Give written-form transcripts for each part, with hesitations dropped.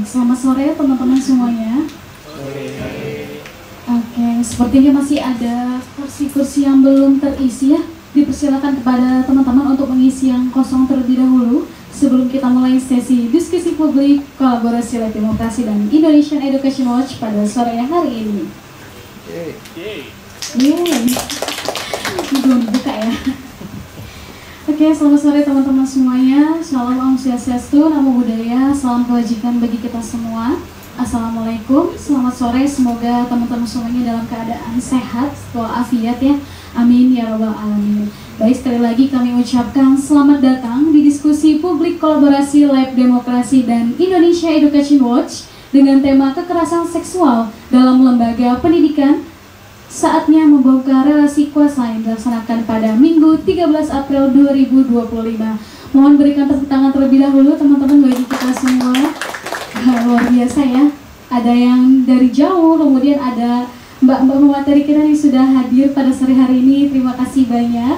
Selamat sore teman-teman semuanya. Oke, sepertinya masih ada kursi-kursi yang belum terisi ya. Dipersilakan kepada teman-teman untuk mengisi yang kosong terlebih dahulu sebelum kita mulai sesi diskusi publik kolaborasi Lab Demokrasi dan Indonesian Education Watch pada sore hari ini. Belum dibuka ya. Oke, selamat sore teman-teman semuanya. Salam Om Swastiastu, Namo Buddhaya, salam kebajikan bagi kita semua. Assalamualaikum, selamat sore. Semoga teman-teman semuanya dalam keadaan sehat walafiat ya. Amin ya rabbal alamin. Baik, sekali lagi kami ucapkan selamat datang di diskusi publik kolaborasi Lab Demokrasi dan Indonesia Education Watch dengan tema kekerasan seksual dalam lembaga pendidikan. Saatnya membongkar relasi kuasa yang dilaksanakan pada Minggu 13 April 2025. Mohon berikan tepuk tangan terlebih dahulu teman-teman bagi kita semua. Luar biasa ya. Ada yang dari jauh, kemudian ada mbak-mbak pemateri kita yang sudah hadir pada sore hari ini. Terima kasih banyak.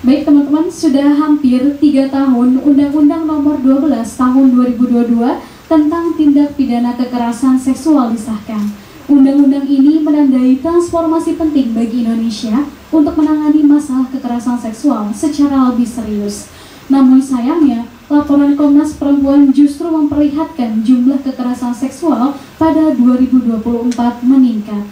Baik teman-teman, sudah hampir 3 tahun Undang-Undang Nomor 12 Tahun 2022 tentang tindak pidana kekerasan seksual disahkan. Undang-undang ini menandai transformasi penting bagi Indonesia untuk menangani masalah kekerasan seksual secara lebih serius. Namun sayangnya, laporan Komnas Perempuan justru memperlihatkan jumlah kekerasan seksual pada 2024 meningkat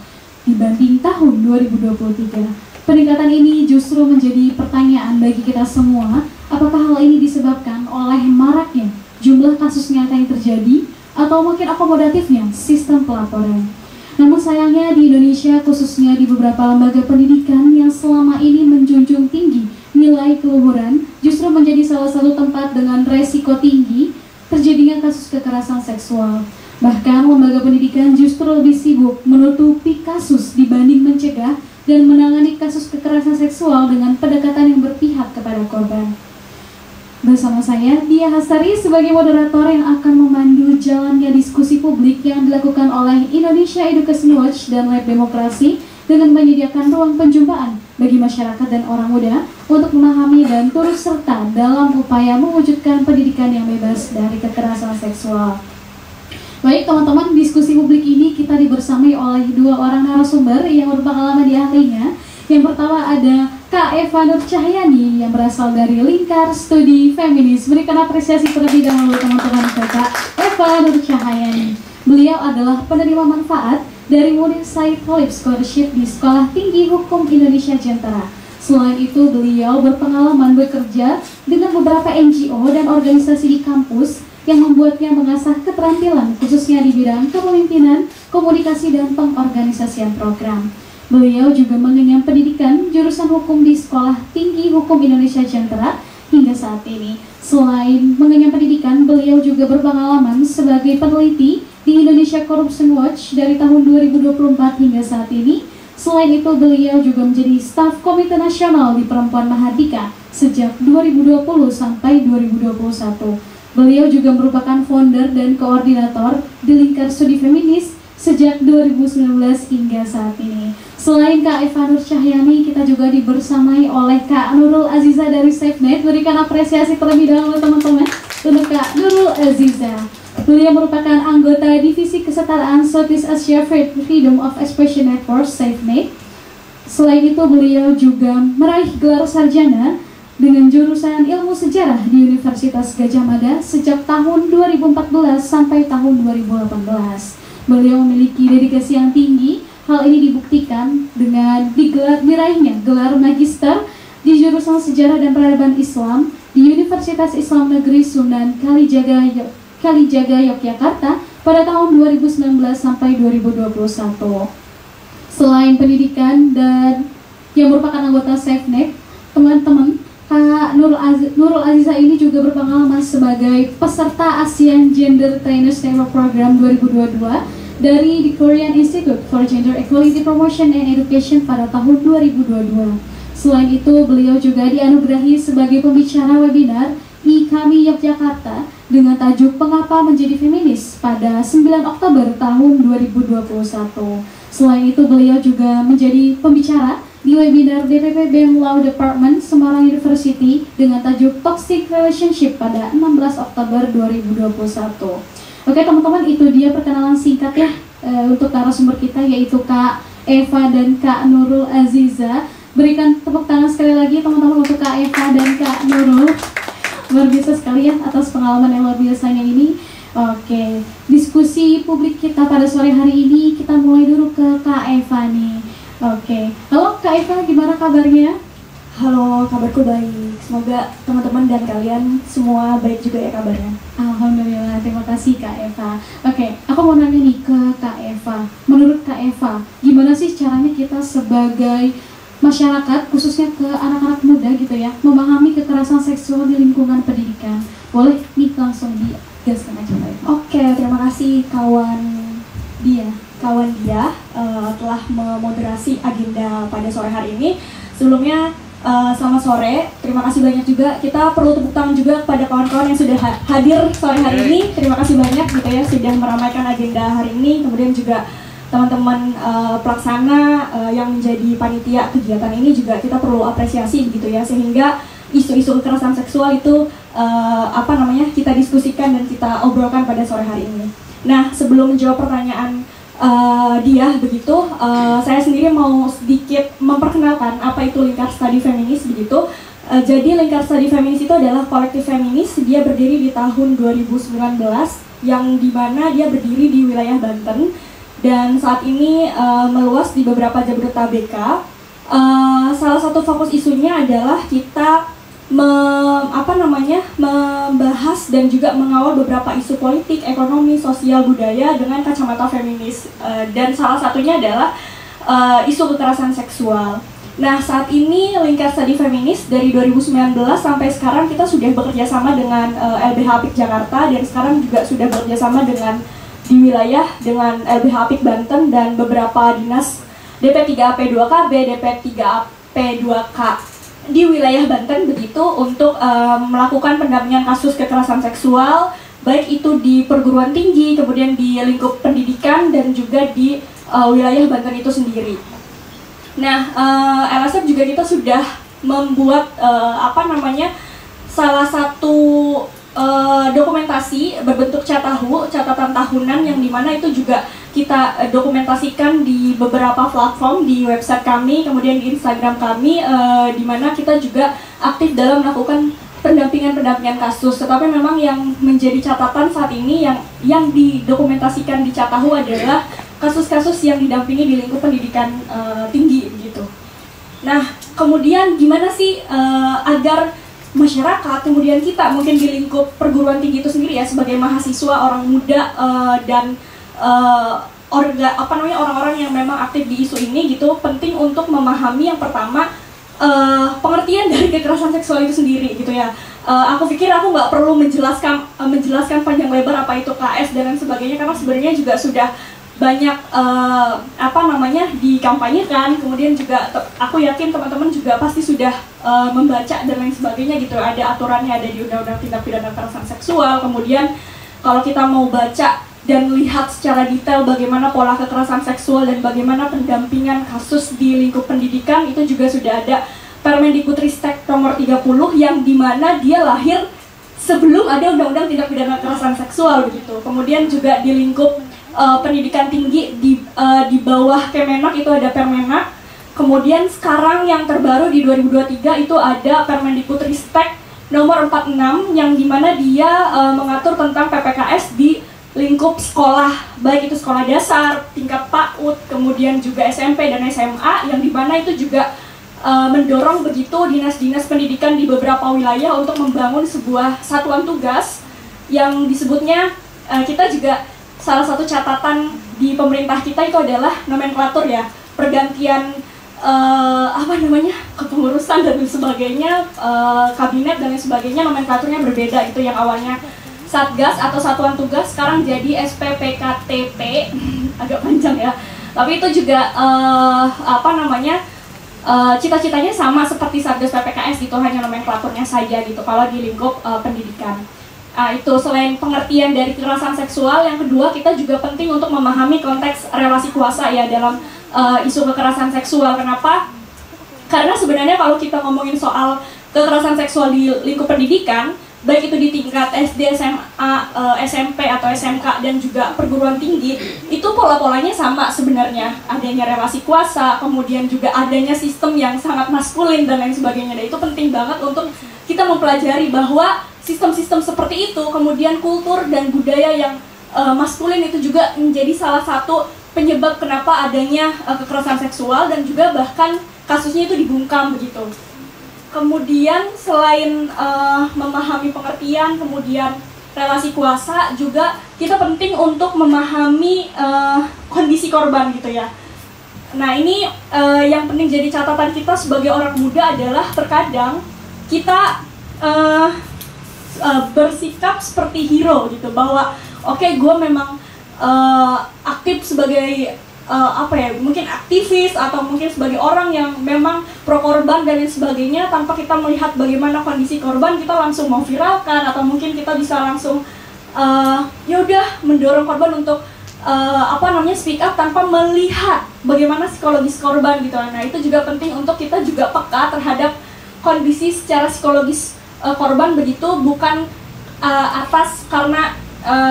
dibanding tahun 2023. Peningkatan ini justru menjadi pertanyaan bagi kita semua, apakah hal ini disebabkan oleh maraknya jumlah kasus nyata yang terjadi atau mungkin akomodatifnya sistem pelaporan. Namun sayangnya di Indonesia, khususnya di beberapa lembaga pendidikan yang selama ini menjunjung tinggi nilai keluhuran, justru menjadi salah satu tempat dengan resiko tinggi terjadinya kasus kekerasan seksual. Bahkan lembaga pendidikan justru lebih sibuk menutupi kasus dibanding mencegah dan menangani kasus kekerasan seksual dengan pendekatan yang berpihak kepada korban. Bersama saya, Dia Hastari sebagai moderator yang akan memandu jalannya diskusi publik yang dilakukan oleh Indonesia Education Watch dan Lab Demokrasi dengan menyediakan ruang penjumpaan bagi masyarakat dan orang muda untuk memahami dan turut serta dalam upaya mewujudkan pendidikan yang bebas dari kekerasan seksual. Baik teman-teman, diskusi publik ini kita dibersamai oleh 2 orang narasumber yang berpengalaman di ahlinya. Yang pertama ada Kak Eva Nur Cahyani yang berasal dari Lingkar Studi Feminis. Berikan apresiasi terlebih dahulu teman-teman ke Kak Eva Nur Cahyani. Beliau adalah penerima manfaat dari Munir Said Talib Scholarship di Sekolah Tinggi Hukum Indonesia Jentera. Selain itu, beliau berpengalaman bekerja dengan beberapa NGO dan organisasi di kampus yang membuatnya mengasah keterampilan khususnya di bidang kepemimpinan, komunikasi, dan pengorganisasian program. Beliau juga mengenyam pendidikan jurusan hukum di Sekolah Tinggi Hukum Indonesia Jentera hingga saat ini. Selain mengenyam pendidikan, beliau juga berpengalaman sebagai peneliti di Indonesia Corruption Watch dari tahun 2024 hingga saat ini. Selain itu, beliau juga menjadi staf Komite Nasional di Perempuan Mahardika sejak 2020 sampai 2021. Beliau juga merupakan founder dan koordinator di Lingkar Studi Feminis sejak 2019 hingga saat ini. Selain Kak Eva Nur Cahyani, kita juga dibersamai oleh Kak Nurul Aziza dari SafeNet. Berikan apresiasi terlebih dahulu teman-teman untuk Kak Nurul Aziza. Beliau merupakan anggota Divisi Kesetaraan Southeast Asia Freedom of Expression Network SafeNet. Selain itu, beliau juga meraih gelar sarjana dengan jurusan Ilmu Sejarah di Universitas Gadjah Mada sejak tahun 2014 sampai tahun 2018. Beliau memiliki dedikasi yang tinggi. Hal ini dibuktikan dengan diraihnya gelar magister di jurusan Sejarah dan Peradaban Islam di Universitas Islam Negeri Sunan Kalijaga Yogyakarta pada tahun 2019 sampai 2021. Selain pendidikan dan yang merupakan anggota SafeNet, teman-teman, Kak Nurul Aziza ini juga berpengalaman sebagai peserta ASEAN Gender Trainers Network Program 2022 dari The Korean Institute for Gender Equality Promotion and Education pada tahun 2022. Selain itu, beliau juga dianugerahi sebagai pembicara webinar IKAMI Yogyakarta dengan tajuk Pengapa Menjadi Feminis pada 9 Oktober tahun 2021. Selain itu, beliau juga menjadi pembicara di webinar DPP BEM Law Department Semarang University dengan tajuk Toxic Relationship pada 16 Oktober 2021. Oke teman-teman, itu dia perkenalan singkat ya untuk narasumber kita, yaitu Kak Eva dan Kak Nurul Aziza. Berikan tepuk tangan sekali lagi teman-teman untuk Kak Eva dan Kak Nurul. Luar biasa sekali ya atas pengalaman yang luar biasanya ini. Oke, diskusi publik kita pada sore hari ini kita mulai dulu ke Kak Eva nih. Oke, halo Kak Eva, gimana kabarnya? Halo, kabarku baik. Semoga teman-teman dan kalian semua baik juga ya kabarnya. Alhamdulillah, terima kasih Kak Eva. Oke, aku mau nanya nih ke Kak Eva. Menurut Kak Eva, gimana sih caranya kita sebagai masyarakat, khususnya ke anak-anak muda gitu ya, memahami kekerasan seksual di lingkungan pendidikan? Boleh nih langsung digaskan aja Kak Eva. Oke, terima kasih kawan dia telah memoderasi agenda pada sore hari ini. Sebelumnya selamat sore, terima kasih banyak juga. Kita perlu tepuk tangan juga kepada kawan-kawan yang sudah hadir sore hari ini. Terima kasih banyak gitu ya sudah meramaikan agenda hari ini. Kemudian juga teman-teman pelaksana yang menjadi panitia kegiatan ini juga kita perlu apresiasi gitu ya, sehingga isu-isu kekerasan seksual itu kita diskusikan dan kita obrolkan pada sore hari ini. Nah, sebelum menjawab pertanyaan saya sendiri mau sedikit memperkenalkan apa itu Lingkar Studi Feminis begitu. Jadi Lingkar Studi Feminis itu adalah kolektif feminis. Dia berdiri di tahun 2019, yang dimana dia berdiri di wilayah Banten dan saat ini meluas di beberapa Jabodetabek. Salah satu fokus isunya adalah kita membahas dan juga mengawal beberapa isu politik, ekonomi, sosial, budaya dengan kacamata feminis, dan salah satunya adalah isu kekerasan seksual. Nah, saat ini Lingkar Studi Feminis dari 2019 sampai sekarang kita sudah bekerja sama dengan LBH Apik Jakarta, dan sekarang juga sudah bekerja sama dengan di wilayah dengan LBH Apik Banten dan beberapa dinas DP3AP2KB, DP3AP2K di wilayah Banten begitu untuk melakukan pendampingan kasus kekerasan seksual, baik itu di perguruan tinggi, kemudian di lingkup pendidikan dan juga di wilayah Banten itu sendiri. Nah, LSF juga kita sudah membuat salah satu dokumentasi berbentuk catatan tahunan, yang dimana itu juga kita dokumentasikan di beberapa platform di website kami, kemudian di Instagram kami, di mana kita juga aktif dalam melakukan pendampingan kasus. Tetapi memang yang menjadi catatan saat ini yang didokumentasikan di Catahu adalah kasus-kasus yang didampingi di lingkup pendidikan tinggi gitu. Nah, kemudian gimana sih agar masyarakat, kemudian kita mungkin di lingkup perguruan tinggi itu sendiri ya, sebagai mahasiswa, orang muda dan orang-orang yang memang aktif di isu ini gitu, penting untuk memahami yang pertama pengertian dari kekerasan seksual itu sendiri gitu ya. Aku pikir aku nggak perlu menjelaskan panjang lebar apa itu KS dan lain sebagainya, karena sebenarnya juga sudah banyak dikampanyekan. Kemudian juga aku yakin teman-teman juga pasti sudah membaca dan lain sebagainya gitu. Ada aturannya, ada di Undang-Undang Tindak Pidana Kekerasan Seksual. Kemudian kalau kita mau baca dan lihat secara detail bagaimana pola kekerasan seksual dan bagaimana pendampingan kasus di lingkup pendidikan, itu juga sudah ada Permendikbudristek nomor 30 yang dimana dia lahir sebelum ada Undang-Undang Tindak Pidana Kekerasan Seksual begitu. Kemudian juga di lingkup pendidikan tinggi di bawah Kemenak itu ada Permenak. Kemudian sekarang yang terbaru di 2023 itu ada Permendikbudristek nomor 46 yang dimana dia mengatur tentang PPKS di lingkup sekolah, baik itu sekolah dasar, tingkat PAUD, kemudian juga SMP dan SMA, yang dimana itu juga mendorong begitu dinas-dinas pendidikan di beberapa wilayah untuk membangun sebuah satuan tugas yang disebutnya, kita juga salah satu catatan di pemerintah kita itu adalah nomenklatur ya, pergantian kepengurusan dan sebagainya, kabinet dan lain sebagainya, nomenklaturnya berbeda. Itu yang awalnya Satgas atau Satuan Tugas, sekarang jadi SPPKTP, agak panjang ya. Tapi itu juga cita-citanya sama seperti Satgas PPKS gitu, hanya nomenklaturnya saja gitu kalau di lingkup pendidikan. Itu selain pengertian dari kekerasan seksual, yang kedua kita juga penting untuk memahami konteks relasi kuasa ya dalam isu kekerasan seksual. Kenapa? Karena sebenarnya kalau kita ngomongin soal kekerasan seksual di lingkup pendidikan, baik itu di tingkat SD, SMA, SMP atau SMK dan juga perguruan tinggi, itu pola-polanya sama sebenarnya. Adanya relasi kuasa, kemudian juga adanya sistem yang sangat maskulin dan lain sebagainya. Dan itu penting banget untuk kita mempelajari bahwa sistem-sistem seperti itu, kemudian kultur dan budaya yang maskulin itu juga menjadi salah satu penyebab kenapa adanya kekerasan seksual dan juga bahkan kasusnya itu dibungkam begitu. Kemudian selain memahami pengertian, kemudian relasi kuasa, juga kita penting untuk memahami kondisi korban gitu ya. Nah ini yang penting jadi catatan kita sebagai orang muda adalah terkadang kita bersikap seperti hero gitu, bahwa oke, gue memang aktif sebagai mungkin aktivis atau mungkin sebagai orang yang memang pro korban dan lain sebagainya, tanpa kita melihat bagaimana kondisi korban kita langsung mau viralkan, atau mungkin kita bisa langsung yaudah mendorong korban untuk speak up tanpa melihat bagaimana psikologis korban gitu. Nah itu juga penting untuk kita juga peka terhadap kondisi secara psikologis korban begitu, bukan atas karena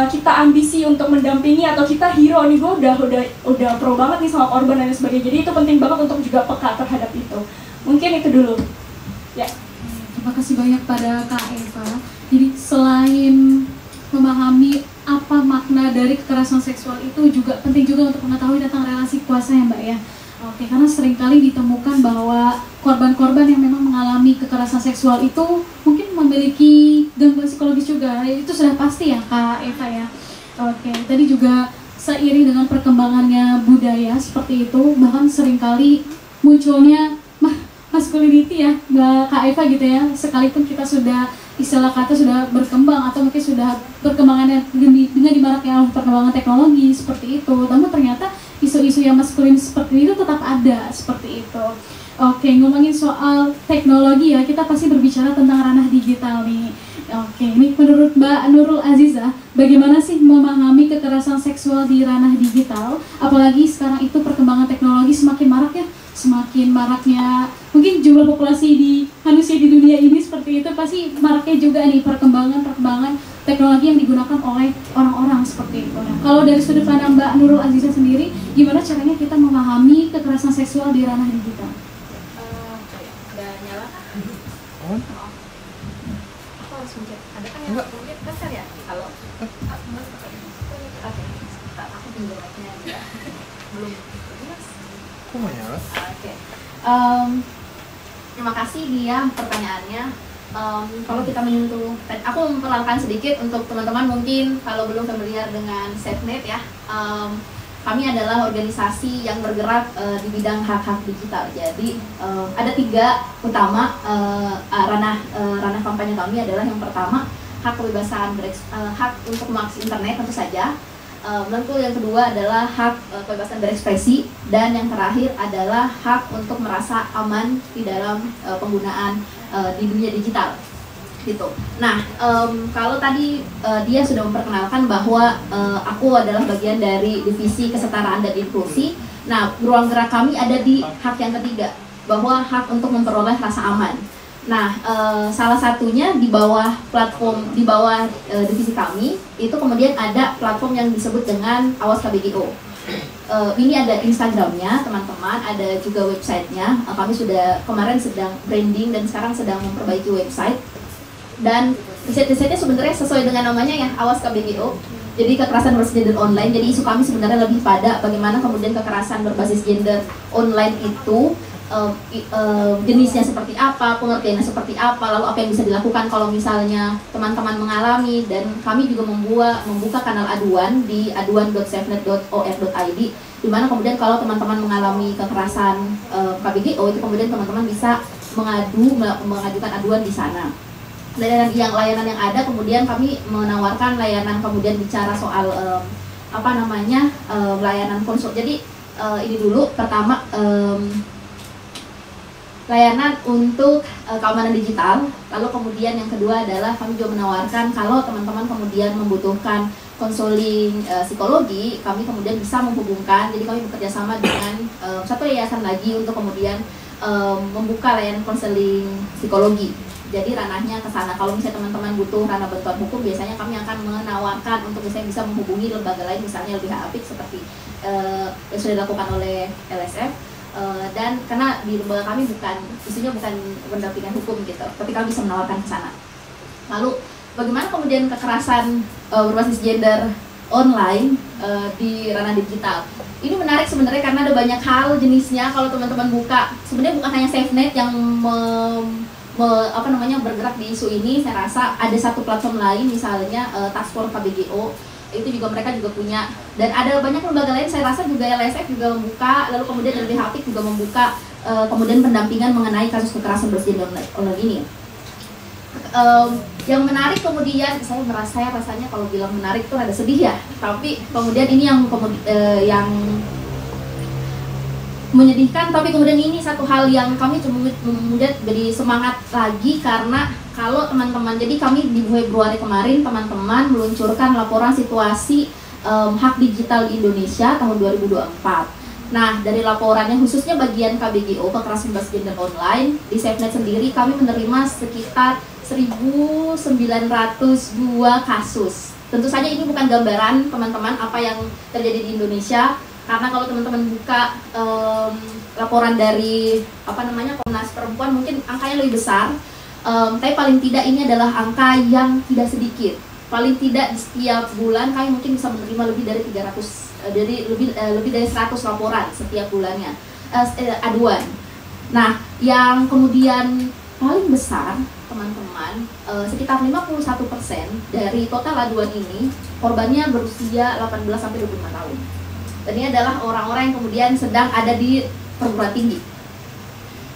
kita ambisi untuk mendampingi atau kita hero nih, gue udah pro banget nih sama korban dan sebagainya. Jadi itu penting banget untuk juga peka terhadap itu. Mungkin itu dulu. Ya. Terima kasih banyak pada Kak Eva. Jadi selain memahami apa makna dari kekerasan seksual, itu juga penting juga untuk mengetahui tentang relasi kuasa ya Mbak ya. Oke, karena seringkali ditemukan bahwa korban-korban yang memang mengalami kekerasan seksual itu mungkin memiliki gangguan psikologis juga. Itu sudah pasti ya Kak Eva ya. Oke, tadi juga seiring dengan perkembangannya budaya seperti itu, bahkan seringkali munculnya masculinity ya Mbak Kak Eva gitu ya. Sekalipun kita sudah istilah kata sudah berkembang atau mungkin sudah perkembangannya dengan dimaraknya perkembangan teknologi seperti itu, namun ternyata isu-isu yang maskulin seperti itu tetap ada seperti itu. Oke, ngomongin soal teknologi ya, kita pasti berbicara tentang ranah digital nih. Oke, ini menurut Mbak Nurul Azizah, bagaimana sih memahami kekerasan seksual di ranah digital? Apalagi sekarang itu perkembangan teknologi semakin marak ya, semakin maraknya mungkin jumlah populasi di manusia di dunia ini seperti itu, pasti maraknya juga nih perkembangan teknologi yang digunakan oleh orang-orang seperti itu. Nah, kalau dari sudut pandang Mbak Nurul Azizah sendiri, gimana caranya kita memahami kekerasan seksual di ranah digital? Udah nyala? Aku harus mencet. Ada kan yang kemudian besar ya? Halo? Oke. Aku pinjam mic-nya juga. Belum. Kok nggak nyala? Oke. Terima kasih dia pertanyaannya. Kalau kita menyentuh, aku memperkenalkan sedikit untuk teman-teman mungkin kalau belum familiar dengan SafeNet ya. Kami adalah organisasi yang bergerak di bidang hak-hak digital. Jadi ada 3 utama ranah kampanye kami adalah yang pertama hak kebebasan hak untuk mengakses internet tentu saja. Lalu yang kedua adalah hak kebebasan berekspresi, dan yang terakhir adalah hak untuk merasa aman di dalam penggunaan di dunia digital gitu. Nah, kalau tadi dia sudah memperkenalkan bahwa aku adalah bagian dari divisi kesetaraan dan inklusi. Nah, ruang gerak kami ada di hak yang ketiga, bahwa hak untuk memperoleh rasa aman. Nah, salah satunya di bawah platform, di bawah divisi kami, itu kemudian ada platform yang disebut dengan Awas KBGO. Ini ada Instagramnya teman-teman, ada juga websitenya. Kami sudah kemarin sedang branding dan sekarang sedang memperbaiki website. Dan riset-risetnya sebenarnya sesuai dengan namanya ya, Awas KBGO. Jadi kekerasan berbasis gender online. Jadi isu kami sebenarnya lebih pada bagaimana kemudian kekerasan berbasis gender online itu jenisnya seperti apa, pengertiannya seperti apa, lalu apa yang bisa dilakukan kalau misalnya teman-teman mengalami. Dan kami juga membuka kanal aduan di aduan.safenet.or.id, di mana kemudian kalau teman-teman mengalami kekerasan KBGO itu kemudian teman-teman bisa mengajukan aduan di sana. Dan layanan yang ada kemudian kami menawarkan layanan kemudian bicara soal layanan konsul. Jadi ini dulu pertama layanan untuk keamanan digital. Lalu kemudian yang kedua adalah kami juga menawarkan kalau teman-teman kemudian membutuhkan konseling psikologi, kami kemudian bisa menghubungkan. Jadi kami bekerja sama dengan satu yayasan lagi untuk kemudian membuka layanan konseling psikologi jadi ranahnya ke sana. Kalau misalnya teman-teman butuh ranah bantuan hukum, biasanya kami akan menawarkan untuk misalnya bisa menghubungi lembaga lain, misalnya LBH Apik seperti yang sudah dilakukan oleh LSF. Dan karena di lembaga kami isunya bukan pendampingan hukum gitu, tapi kami bisa menawarkan ke sana. Lalu bagaimana kemudian kekerasan berbasis gender online di ranah digital? Ini menarik sebenarnya karena ada banyak hal jenisnya. Kalau teman-teman buka, sebenarnya bukan hanya SafeNet yang bergerak di isu ini. Saya rasa ada satu platform lain, misalnya Task Force KBGO, itu juga mereka juga punya, dan ada banyak lembaga lain. Saya rasa juga LSF juga membuka, lalu kemudian LBH Apik juga membuka kemudian pendampingan mengenai kasus kekerasan berbasis gender online ini. Yang menarik kemudian, saya rasanya kalau bilang menarik itu ada sedih ya, tapi kemudian ini yang menyedihkan, tapi kemudian ini satu hal yang kami kemudian beri semangat lagi, karena kalau teman-teman, jadi kami di Februari kemarin teman-teman meluncurkan laporan situasi hak digital di Indonesia tahun 2024. Nah, dari laporannya khususnya bagian KBGO, kekerasan berbasis gender online, di SafeNet sendiri kami menerima sekitar 1.902 kasus. Tentu saja ini bukan gambaran teman-teman apa yang terjadi di Indonesia, karena kalau teman-teman buka laporan dari Komnas Perempuan mungkin angkanya lebih besar, tapi paling tidak ini adalah angka yang tidak sedikit. Paling tidak di setiap bulan kami mungkin bisa menerima lebih dari 300, lebih dari 100 laporan setiap bulannya, aduan. Nah, yang kemudian paling besar teman-teman, sekitar 51% dari total aduan ini korbannya berusia 18-25 tahun. Dan ini adalah orang-orang yang kemudian sedang ada di perguruan tinggi.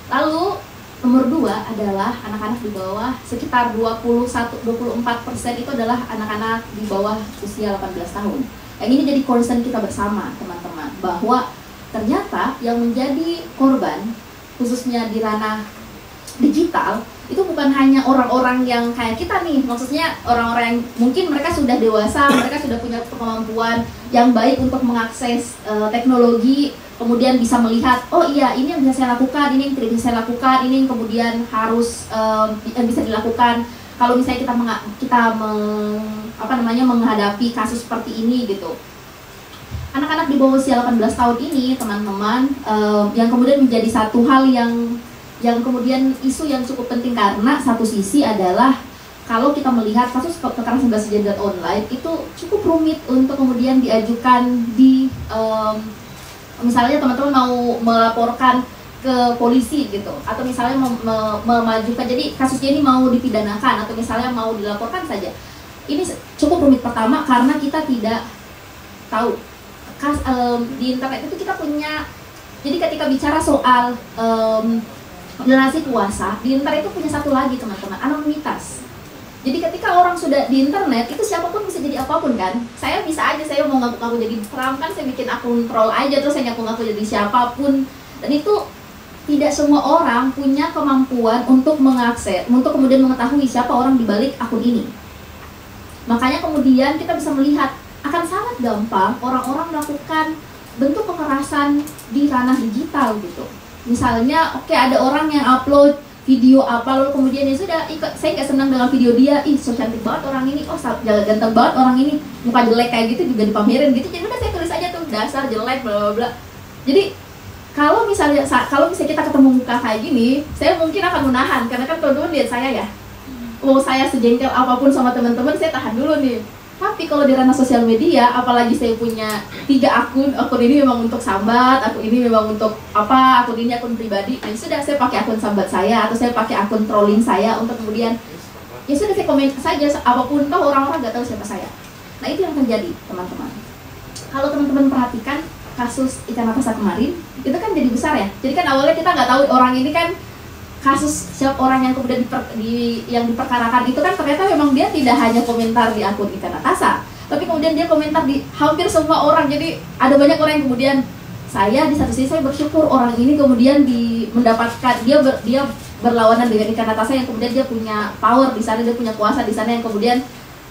Lalu nomor 2 adalah anak-anak di bawah, sekitar 24% itu adalah anak-anak di bawah usia 18 tahun. Yang ini jadi concern kita bersama teman-teman, bahwa ternyata yang menjadi korban khususnya di ranah digital itu bukan hanya orang-orang yang kayak kita nih, maksudnya orang-orang yang mungkin mereka sudah dewasa, mereka sudah punya kemampuan yang baik untuk mengakses teknologi, kemudian bisa melihat, oh iya ini yang bisa saya lakukan, ini yang tidak bisa saya lakukan, ini yang kemudian harus bisa dilakukan kalau misalnya kita menghadapi kasus seperti ini gitu. Anak-anak di bawah usia 18 tahun ini teman-teman, yang kemudian menjadi satu hal yang kemudian isu yang cukup penting, karena satu sisi adalah kalau kita melihat kasus kekerasan berbasis gender online itu cukup rumit untuk kemudian diajukan di misalnya teman-teman mau melaporkan ke polisi gitu, atau misalnya memajukan, jadi kasusnya ini mau dipidanakan atau misalnya mau dilaporkan saja. Ini cukup rumit, pertama karena kita tidak tahu di internet itu kita punya, jadi ketika bicara soal relasi kuasa, di internet itu punya satu lagi teman-teman, anonimitas. Jadi ketika orang sudah di internet, itu siapapun bisa jadi apapun kan. Saya bisa aja, saya mau ngaku-ngaku jadi Trump kan, saya bikin akun troll aja, terus saya ngaku-ngaku jadi siapapun. Dan itu tidak semua orang punya kemampuan untuk mengakses, untuk kemudian mengetahui siapa orang di balik akun ini. Makanya kemudian kita bisa melihat, akan sangat gampang orang-orang melakukan bentuk kekerasan di ranah digital gitu. Misalnya, oke, ada orang yang upload video apa, lalu kemudian ya sudah, saya nggak senang dengan video dia, so cantik banget orang ini, oh ganteng banget orang ini, muka jelek kayak gitu juga dipamerin gitu, jadi udah saya tulis aja tuh dasar jelek bla bla bla. Jadi kalau misalnya kita ketemu muka kayak gini, saya mungkin akan menahan, karena kan teman-teman lihat saya ya, saya sejengkel apapun sama teman-teman, saya tahan dulu nih. Tapi kalau di ranah sosial media, apalagi saya punya 3 akun ini memang untuk sambat, akun ini memang untuk apa, akun ini akun pribadi. Nah sudah, saya pakai akun sambat saya, atau saya pakai akun trolling saya untuk kemudian, ya sudah saya komen saja apapun, toh orang-orang nggak tahu siapa saya. Nah itu yang terjadi teman-teman. Kalau teman-teman perhatikan kasus Ikan Natasa kemarin, itu kan jadi besar ya. Jadi kan awalnya kita nggak tahu orang ini kan, kasus siapa orang yang kemudian yang diperkarakan itu kan ternyata memang dia tidak hanya komentar di akun Ikan Natasa, tapi kemudian dia komentar di hampir semua orang. Jadi ada banyak orang yang kemudian, saya di satu sisi saya bersyukur orang ini kemudian mendapatkan dia berlawanan dengan Ikan Natasa yang kemudian dia punya power di sana, dia punya kuasa di sana, yang kemudian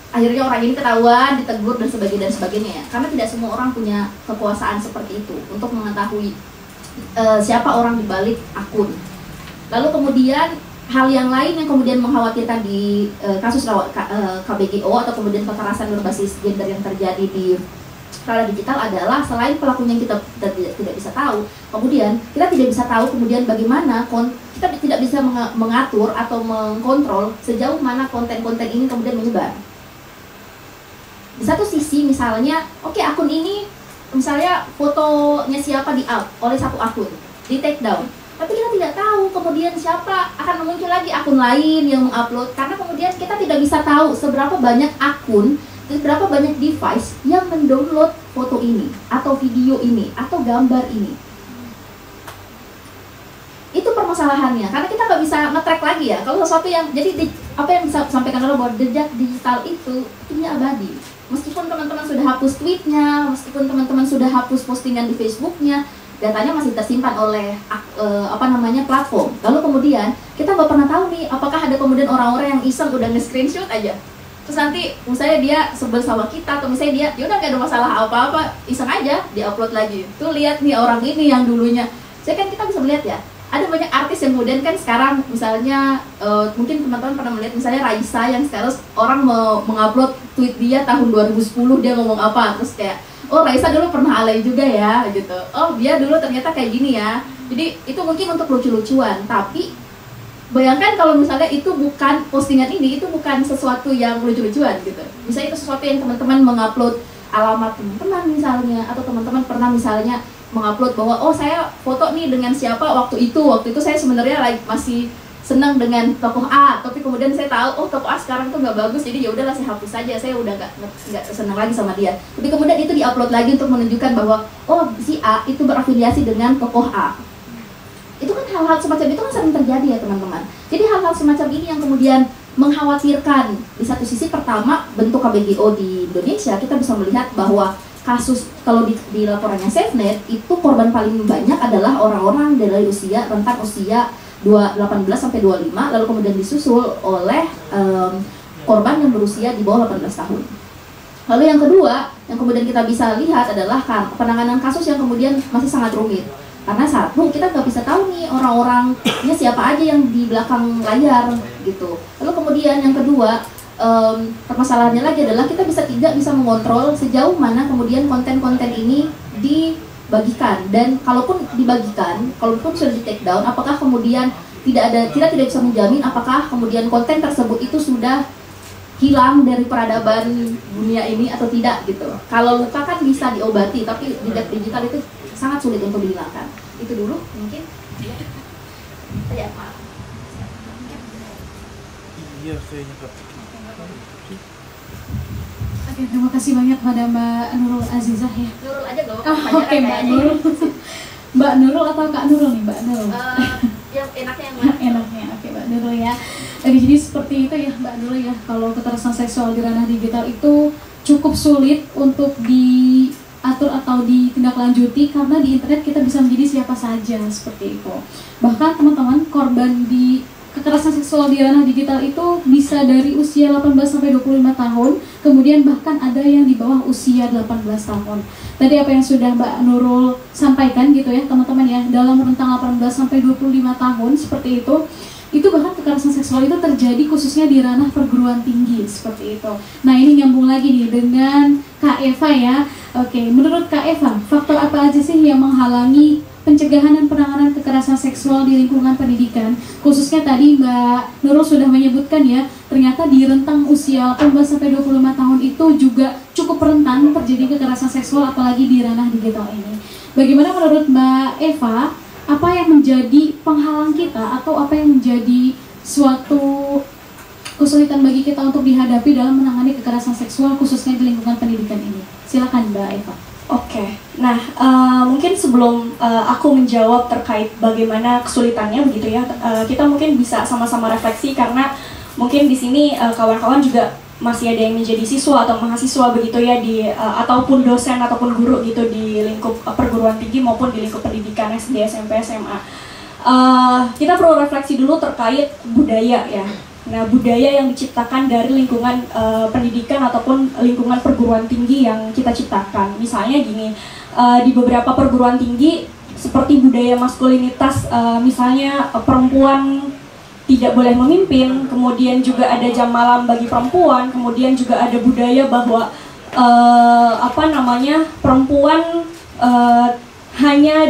akhirnya orang ini ketahuan, ditegur dan sebagainya ya. Karena tidak semua orang punya kekuasaan seperti itu untuk mengetahui siapa orang di balik akun. Lalu kemudian hal yang lain yang kemudian mengkhawatirkan di kasus KBGO atau kemudian kekerasan berbasis gender yang terjadi di ranah digital adalah selain pelakunya kita tidak bisa tahu, kemudian kita tidak bisa tahu kemudian bagaimana kita tidak bisa mengatur atau mengkontrol sejauh mana konten-konten ini kemudian menyebar. Di satu sisi misalnya, oke, akun ini misalnya fotonya siapa di-up oleh satu akun, di take down. Tapi kita tidak tahu kemudian siapa akan muncul lagi akun lain yang mengupload, karena kemudian kita tidak bisa tahu seberapa banyak akun, seberapa banyak device yang mendownload foto ini, atau video ini, atau gambar ini. Itu permasalahannya, karena kita nggak bisa nge-track lagi ya. Kalau sesuatu yang, jadi apa yang bisa sampaikan adalah bahwa jejak digital itu abadi. Meskipun teman-teman sudah hapus tweetnya, meskipun teman-teman sudah hapus postingan di Facebooknya, datanya masih tersimpan oleh platform. Lalu kemudian kita nggak pernah tahu nih apakah ada kemudian orang-orang yang iseng udah nge-screenshot aja, terus nanti misalnya dia sebel sama kita, atau misalnya dia yaudah nggak ada masalah apa-apa, iseng aja di-upload lagi. Tuh lihat nih orang ini yang dulunya. Saya kan kita bisa melihat ya, ada banyak artis yang kemudian kan sekarang misalnya mungkin teman-teman pernah melihat misalnya Raisa yang sekarang orang mengupload tweet dia tahun 2010, dia ngomong apa, terus kayak oh Raisa dulu pernah alay juga ya gitu, oh dia dulu ternyata kayak gini ya. Jadi itu mungkin untuk lucu-lucuan, tapi bayangkan kalau misalnya itu bukan postingan ini, itu bukan sesuatu yang lucu-lucuan gitu. Misalnya itu sesuatu yang teman-teman mengupload alamat teman-teman misalnya, atau teman-teman pernah misalnya mengupload bahwa oh saya foto nih dengan siapa waktu itu saya sebenarnya masih senang dengan tokoh A, tapi kemudian saya tahu oh tokoh A sekarang tuh nggak bagus, jadi ya udahlah saya hapus saja, saya udah nggak senang lagi sama dia. Tapi kemudian itu diupload lagi untuk menunjukkan bahwa oh si A itu berafiliasi dengan tokoh A. Itu kan hal-hal semacam itu kan sering terjadi ya teman-teman. Jadi hal-hal semacam ini yang kemudian mengkhawatirkan. Di satu sisi pertama bentuk KBGO di Indonesia, kita bisa melihat bahwa kasus kalau di laporannya SafeNet itu korban paling banyak adalah orang-orang dari rentang usia 18 sampai 25, lalu kemudian disusul oleh korban yang berusia di bawah 18 tahun. Lalu yang kedua, yang kemudian kita bisa lihat adalah penanganan kasus yang kemudian masih sangat rumit. Karena satu, kita nggak bisa tahu nih orang-orangnya siapa aja yang di belakang layar gitu. Lalu kemudian yang kedua, permasalahannya lagi adalah kita tidak bisa mengontrol sejauh mana kemudian konten-konten ini dibagikan, dan kalaupun dibagikan, kalaupun sudah di take down, apakah kemudian kita tidak bisa menjamin apakah kemudian konten tersebut itu sudah hilang dari peradaban dunia ini atau tidak gitu. Kalau luka kan bisa diobati, tapi jejak digital itu sangat sulit untuk dihilangkan. Itu dulu mungkin. Ya, maaf. Iya, kayaknya Kak. Oke, terima kasih banyak pada Mbak Nurul Azizah ya. Nurul aja loh. Oke, Mbak Nurul. Mbak Nurul atau Kak Nurul nih, Mbak Nurul? Yang enaknya yang mana? Enaknya, oke Mbak Nurul ya. Jadi seperti itu ya Mbak Nurul ya, kalau kekerasan seksual di ranah digital itu cukup sulit untuk diatur atau ditindaklanjuti, karena di internet kita bisa menjadi siapa saja seperti itu. Bahkan teman-teman, korban di kekerasan seksual di ranah digital itu bisa dari usia 18 sampai 25 tahun, kemudian bahkan ada yang di bawah usia 18 tahun. Tadi apa yang sudah Mbak Nurul sampaikan gitu ya teman-teman ya, dalam rentang 18 sampai 25 tahun seperti itu bahkan kekerasan seksual itu terjadi khususnya di ranah perguruan tinggi seperti itu. Nah ini nyambung lagi nih dengan Kak Eva ya. Oke, menurut Kak Eva, faktor apa aja sih yang menghalangi pencegahan dan penanganan kekerasan seksual di lingkungan pendidikan? Khususnya tadi Mbak Nurul sudah menyebutkan ya, ternyata di rentang usia 18 sampai 25 tahun itu juga cukup rentan terjadi kekerasan seksual, apalagi di ranah digital ini. Bagaimana menurut Mbak Eva, apa yang menjadi penghalang kita atau apa yang menjadi suatu kesulitan bagi kita untuk dihadapi dalam menangani kekerasan seksual khususnya di lingkungan pendidikan ini? Silakan Mbak Eva. Oke, nah mungkin sebelum aku menjawab terkait bagaimana kesulitannya begitu ya, kita mungkin bisa sama-sama refleksi, karena mungkin di sini kawan-kawan juga masih ada yang menjadi siswa atau mahasiswa begitu ya, ataupun dosen ataupun guru gitu di lingkup perguruan tinggi maupun di lingkup pendidikan SD, SMP, SMA. Kita perlu refleksi dulu terkait budaya ya. Nah, budaya yang diciptakan dari lingkungan pendidikan ataupun lingkungan perguruan tinggi yang kita ciptakan. Misalnya gini, di beberapa perguruan tinggi seperti budaya maskulinitas, misalnya perempuan tidak boleh memimpin, kemudian juga ada jam malam bagi perempuan, kemudian juga ada budaya bahwa perempuan hanya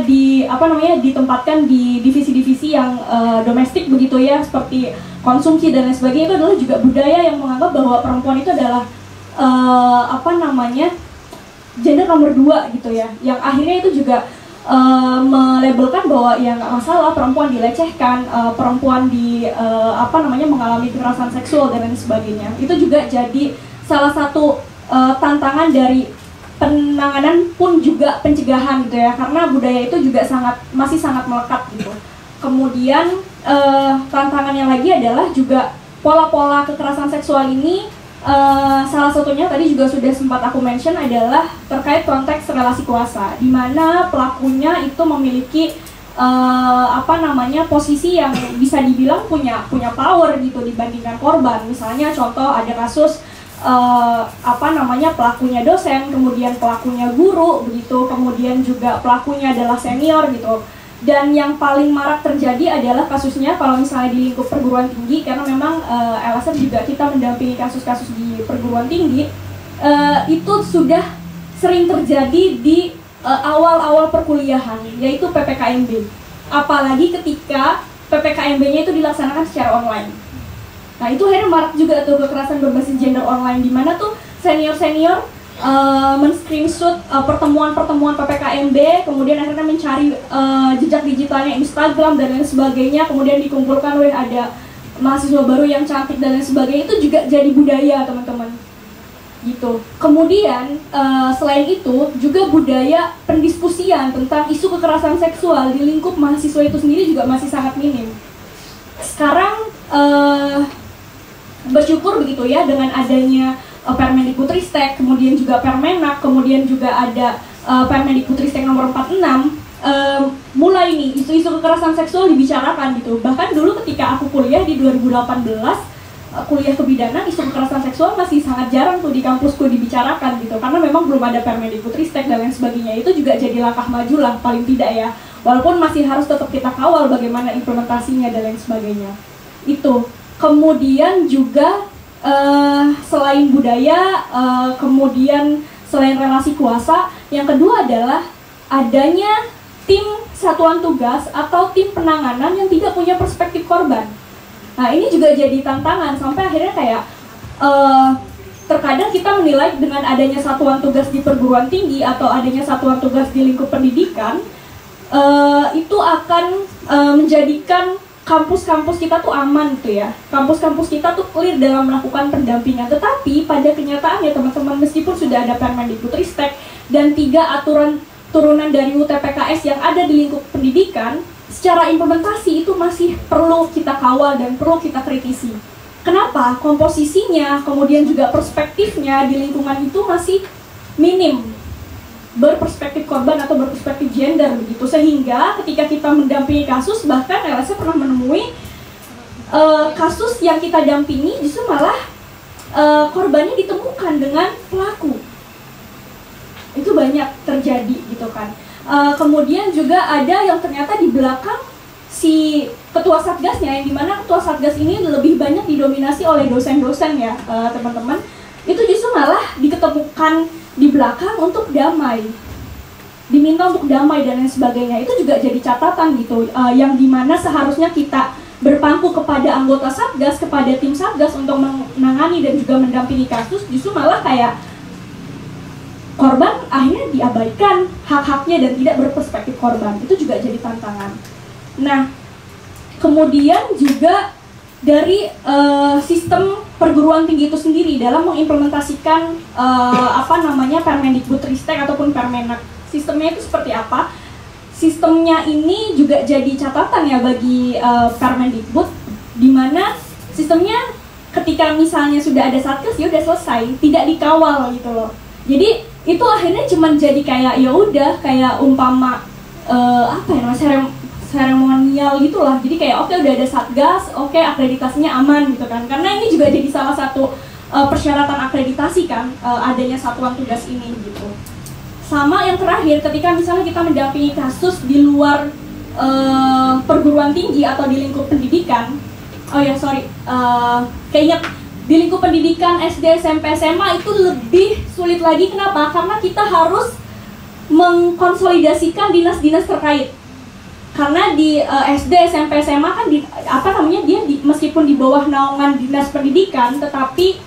ditempatkan di divisi-divisi yang domestik begitu ya, seperti konsumsi dan lain sebagainya. Itu adalah juga budaya yang menganggap bahwa perempuan itu adalah gender nomor 2 gitu ya, yang akhirnya itu juga melabelkan bahwa ya nggak masalah perempuan dilecehkan, perempuan mengalami kekerasan seksual dan lain sebagainya. Itu juga jadi salah satu tantangan dari penanganan pun juga pencegahan gitu ya, karena budaya itu juga masih sangat melekat gitu. Kemudian tantangannya lagi adalah juga pola-pola kekerasan seksual ini, salah satunya tadi juga sudah sempat aku mention adalah terkait konteks relasi kuasa, di mana pelakunya itu memiliki posisi yang bisa dibilang punya power gitu dibandingkan korban. Misalnya contoh ada kasus pelakunya dosen, kemudian pelakunya guru begitu, kemudian juga pelakunya adalah senior gitu. Dan yang paling marak terjadi adalah kasusnya kalau misalnya di lingkup perguruan tinggi, karena memang LSM juga kita mendampingi kasus-kasus di perguruan tinggi, itu sudah sering terjadi di awal-awal perkuliahan, yaitu PPKMB. Apalagi ketika PPKMB-nya itu dilaksanakan secara online. Nah itu akhirnya marak juga tuh kekerasan berbasis gender online, di mana tuh senior-senior men-screenshot pertemuan-pertemuan PPKMB, kemudian akhirnya mencari jejak digitalnya Instagram dan lain sebagainya, kemudian dikumpulkan, ada mahasiswa baru yang cantik dan lain sebagainya. Itu juga jadi budaya teman-teman gitu. Kemudian selain itu juga budaya pendiskusian tentang isu kekerasan seksual di lingkup mahasiswa itu sendiri juga masih sangat minim. Sekarang bersyukur begitu ya, dengan adanya Permendikbudristek, kemudian juga Permenak, kemudian juga ada Permendikbudristek nomor 46, mulai nih isu-isu kekerasan seksual dibicarakan gitu. Bahkan dulu ketika aku kuliah di 2018, kuliah kebidanan, isu kekerasan seksual masih sangat jarang tuh di kampusku dibicarakan gitu, karena memang belum ada Permendikbudristek dan lain sebagainya. Itu juga jadi langkah maju lah paling tidak ya, walaupun masih harus tetap kita kawal bagaimana implementasinya dan lain sebagainya. Itu kemudian juga selain budaya, kemudian selain relasi kuasa, yang kedua adalah adanya tim satuan tugas atau tim penanganan yang tidak punya perspektif korban. Nah ini juga jadi tantangan, sampai akhirnya kayak terkadang kita menilai dengan adanya satuan tugas di perguruan tinggi atau adanya satuan tugas di lingkup pendidikan, itu akan menjadikan kampus-kampus kita tuh aman gitu ya, kampus-kampus kita tuh clear dalam melakukan pendampingan. Tetapi pada kenyataannya teman-teman, meskipun sudah ada Permendikbudristek dan 3 aturan turunan dari UTPKS yang ada di lingkup pendidikan, secara implementasi itu masih perlu kita kawal dan perlu kita kritisi. Kenapa? Komposisinya, kemudian juga perspektifnya di lingkungan itu masih minim berperspektif korban atau berperspektif gender begitu, sehingga ketika kita mendampingi kasus, bahkan LSM pernah menemui kasus yang kita dampingi justru malah korbannya ditemukan dengan pelaku. Itu banyak terjadi gitu kan. Kemudian juga ada yang ternyata di belakang si ketua satgasnya, yang dimana ketua satgas ini lebih banyak didominasi oleh dosen-dosen ya teman-teman. Itu justru malah diketemukan di belakang untuk damai, diminta untuk damai dan lain sebagainya. Itu juga jadi catatan gitu, yang dimana seharusnya kita berpangku kepada anggota satgas, kepada tim satgas untuk menangani dan juga mendampingi kasus, justru malah kayak korban akhirnya diabaikan hak-haknya dan tidak berperspektif korban. Itu juga jadi tantangan. Nah, kemudian juga dari sistem perguruan tinggi itu sendiri dalam mengimplementasikan Permendikbudristek ataupun Permenak, sistemnya itu seperti apa? Sistemnya ini juga jadi catatan ya bagi Permendikbud, di mana sistemnya ketika misalnya sudah ada satgas ya udah selesai, tidak dikawal gitu loh. Jadi itu akhirnya cuma jadi kayak ya udah kayak umpama seremonial gitulah. Jadi kayak oke, udah ada satgas, oke, akreditasinya aman gitu kan. Karena ini juga jadi salah satu persyaratan akreditasi kan, adanya satuan tugas ini gitu. Sama yang terakhir, ketika misalnya kita mendampingi kasus di luar perguruan tinggi atau di lingkup pendidikan, oh ya sorry, keinget di lingkup pendidikan SD, SMP, SMA itu lebih sulit lagi. Kenapa? Karena kita harus mengkonsolidasikan dinas-dinas terkait. Karena di SD, SMP, SMA kan dia meskipun di bawah naungan dinas pendidikan, tetapi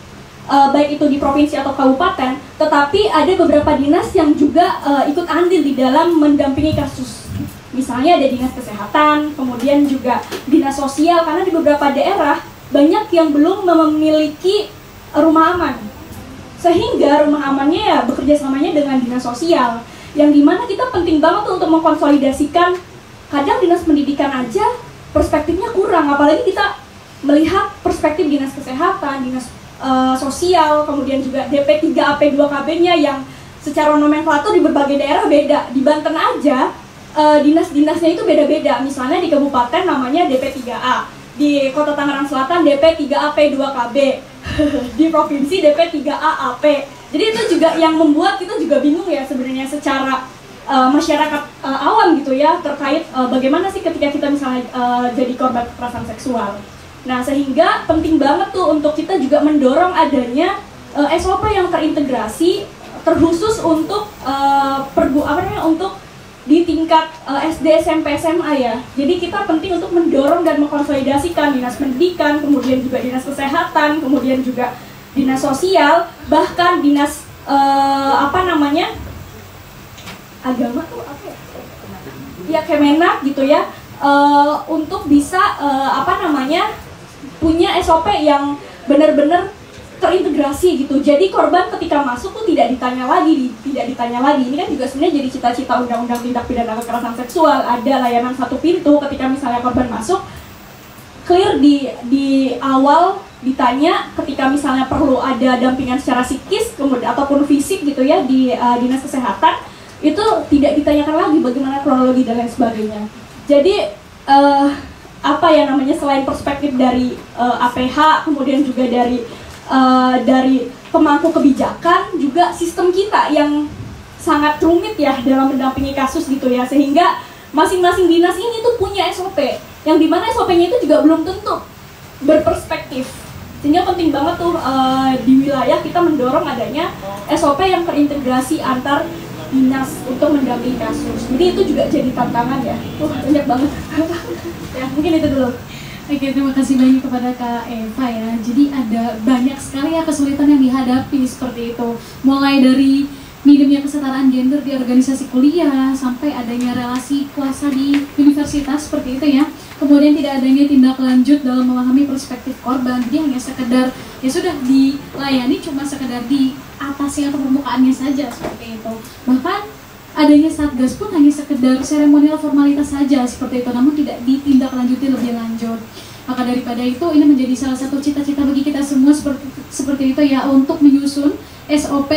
baik itu di provinsi atau kabupaten, tetapi ada beberapa dinas yang juga ikut andil di dalam mendampingi kasus. Misalnya ada dinas kesehatan, kemudian juga dinas sosial, karena di beberapa daerah banyak yang belum memiliki rumah aman. Sehingga rumah amannya ya bekerja samanya dengan dinas sosial, yang dimana kita penting banget tuh untuk mengkonsolidasikan. Kadang dinas pendidikan aja perspektifnya kurang, apalagi kita melihat perspektif dinas kesehatan, dinas sosial, kemudian juga DP 3AP 2KB-nya yang secara nomenklatur di berbagai daerah beda. Di Banten aja dinas-dinasnya itu beda-beda. Misalnya di kabupaten namanya DP 3A, di Kota Tangerang Selatan DP 3AP 2KB, di provinsi DP 3AAP. Jadi itu juga yang membuat kita juga bingung ya sebenarnya secara masyarakat awam gitu ya, terkait bagaimana sih ketika kita misalnya jadi korban kekerasan seksual. Nah, sehingga penting banget tuh untuk kita juga mendorong adanya SOP yang terintegrasi terkhusus untuk untuk di tingkat SD, SMP, SMA ya. Jadi kita penting untuk mendorong dan mengkonsolidasikan dinas pendidikan, kemudian juga dinas kesehatan, kemudian juga dinas sosial, bahkan dinas agama tuh apa ya? Ya Kemenak gitu ya, untuk bisa punya SOP yang benar-benar terintegrasi gitu. Jadi korban ketika masuk tuh tidak ditanya lagi. Ini kan juga sebenarnya jadi cita-cita Undang-Undang Tindak Pidana Kekerasan Seksual, ada layanan satu pintu ketika misalnya korban masuk, clear di awal ditanya ketika misalnya perlu ada dampingan secara psikis kemudian ataupun fisik gitu ya di dinas kesehatan, itu tidak ditanyakan lagi bagaimana kronologi dan lain sebagainya. Jadi selain perspektif dari APH, kemudian juga dari pemangku kebijakan, juga sistem kita yang sangat rumit ya dalam mendampingi kasus gitu ya, sehingga masing-masing dinas ini tuh punya SOP yang dimana SOP-nya itu juga belum tentu berperspektif, sehingga penting banget tuh di wilayah kita mendorong adanya SOP yang terintegrasi antar dinas untuk mendampingi kasus. Jadi itu juga jadi tantangan ya, banyak banget. Ya mungkin itu dulu. Oke, terima kasih banyak kepada Kak Eva ya. Jadi ada banyak sekali ya kesulitan yang dihadapi seperti itu. Mulai dari minimnya kesetaraan gender di organisasi kuliah, sampai adanya relasi kuasa di universitas seperti itu ya. Kemudian tidak adanya tindak lanjut dalam memahami perspektif korban. Jadi hanya sekedar ya sudah dilayani, cuma sekedar di atasnya atau permukaannya saja seperti itu. Bahkan adanya satgas pun hanya sekedar seremonial formalitas saja seperti itu, namun tidak ditindaklanjuti lebih lanjut. Maka daripada itu, ini menjadi salah satu cita-cita bagi kita semua seperti itu ya, untuk menyusun SOP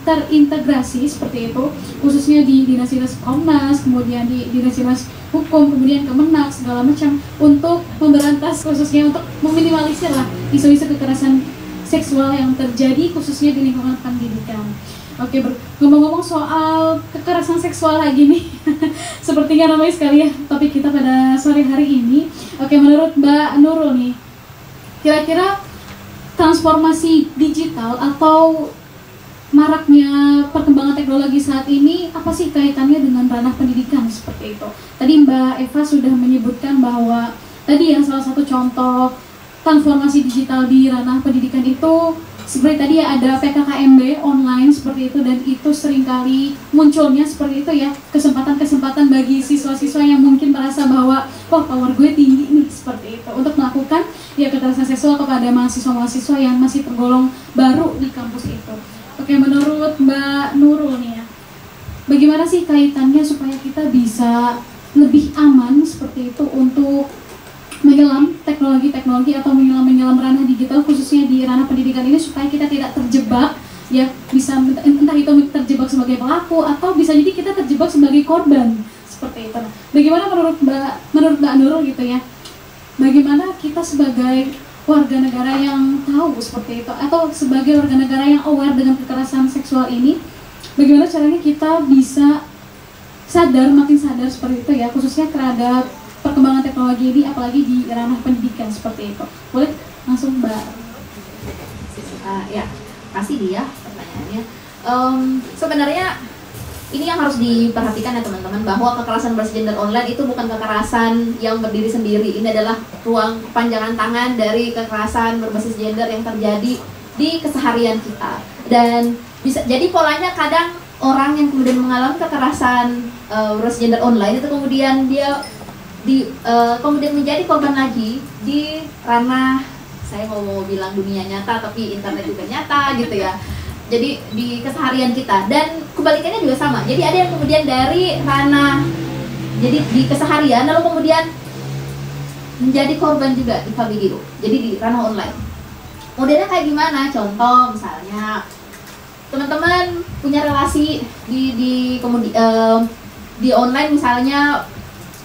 terintegrasi seperti itu, khususnya di dinas-dinas Komnas, kemudian di dinas-dinas hukum, kemudian Kemenak, segala macam, untuk memberantas, khususnya untuk meminimalisir lah isu-isu kekerasan seksual yang terjadi khususnya di lingkungan pendidikan. Oke, ngomong-ngomong soal kekerasan seksual lagi nih, sepertinya ramai sekali ya topik kita pada sore hari ini. Oke, menurut Mbak Nurul nih, kira-kira transformasi digital atau maraknya perkembangan teknologi saat ini, apa sih kaitannya dengan ranah pendidikan seperti itu? Tadi Mbak Eva sudah menyebutkan bahwa tadi yang salah satu contoh transformasi digital di ranah pendidikan itu seperti tadi ya, ada PKKMB online seperti itu, dan itu seringkali munculnya seperti itu ya, kesempatan-kesempatan bagi siswa-siswa yang mungkin merasa bahwa power gue tinggi nih seperti itu, untuk melakukan ya kekerasan seksual kepada mahasiswa-mahasiswa yang masih tergolong baru di kampus itu. Oke, menurut Mbak Nurul nih ya, bagaimana sih kaitannya supaya kita bisa lebih aman seperti itu untuk menyelam teknologi atau menyelam ranah digital khususnya di ranah pendidikan ini, supaya kita tidak terjebak ya, bisa entah itu terjebak sebagai pelaku atau bisa jadi kita terjebak sebagai korban seperti itu. Bagaimana menurut Mbak Nurul gitu ya, bagaimana kita sebagai warga negara yang tahu seperti itu, atau sebagai warga negara yang aware dengan kekerasan seksual ini, bagaimana caranya kita bisa makin sadar seperti itu ya, khususnya terhadap perkembangan teknologi ini, apalagi di ranah pendidikan seperti itu. Boleh langsung Mbak. Ya, kasih dia pertanyaannya. Sebenarnya ini yang harus diperhatikan ya teman-teman, bahwa kekerasan berbasis gender online itu bukan kekerasan yang berdiri sendiri. Ini adalah ruang panjangan tangan dari kekerasan berbasis gender yang terjadi di keseharian kita. Dan bisa jadi polanya kadang orang yang kemudian mengalami kekerasan berbasis gender online itu kemudian dia kemudian menjadi korban lagi di ranah, saya mau bilang dunia nyata tapi internet juga nyata gitu ya. Jadi di keseharian kita, dan kebalikannya juga sama. Jadi ada yang kemudian dari ranah, jadi di keseharian lalu kemudian menjadi korban juga di Fabigiru. Jadi di ranah online. Modelnya kayak gimana? Contoh misalnya teman-teman punya relasi di online misalnya,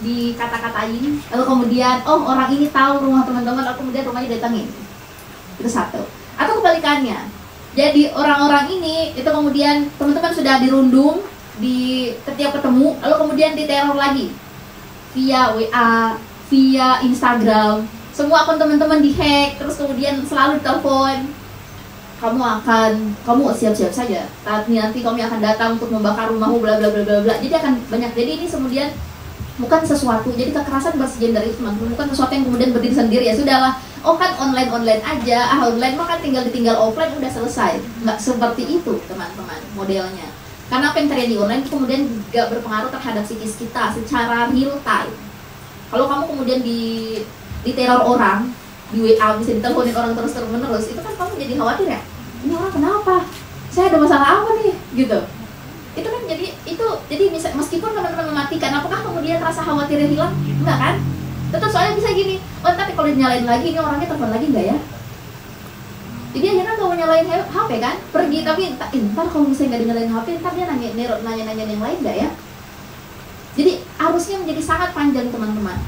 dikata-katain, lalu kemudian orang ini tahu rumah teman-teman, lalu kemudian rumahnya datangin. Itu satu. Atau kebalikannya. Jadi orang-orang ini itu kemudian teman-teman sudah dirundung di setiap ketemu, lalu kemudian diteror lagi via WA, via Instagram, semua akun teman-teman dihack, terus kemudian selalu ditelepon, kamu siap-siap saja, nanti kami akan datang untuk membakar rumahmu, bla bla bla bla bla. Jadi akan banyak. Jadi ini kemudian bukan sesuatu, jadi kekerasan berbasis gender itu bukan sesuatu yang kemudian berdiri sendiri. Ya sudahlah, kan online aja, online mah kan tinggal ditinggal offline udah selesai. Nggak seperti itu teman-teman modelnya. Karena apa yang terjadi online itu kemudian juga berpengaruh terhadap psikis kita secara real time. Kalau kamu kemudian diteror orang di WA, bisa diteleponin orang terus-menerus, itu kan kamu jadi khawatir ya, ini orang kenapa, saya ada masalah apa nih gitu. Itu kan jadi meskipun teman-teman mematikan, apakah kemudian rasa khawatirnya hilang? Enggak kan? Tetap, soalnya bisa gini, tapi kalau dinyalain lagi ini orangnya telepon lagi enggak ya? Jadi akhirnya nggak mau nyalain HP kan, pergi, tapi ntar kalau misalnya nggak dinyalain HP, ntar dia nanya yang lain nggak ya? Jadi arusnya menjadi sangat panjang teman-teman.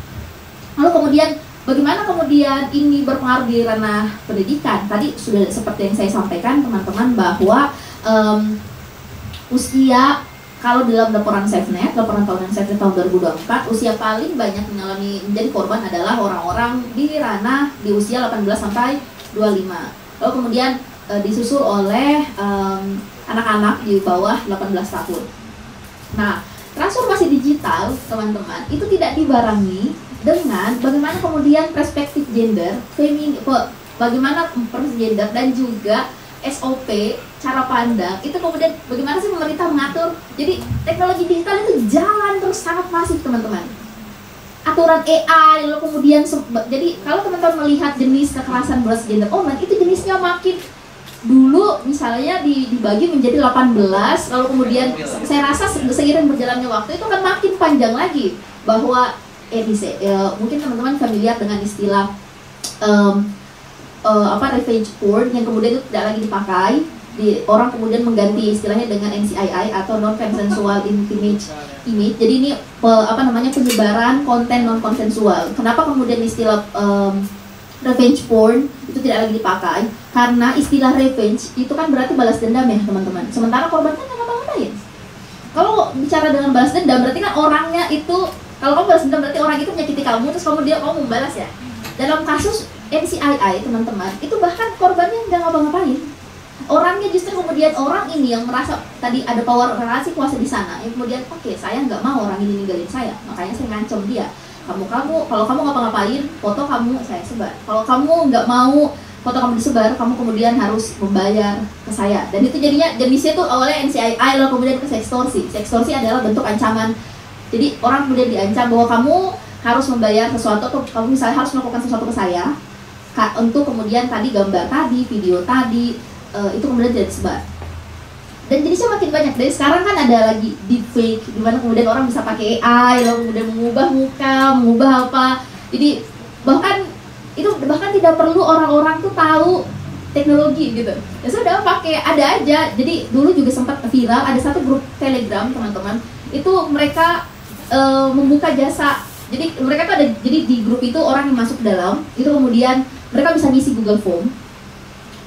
Lalu kemudian bagaimana kemudian ini berpengaruh di ranah pendidikan? Tadi sudah seperti yang saya sampaikan teman-teman, bahwa usia, kalau dalam laporan SafeNet, laporan tahunan SafeNet tahun 2024, usia paling banyak menjadi korban adalah orang-orang di ranah di usia 18 sampai 25. Lalu kemudian disusul oleh anak-anak di bawah 18 tahun. Nah, transformasi digital teman-teman itu tidak dibarengi dengan bagaimana kemudian perspektif gender, bagaimana perspektif gender dan juga SOP, cara pandang, itu kemudian bagaimana sih pemerintah mengatur. Jadi teknologi digital itu jalan terus sangat masif teman-teman. Aturan AI, lalu kemudian jadi kalau teman-teman melihat jenis kekerasan berbasis gender online, itu jenisnya makin dulu misalnya dibagi menjadi 18, lalu kemudian saya rasa seiring berjalannya waktu itu akan makin panjang lagi, bahwa mungkin teman-teman familiar dengan istilah revenge porn yang kemudian itu tidak lagi dipakai, orang kemudian mengganti istilahnya dengan NCII atau non consensual image. Jadi ini penyebaran konten non konsensual. Kenapa kemudian istilah revenge porn itu tidak lagi dipakai? Karena istilah revenge itu kan berarti balas dendam ya teman-teman. Sementara korbannya nggak ngapa-ngapain. Kalau bicara dengan balas dendam berarti kan orangnya itu, kalau kamu balas dendam berarti orang itu menyakiti kamu, terus kamu membalas ya. Dalam kasus NCII teman-teman, itu bahkan korbannya nggak ngapa-ngapain. Orangnya justru kemudian orang ini yang merasa tadi ada power relasi kuasa di sana, yang kemudian saya nggak mau orang ini ninggalin saya, makanya saya ngancam dia. Kalau kamu ngapa-ngapain, foto kamu saya sebar. Kalau kamu nggak mau foto kamu disebar, kamu kemudian harus membayar ke saya. Dan itu jadinya jenisnya tuh awalnya NCII, lalu kemudian ke sextorsi. Sextorsi adalah bentuk ancaman. Jadi orang kemudian diancam bahwa kamu harus membayar sesuatu, atau kamu misalnya harus melakukan sesuatu ke saya untuk kemudian tadi gambar tadi, video tadi, itu kemudian tidak disebar. Dan jenisnya makin banyak. Dari sekarang kan ada lagi deepfake, di mana kemudian orang bisa pakai AI, lalu kemudian mengubah muka, mengubah apa. Jadi bahkan tidak perlu orang-orang tuh tahu teknologi gitu. Ya sudah pakai, ada aja. Jadi dulu juga sempat viral, ada satu grup Telegram teman-teman, itu mereka membuka jasa. Jadi mereka tuh ada, jadi di grup itu orang yang masuk ke dalam, itu kemudian mereka bisa ngisi Google Form.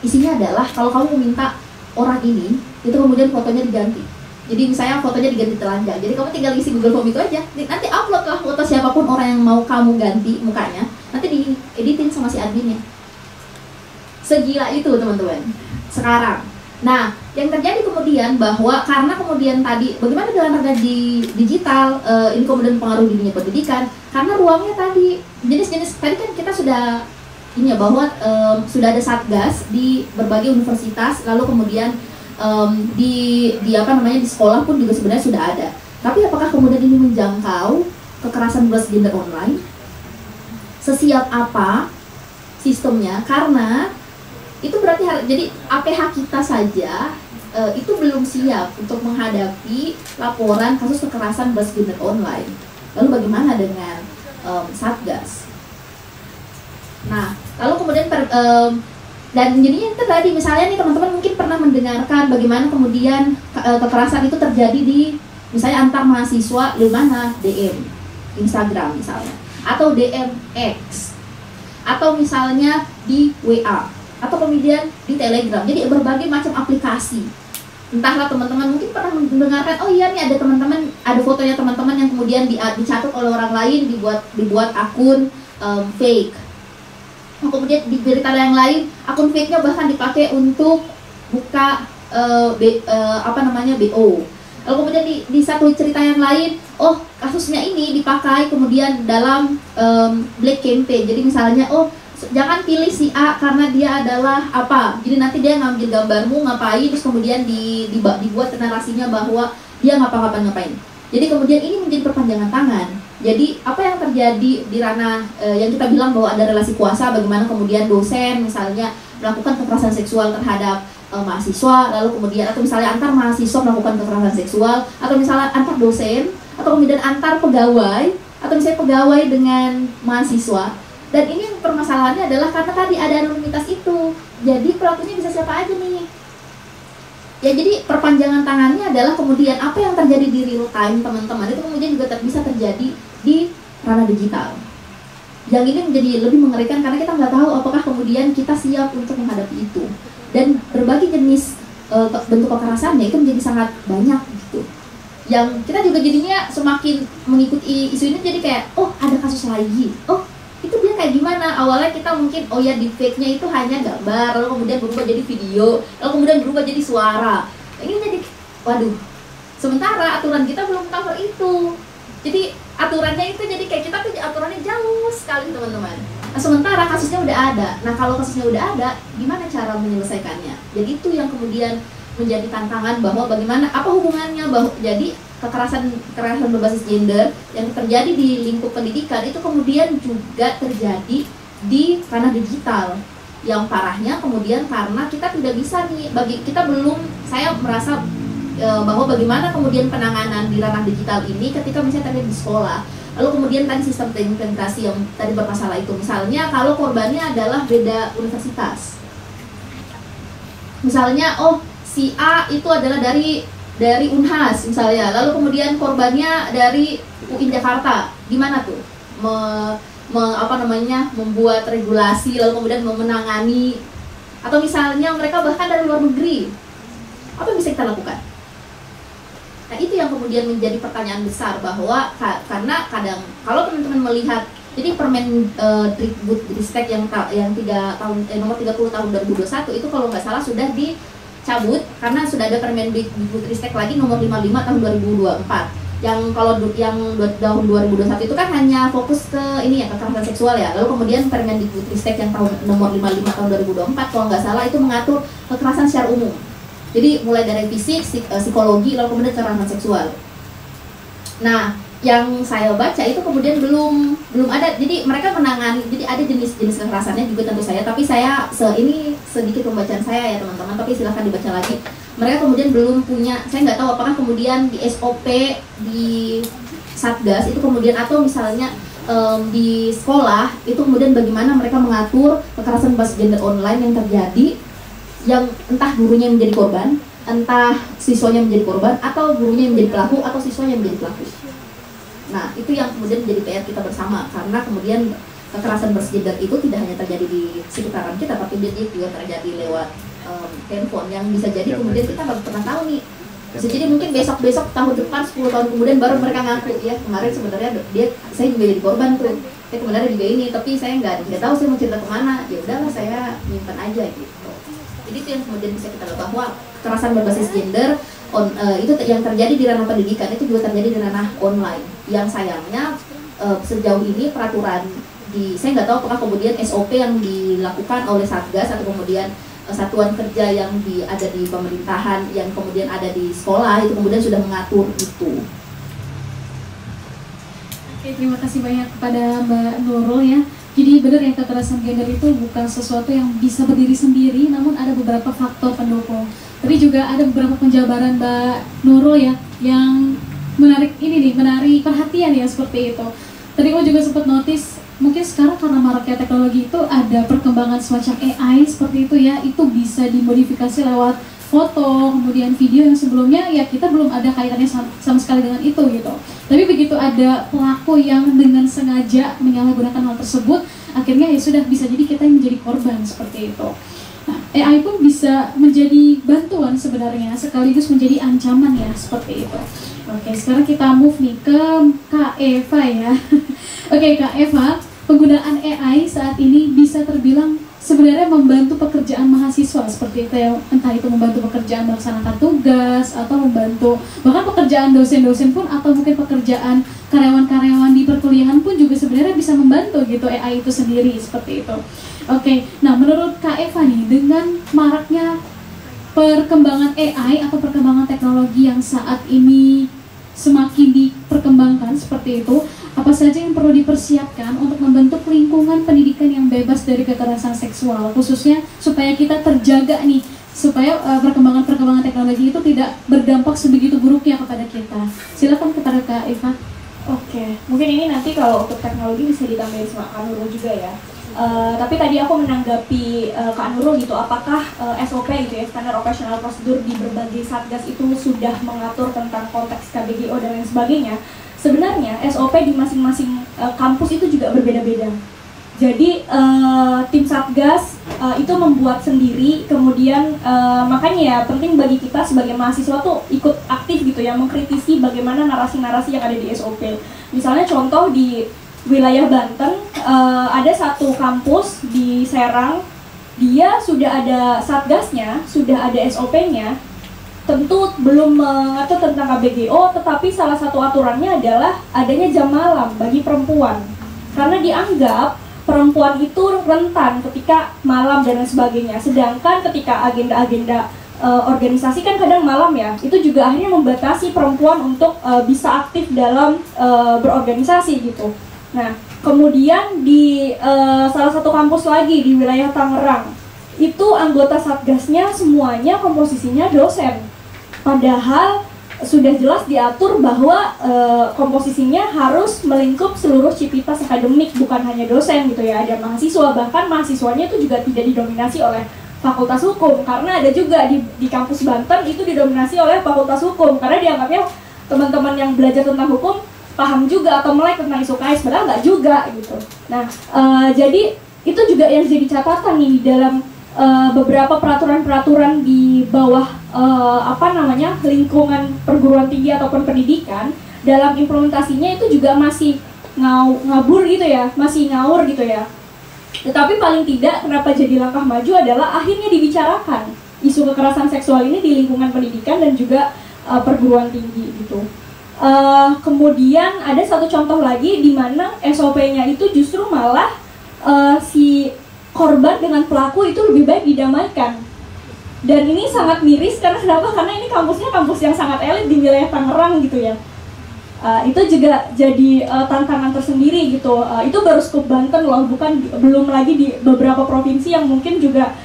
Isinya adalah kalau kamu meminta orang ini, itu kemudian fotonya diganti. Jadi misalnya fotonya diganti telanjang, jadi kamu tinggal isi Google Form itu aja, nanti upload lah foto siapapun orang yang mau kamu ganti mukanya, nanti dieditin sama si adminnya. Segila itu teman-teman sekarang. Nah, yang terjadi kemudian bahwa karena kemudian tadi bagaimana dengan harga di digital, ini kemudian pengaruh di dunia pendidikan, karena ruangnya tadi jenis-jenis tadi kan kita sudah ini ya bahwa sudah ada satgas di berbagai universitas, lalu kemudian di apa namanya di sekolah pun juga sebenarnya sudah ada. Tapi apakah kemudian ini menjangkau kekerasan berbasis gender online? Sesiap apa sistemnya? Karena itu berarti jadi APH kita saja itu belum siap untuk menghadapi laporan kasus kekerasan berbasis gender online. Lalu bagaimana dengan satgas? Nah, lalu kemudian dan jadinya itu tadi misalnya nih teman-teman mungkin pernah mendengarkan bagaimana kemudian kekerasan itu terjadi di misalnya antar mahasiswa di mana DM Instagram misalnya, atau DM X, atau misalnya di WA, atau kemudian di Telegram. Jadi berbagai macam aplikasi. Entahlah teman-teman mungkin pernah mendengarkan, oh iya nih ada teman-teman, ada fotonya teman-teman yang kemudian dicatat oleh orang lain, dibuat akun fake. Kemudian di berita yang lain akun fake-nya bahkan dipakai untuk buka BO. Lalu kemudian di satu cerita yang lain, oh kasusnya ini dipakai kemudian dalam black campaign. Jadi misalnya, oh jangan pilih si A karena dia adalah apa. Jadi nanti dia ngambil gambarmu ngapain, terus kemudian dibuat narasinya bahwa dia ngapa-ngapain. Jadi kemudian ini menjadi perpanjangan tangan. Jadi apa yang terjadi di ranah yang kita bilang bahwa ada relasi kuasa, bagaimana kemudian dosen misalnya melakukan kekerasan seksual terhadap mahasiswa, lalu kemudian atau misalnya antar mahasiswa melakukan kekerasan seksual, atau misalnya antar dosen, atau kemudian antar pegawai, atau misalnya pegawai dengan mahasiswa. Dan ini permasalahannya adalah karena tadi ada anonimitas itu, jadi pelakunya bisa siapa aja nih. Ya jadi perpanjangan tangannya adalah kemudian apa yang terjadi di real time teman-teman itu kemudian juga bisa terjadi di ranah digital. Yang ini menjadi lebih mengerikan karena kita nggak tahu apakah kemudian kita siap untuk menghadapi itu. Dan berbagai jenis bentuk kekerasannya itu menjadi sangat banyak gitu. Yang kita juga jadinya semakin mengikuti isu ini jadi kayak, oh ada kasus lagi, oh itu dia kayak gimana. Awalnya kita mungkin oh ya deepfake-nya itu hanya gambar, lalu kemudian berubah jadi video, lalu kemudian berubah jadi suara. Ini jadi waduh, sementara aturan kita belum cover itu. Jadi aturannya itu jadi kayak kita tuh aturannya jauh sekali teman-teman. Nah sementara kasusnya udah ada. Nah kalau kasusnya udah ada, gimana cara menyelesaikannya? Jadi itu yang kemudian menjadi tantangan bahwa bagaimana apa hubungannya bahwa jadi kekerasan berbasis gender yang terjadi di lingkup pendidikan itu kemudian juga terjadi di ranah digital. Yang parahnya kemudian karena kita tidak bisa nih, saya merasa bahwa bagaimana kemudian penanganan di ranah digital ini ketika misalnya tadi di sekolah, lalu kemudian tadi sistem terintegrasi yang tadi bermasalah itu, misalnya kalau korbannya adalah beda universitas, misalnya oh si A itu adalah dari Unhas misalnya, lalu kemudian korbannya dari UIN Jakarta, gimana tuh membuat regulasi lalu kemudian menangani, atau misalnya mereka bahkan dari luar negeri, apa yang bisa kita lakukan? Nah itu yang kemudian menjadi pertanyaan besar bahwa karena kadang kalau teman-teman melihat jadi Permen Ristek yang nomor 30 tahun 2021 itu kalau nggak salah sudah dicabut karena sudah ada Permendikbudristek lagi nomor 55 tahun 2024. Yang kalau yang tahun 2021 itu kan hanya fokus ke ini ya, kekerasan seksual ya. Lalu kemudian Permendikbudristek yang nomor 55 tahun 2024 kalau nggak salah itu mengatur kekerasan secara umum. Jadi mulai dari fisik, psikologi, lalu kemudian kekerasan seksual. Nah, yang saya baca itu kemudian belum ada. Jadi mereka menangani, jadi ada jenis-jenis kekerasannya juga tentu saya. Tapi saya ini sedikit pembacaan saya ya teman-teman. Tapi silahkan dibaca lagi. Mereka kemudian belum punya. Saya nggak tahu apakah kemudian di SOP di Satgas itu kemudian atau misalnya di sekolah itu kemudian bagaimana mereka mengatur kekerasan berbasis gender online yang terjadi, yang entah gurunya yang menjadi korban, entah siswanya menjadi korban, atau gurunya yang menjadi pelaku, atau siswanya yang menjadi pelaku. Nah, itu yang kemudian menjadi PR kita bersama, karena kemudian kekerasan berbasis gender itu tidak hanya terjadi di sekitaran kita, tapi dia juga terjadi lewat handphone, yang bisa jadi kemudian kita nggak pernah tahu nih Bisa jadi mungkin besok-besok tahun depan 10 tahun kemudian baru mereka ngaku ya kemarin sebenarnya saya juga jadi korban tuh. Saya sebenarnya juga ini, tapi saya nggak tahu saya mau cerita kemana. Ya udahlah saya nyimpan aja gitu. Jadi itu yang kemudian bisa kita lihat bahwa kekerasan berbasis gender itu yang terjadi di ranah pendidikan itu juga terjadi di ranah online. Yang sayangnya sejauh ini peraturan saya nggak tahu apakah kemudian SOP yang dilakukan oleh Satgas atau kemudian satuan kerja yang ada di pemerintahan yang kemudian ada di sekolah itu kemudian sudah mengatur itu. Oke, terima kasih banyak kepada Mbak Nurul ya. Jadi benar ya, kekerasan gender itu bukan sesuatu yang bisa berdiri sendiri, namun ada beberapa faktor pendukung. Tadi juga ada beberapa penjabaran Mbak Nurul ya yang menarik perhatian ya seperti itu. Tadi aku juga sempat notice mungkin sekarang karena maraknya teknologi itu ada perkembangan semacam AI seperti itu ya, itu bisa dimodifikasi lewat foto, kemudian video yang sebelumnya ya kita belum ada kaitannya sama sekali dengan itu gitu. Tapi begitu ada pelaku yang dengan sengaja menyalahgunakan hal tersebut, akhirnya ya sudah bisa jadi kita yang menjadi korban seperti itu. Nah, AI pun bisa menjadi bantuan sebenarnya sekaligus menjadi ancaman ya seperti itu. Oke, sekarang kita move nih ke Kak Eva ya. Oke, Kak Eva, penggunaan AI saat ini bisa terbilang sebenarnya membantu pekerjaan mahasiswa seperti itu ya, entah itu membantu pekerjaan melaksanakan tugas atau membantu bahkan pekerjaan dosen-dosen pun atau mungkin pekerjaan karyawan-karyawan di perkuliahan pun juga sebenarnya bisa membantu gitu AI itu sendiri seperti itu. Oke, nah menurut Kak Eva nih, dengan maraknya perkembangan AI atau perkembangan teknologi yang saat ini semakin diperkembangkan seperti itu, apa saja yang perlu dipersiapkan untuk membentuk lingkungan pendidikan yang bebas dari kekerasan seksual, khususnya supaya kita terjaga nih, supaya perkembangan teknologi itu tidak berdampak sebegitu buruknya kepada kita. Silakan kepada Kak Eva. Oke, mungkin ini nanti kalau untuk teknologi bisa ditambahin sama Kak Nurul juga ya. Tapi tadi aku menanggapi Kak Nurul gitu, apakah SOP gitu ya, standar operasional prosedur di berbagai satgas itu sudah mengatur tentang konteks KBGO dan lain sebagainya. Sebenarnya SOP di masing-masing kampus itu juga berbeda-beda. Jadi tim satgas itu membuat sendiri, kemudian makanya ya penting bagi kita sebagai mahasiswa tuh ikut aktif gitu ya, mengkritisi bagaimana narasi-narasi yang ada di SOP. Misalnya contoh di wilayah Banten ada satu kampus di Serang, dia sudah ada satgasnya, sudah ada SOP-nya. Tentu belum mengatur tentang KBGO, tetapi salah satu aturannya adalah adanya jam malam bagi perempuan. Karena dianggap perempuan itu rentan ketika malam dan lain sebagainya. Sedangkan ketika agenda-agenda organisasi kan kadang malam ya, itu juga akhirnya membatasi perempuan untuk bisa aktif dalam berorganisasi gitu. Nah, kemudian di salah satu kampus lagi di wilayah Tangerang, itu anggota satgasnya semuanya komposisinya dosen. Padahal sudah jelas diatur bahwa komposisinya harus melingkup seluruh civitas akademik, bukan hanya dosen gitu ya, ada mahasiswa, bahkan mahasiswanya itu juga tidak didominasi oleh fakultas hukum, karena ada juga di kampus Banten itu didominasi oleh fakultas hukum, karena dianggapnya teman-teman yang belajar tentang hukum paham juga atau melek tentang isu KS, padahal nggak juga gitu. Nah, jadi itu juga yang jadi catatan nih dalam beberapa peraturan-peraturan di bawah lingkungan perguruan tinggi ataupun pendidikan, dalam implementasinya itu juga masih ngabur gitu ya, masih ngawur gitu ya. Tetapi paling tidak kenapa jadi langkah maju adalah akhirnya dibicarakan isu kekerasan seksual ini di lingkungan pendidikan dan juga perguruan tinggi gitu. Kemudian ada satu contoh lagi di mana SOP-nya itu justru malah si korban dengan pelaku itu lebih baik didamaikan. Dan ini sangat miris karena kenapa? Karena ini kampusnya kampus yang sangat elit di wilayah Tangerang gitu ya. Itu juga jadi tantangan tersendiri gitu. Itu baru skup Banten loh, belum lagi di beberapa provinsi yang mungkin juga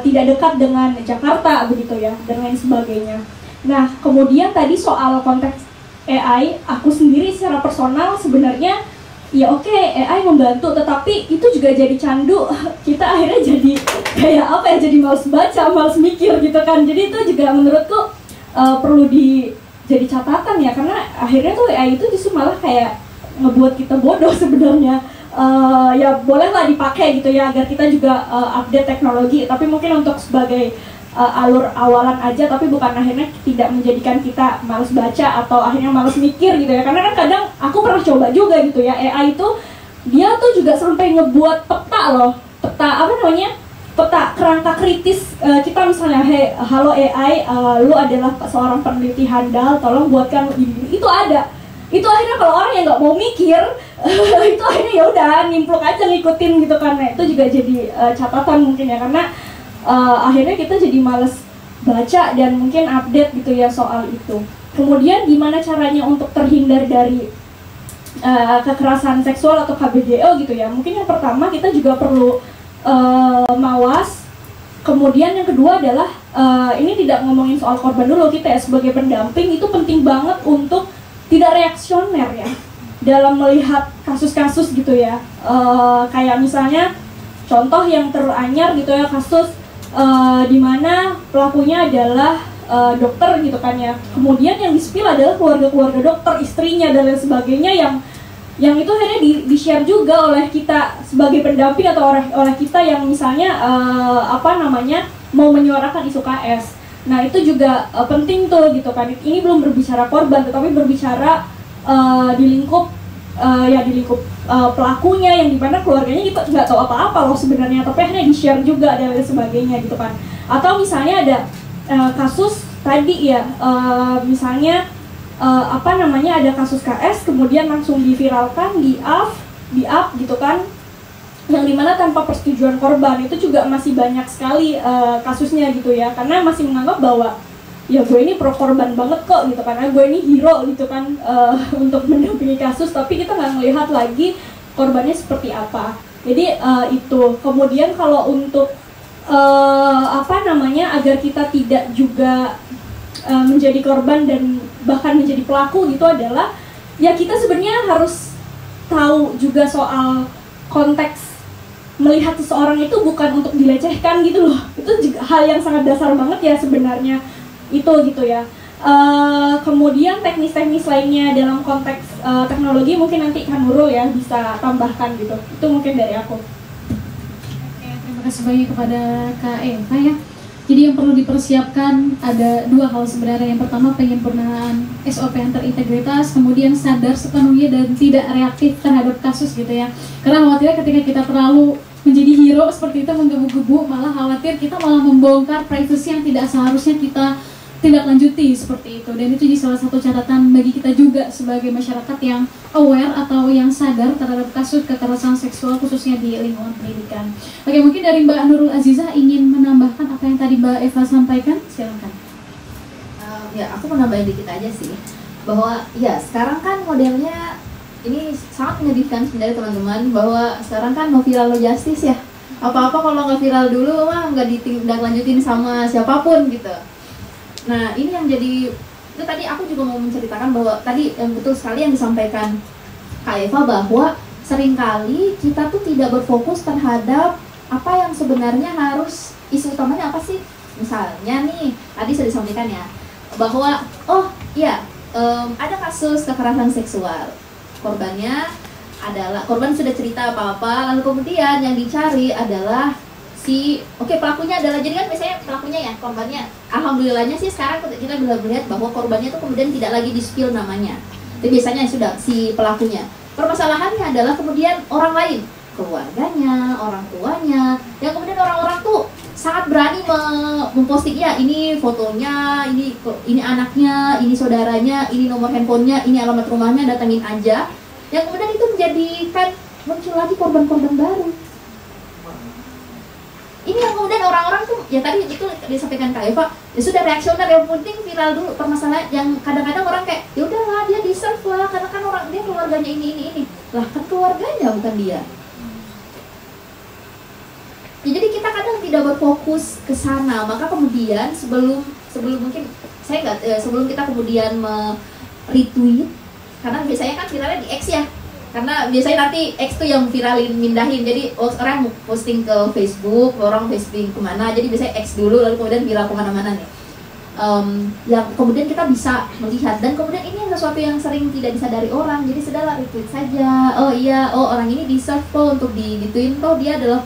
tidak dekat dengan Jakarta begitu ya, dan lain sebagainya. Nah, kemudian tadi soal konteks AI, aku sendiri secara personal sebenarnya ya oke, AI membantu, tetapi itu juga jadi candu. Kita akhirnya jadi kayak apa ya, jadi malas baca, malas mikir gitu kan. Jadi itu juga menurutku perlu jadi catatan ya, karena akhirnya tuh AI itu justru malah kayak ngebuat kita bodoh sebenarnya. Ya bolehlah dipakai gitu ya agar kita juga update teknologi, tapi mungkin untuk sebagai alur awalan aja, tapi bukan akhirnya tidak menjadikan kita malas baca atau akhirnya malas mikir gitu ya. Karena kan kadang aku pernah coba juga gitu ya, AI itu dia tuh juga sampai ngebuat peta loh, peta apa namanya, peta kerangka kritis. Kita misalnya, hey, halo AI, lu adalah seorang peneliti handal, tolong buatkan ini, itu ada. Itu akhirnya kalau orang yang nggak mau mikir itu akhirnya ya udah nimpluk aja ngikutin gitu kan. Nah, itu juga jadi catatan mungkin ya, karena akhirnya kita jadi males baca dan mungkin update gitu ya soal itu. Kemudian gimana caranya untuk terhindar dari kekerasan seksual atau KBGO gitu ya. Mungkin yang pertama kita juga perlu mawas. Kemudian yang kedua adalah ini tidak ngomongin soal korban dulu, kita ya sebagai pendamping itu penting banget untuk tidak reaksioner ya dalam melihat kasus-kasus gitu ya. Kayak misalnya contoh yang teranyar gitu ya, kasus di mana pelakunya adalah dokter gitu kan ya. Kemudian yang di-spill adalah keluarga-keluarga dokter, istrinya dan lain sebagainya, yang itu akhirnya di-share juga oleh kita sebagai pendamping atau oleh kita yang misalnya mau menyuarakan isu KS. Nah, itu juga penting tuh gitu kan. Ini belum berbicara korban, tetapi berbicara di lingkup pelakunya, yang dimana keluarganya kita nggak tahu apa-apa loh sebenarnya, tapi akhirnya di-share juga dan lain sebagainya gitu kan. Atau misalnya ada kasus tadi ya, misalnya ada kasus KS kemudian langsung diviralkan, di-up gitu kan, yang dimana tanpa persetujuan korban. Itu juga masih banyak sekali kasusnya gitu ya, karena masih menganggap bahwa ya gue ini pro korban banget kok gitu kan, gue ini hero gitu kan untuk mendampingi kasus, tapi kita nggak melihat lagi korbannya seperti apa. Jadi itu. Kemudian kalau untuk agar kita tidak juga menjadi korban dan bahkan menjadi pelaku gitu adalah ya kita sebenarnya harus tahu juga soal konteks melihat seseorang itu bukan untuk dilecehkan gitu loh. Itu juga hal yang sangat dasar banget ya sebenarnya itu gitu ya. Kemudian teknis-teknis lainnya dalam konteks teknologi mungkin nanti Kak Nurul ya bisa tambahkan gitu. Itu mungkin dari aku. Oke, terima kasih banyak kepada Kak Eva ya. Jadi yang perlu dipersiapkan ada dua hal sebenarnya. Yang pertama penyempurnaan SOP yang terintegritas, kemudian sadar sepenuhnya dan tidak reaktif terhadap kasus gitu ya. Karena khawatirnya ketika kita terlalu menjadi hero seperti itu, menggebu-gebu, malah khawatir kita malah membongkar privasi yang tidak seharusnya kita tidak lanjuti seperti itu. Dan itu jadi salah satu catatan bagi kita juga sebagai masyarakat yang aware atau yang sadar terhadap kasus kekerasan seksual khususnya di lingkungan pendidikan. Oke, mungkin dari Mbak Nurul Azizah ingin menambahkan apa yang tadi Mbak Eva sampaikan, silakan. Ya, aku mau nambahin dikit aja sih, bahwa ya sekarang kan modelnya ini sangat menyedihkan sebenarnya teman-teman, bahwa sekarang kan no viral no justice ya. Apa-apa kalau nggak viral dulu mah nggak lanjutin sama siapapun gitu. Nah, ini yang jadi, itu tadi aku juga mau menceritakan bahwa tadi yang betul sekali yang disampaikan Kak Eva, bahwa seringkali kita tuh tidak berfokus terhadap apa yang sebenarnya harus, isu utamanya apa sih. Misalnya nih, tadi sudah disampaikan ya, bahwa ada kasus kekerasan seksual, korbannya adalah, korban sudah cerita apa-apa, lalu kemudian yang dicari adalah pelakunya adalah, jadi kan biasanya pelakunya ya, korbannya, alhamdulillahnya sih sekarang kita bisa melihat bahwa korbannya tuh kemudian tidak lagi di-spill namanya. Itu biasanya sudah si pelakunya. Permasalahannya adalah kemudian orang lain, keluarganya, orang tuanya, yang kemudian orang-orang tuh sangat berani memposting, ya ini fotonya, ini anaknya, ini saudaranya, ini nomor handphonenya, ini alamat rumahnya, datangin aja. Yang kemudian itu menjadikan muncul lagi korban-korban baru. Ini yang kemudian orang-orang tuh, ya tadi itu disampaikan Kak Eva, ya sudah reaksioner, yang penting viral dulu. Permasalahan yang kadang-kadang orang kayak, ya udahlah dia deserve lah, karena kan orang dia keluarganya ini. Lah kan keluarganya bukan dia. Ya, jadi kita kadang tidak berfokus ke sana, maka kemudian sebelum mungkin sebelum kita kemudian retweet, karena biasanya kan viralnya di X ya. Karena biasanya nanti X tuh yang viralin, mindahin. Jadi orang posting ke Facebook, orang posting kemana. Jadi biasanya X dulu, lalu kemudian viral kemana-mana nih. Yang kemudian kita bisa melihat. Dan kemudian ini sesuatu yang sering tidak disadari orang. Jadi sudahlah retweet saja. Oh iya, orang ini deserve kok untuk digituin. Toh dia adalah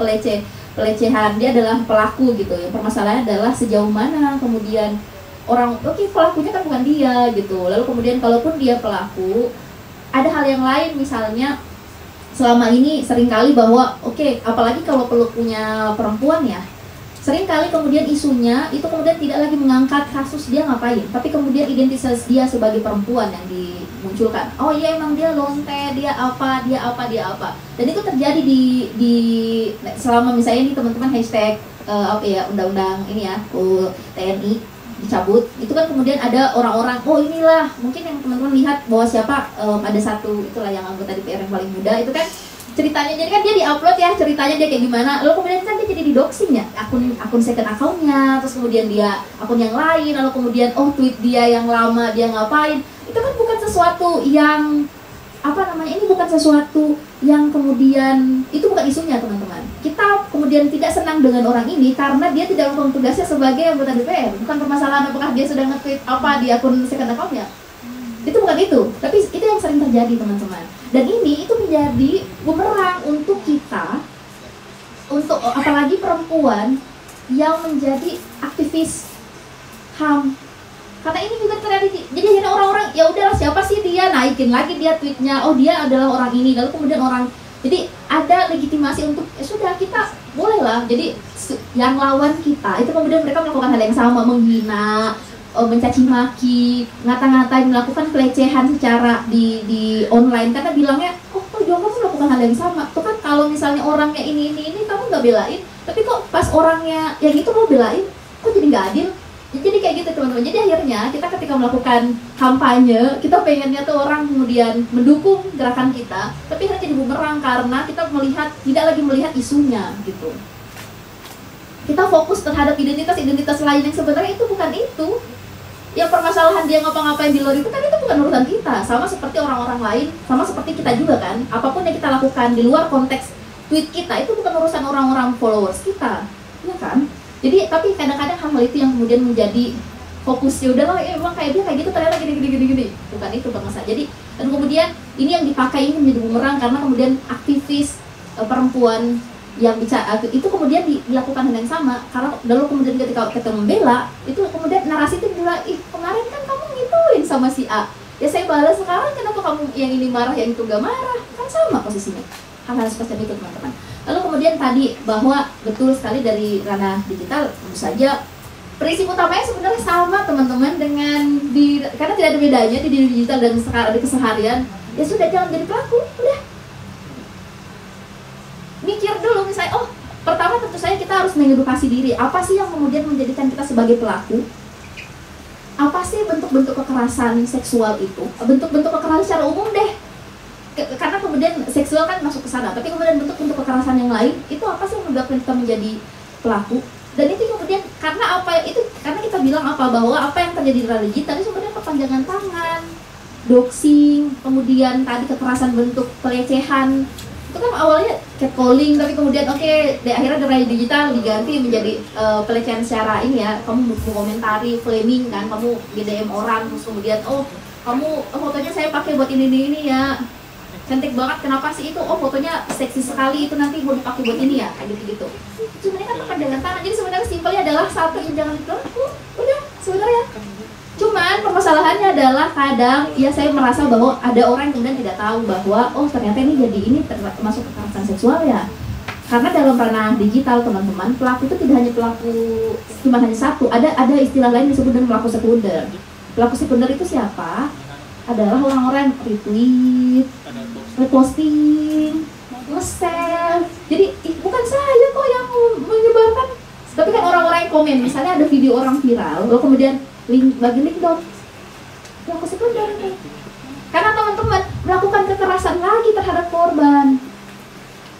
pelecehan, dia adalah pelaku gitu ya. Permasalahannya adalah sejauh mana kemudian orang, oke, pelakunya kan bukan dia gitu. Lalu kemudian kalaupun dia pelaku, ada hal yang lain, misalnya selama ini seringkali bahwa oke, apalagi kalau pelakunya perempuan ya, seringkali kemudian isunya itu kemudian tidak lagi mengangkat kasus dia ngapain, tapi kemudian identitas dia sebagai perempuan yang dimunculkan. Oh iya, emang dia lonte, dia apa. Dan itu terjadi di selama misalnya ini teman-teman hashtag apa ya, undang-undang ini ya, TNI dicabut, itu kan kemudian ada orang-orang, oh inilah mungkin yang teman-teman lihat bahwa siapa ada satu itulah yang anggota DPR yang paling muda itu kan ceritanya, jadi kan dia di-upload ya ceritanya dia kayak gimana, lalu kemudian kan dia jadi di-doxing ya, akun second account-nya, terus kemudian dia akun yang lain, lalu kemudian oh tweet dia yang lama dia ngapain, itu kan bukan sesuatu yang ini bukan sesuatu yang kemudian, itu bukan isunya teman-teman. Kita kemudian tidak senang dengan orang ini karena dia tidak melakukan tugasnya sebagai anggota DPR. Bukan permasalahan apakah dia sudah nge-tweet apa di akun second account-nya. Itu bukan itu, tapi itu yang sering terjadi teman-teman. Dan ini itu menjadi bumerang untuk kita, untuk apalagi perempuan yang menjadi aktivis HAM. Karena ini juga terjadi, jadi akhirnya orang-orang ya udahlah siapa sih dia, naikin lagi dia tweetnya, oh dia adalah orang ini, lalu kemudian orang, jadi ada legitimasi untuk sudah kita bolehlah, jadi yang lawan kita itu kemudian mereka melakukan hal yang sama, menghina, mencaci maki, ngata-ngatain, melakukan pelecehan secara di online karena bilangnya, oh juga kamu melakukan hal yang sama, tuh kan kalau misalnya orangnya ini kamu nggak belain, tapi kok pas orangnya yang itu kamu belain, kok jadi nggak adil? Jadi kayak gitu teman-teman. Jadi akhirnya kita ketika melakukan kampanye, kita pengennya tuh orang kemudian mendukung gerakan kita, tapi akhirnya jadi bumerang karena kita tidak lagi melihat isunya gitu. Kita fokus terhadap identitas lain yang sebenarnya itu bukan itu. Yang permasalahan dia ngapa-ngapain di luar itu kan itu bukan urusan kita. Sama seperti orang-orang lain, sama seperti kita juga kan. Apapun yang kita lakukan di luar konteks tweet kita itu bukan urusan orang-orang followers kita, ya kan? Jadi tapi kadang-kadang hal-hal itu yang kemudian menjadi fokus, ya udahlah emang kayak dia kayak gitu ternyata gini. Bukan itu bangsa. Jadi dan kemudian ini yang dipakai ini menjadi bumerang karena kemudian aktivis perempuan yang bicara itu kemudian dilakukan hal yang sama karena lalu kemudian ketika kita membela itu kemudian narasi itu bilang, ih kemarin kan kamu ngituin sama si A, ya saya balas sekarang kenapa kamu yang ini marah yang itu gak marah, kan sama posisinya. Hal-hal seperti itu teman-teman. Lalu kemudian tadi bahwa betul sekali dari ranah digital tentu saja prinsip utamanya sebenarnya sama teman-teman dengan karena tidak ada bedanya di digital dan sekarang di keseharian. Ya sudah, jangan jadi pelaku, udah mikir dulu misalnya, oh pertama tentu saja kita harus mengedukasi diri, apa sih yang kemudian menjadikan kita sebagai pelaku, apa sih bentuk-bentuk kekerasan seksual itu, bentuk-bentuk kekerasan secara umum deh. Karena kemudian seksual kan masuk ke sana, tapi kemudian bentuk-bentuk kekerasan yang lain itu apa sih yang menyebabkan kita menjadi pelaku? Dan itu kemudian karena apa itu? Karena kita bilang bahwa apa yang terjadi di ranah digital itu sebenarnya perpanjangan tangan, doxing, kemudian tadi kekerasan bentuk pelecehan. Itu kan awalnya catcalling, tapi kemudian akhirnya di ranah digital diganti menjadi pelecehan secara ini ya, kamu mengomentari, flaming kan, kamu DM orang, terus kemudian kamu fotonya saya pakai buat ini ya. Cantik banget, kenapa sih itu? Oh fotonya seksi sekali, itu nanti mau dipakai buat ini ya, kayak gitu-gitu. Sebenarnya kan perpanjangan tangan, jadi sebenarnya simpelnya adalah satu yang jangan pelaku, udah sebenarnya. Cuman permasalahannya adalah kadang ya saya merasa bahwa ada orang yang kemudian tidak tahu bahwa oh ternyata ini termasuk kekerasan seksual ya. Karena dalam ranah digital teman-teman, pelaku itu tidak hanya pelaku cuma hanya satu, ada istilah lain disebut dengan pelaku sekunder. Pelaku sekunder itu siapa? Adalah orang-orang yang retweet, reposting, nge-share. Jadi bukan saya kok yang menyebarkan, tapi kan orang-orang yang komen. Misalnya ada video orang viral, lalu kemudian bagi link dong, pelaku sekunder nih. Karena teman-teman melakukan kekerasan lagi terhadap korban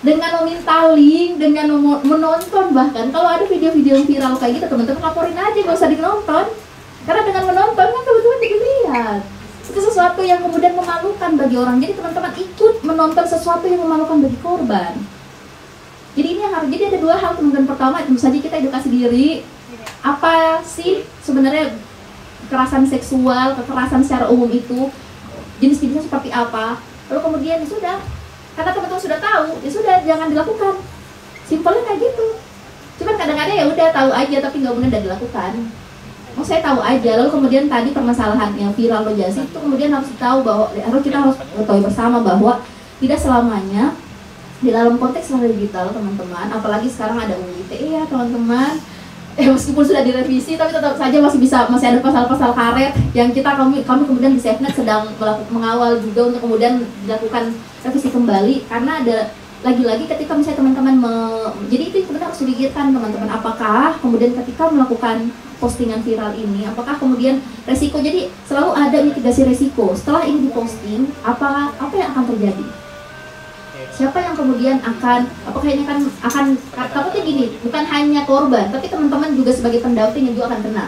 dengan meminta link, dengan menonton bahkan. Kalau ada video-video yang viral kayak gitu, teman-teman laporin aja, gak usah ditonton. Karena dengan menonton kan kebetulan dilihat. Itu sesuatu yang kemudian memalukan bagi orang. Jadi teman-teman ikut menonton sesuatu yang memalukan bagi korban. Jadi ini yang harus. Jadi ada dua hal teman-teman. Pertama, tentu saja kita edukasi diri. Apa sih sebenarnya kekerasan seksual, kekerasan secara umum itu, jenis-jenisnya seperti apa. Lalu kemudian ya sudah, karena teman-teman sudah tahu, ya sudah jangan dilakukan. Simpelnya kayak gitu. Cuman kadang-kadang ya udah tahu aja tapi nggak benar dilakukan. Oh saya tahu aja, lalu kemudian tadi permasalahannya viral lo jasi itu kemudian harus tahu bahwa kita harus ketahui bersama bahwa tidak selamanya di dalam konteks digital teman-teman, apalagi sekarang ada UU ITE ya teman-teman. Meskipun sudah direvisi tapi tetap saja masih ada pasal-pasal karet yang kami kemudian di SafeNet sedang mengawal juga untuk kemudian dilakukan revisi kembali, karena ada lagi-lagi ketika misalnya teman-teman jadi itu sebenarnya harus dipikirkan teman-teman, apakah kemudian ketika melakukan postingan viral ini apakah kemudian resiko, jadi selalu ada mitigasi resiko setelah ini diposting, apa yang akan terjadi, siapa yang kemudian apakah ini akan takutnya gini, bukan hanya korban tapi teman-teman juga sebagai pendamping yang juga akan kena,